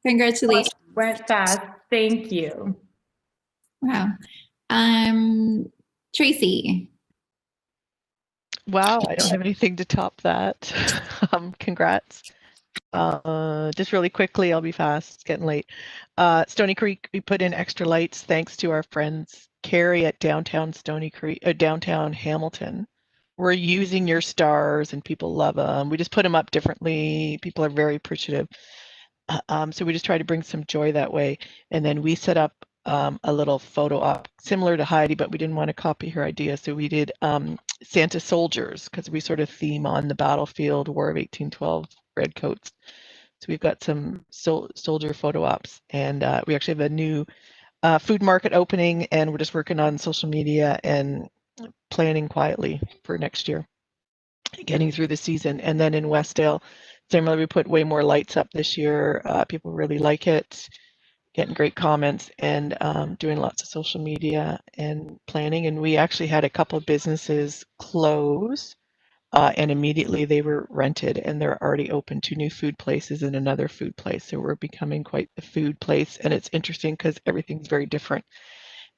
Congratulations. Went fast. Thank you. Wow. Tracy. Wow, I don't have anything to top that. Congrats. Just really quickly, I'll be fast, it's getting late. Stony Creek, we put in extra lights thanks to our friends Carrie at downtown Stony Creek, downtown Hamilton. We're using your stars and people love them. We just put them up differently. People are very appreciative. So we just try to bring some joy that way. And then we set up a little photo op similar to Heidi, but we didn't want to copy her idea. So we did Santa soldiers, because we sort of theme on the battlefield, War of 1812, red coats. So we've got some soldier photo ops, and we actually have a new food market opening, and we're just working on social media and planning quietly for next year, getting through the season. And then in Westdale, similarly, we put way more lights up this year. People really like it, getting great comments, and doing lots of social media and planning. And we actually had a couple of businesses close, and immediately they were rented, and they're already open to new food places and another food place. So we're becoming quite the food place, and it's interesting because everything's very different.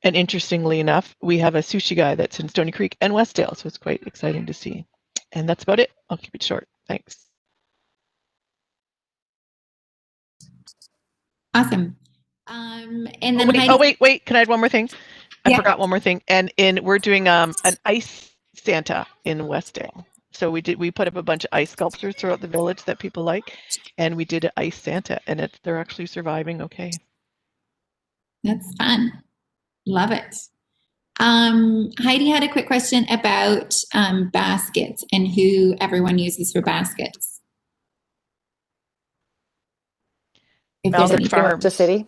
And interestingly enough, we have a sushi guy that's in Stony Creek and Westdale, so it's quite exciting to see. And that's about it. I'll keep it short. Thanks. Awesome. And then wait. Can I add one more thing? I forgot one more thing. And we're doing an ice Santa in Westdale. So we put up a bunch of ice sculptures throughout the village that people like, and we did an ice Santa, and they're actually surviving okay. That's fun. Love it. Heidi had a quick question about baskets and who everyone uses for baskets. If there's any Farms. The city.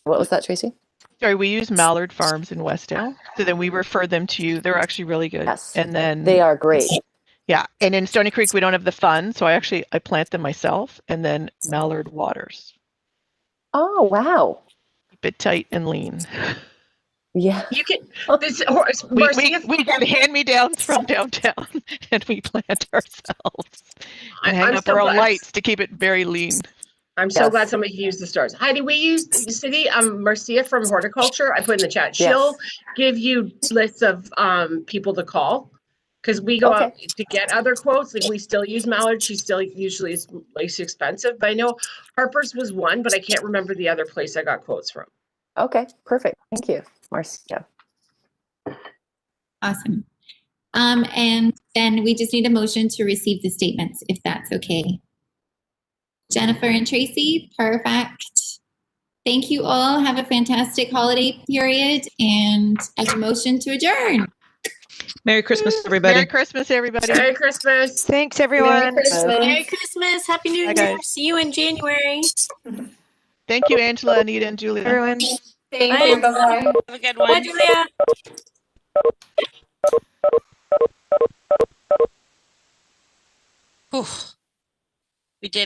What was that, Tracy? Sorry, we use Mallard Farms in Westdale. So then we refer them to you. They're actually really good. Yes. And then they are great. Yeah, and in Stony Creek, we don't have the fund, so I plant them myself, and then mallard waters. Oh, wow. Keep it tight and lean. Yeah. You can, this, we get hand-me-downs from downtown, and we plant ourselves. And hang up our own lights to keep it very lean. I'm so glad somebody can use the stars. Heidi, we use the city, Marcia from horticulture, I put in the chat. She'll give you lists of people to call. Because we go out to get other quotes, like we still use mallard. She still usually is less expensive. But I know Harper's was one, but I can't remember the other place I got quotes from. Okay, perfect. Thank you, Marcia. Awesome. And then we just need a motion to receive the statements, if that's okay. Jennifer and Tracy, perfect. Thank you all. Have a fantastic holiday period and a motion to adjourn. Merry Christmas, everybody. Merry Christmas, everybody. Merry Christmas. Thanks, everyone. Merry Christmas. Happy New Bye, Year. guys. See you in January. Thank you, Angela, Anita, and Julia. Everyone. Thank you. Bye-bye. Have a good one. Bye, Julia. Whew. We did it.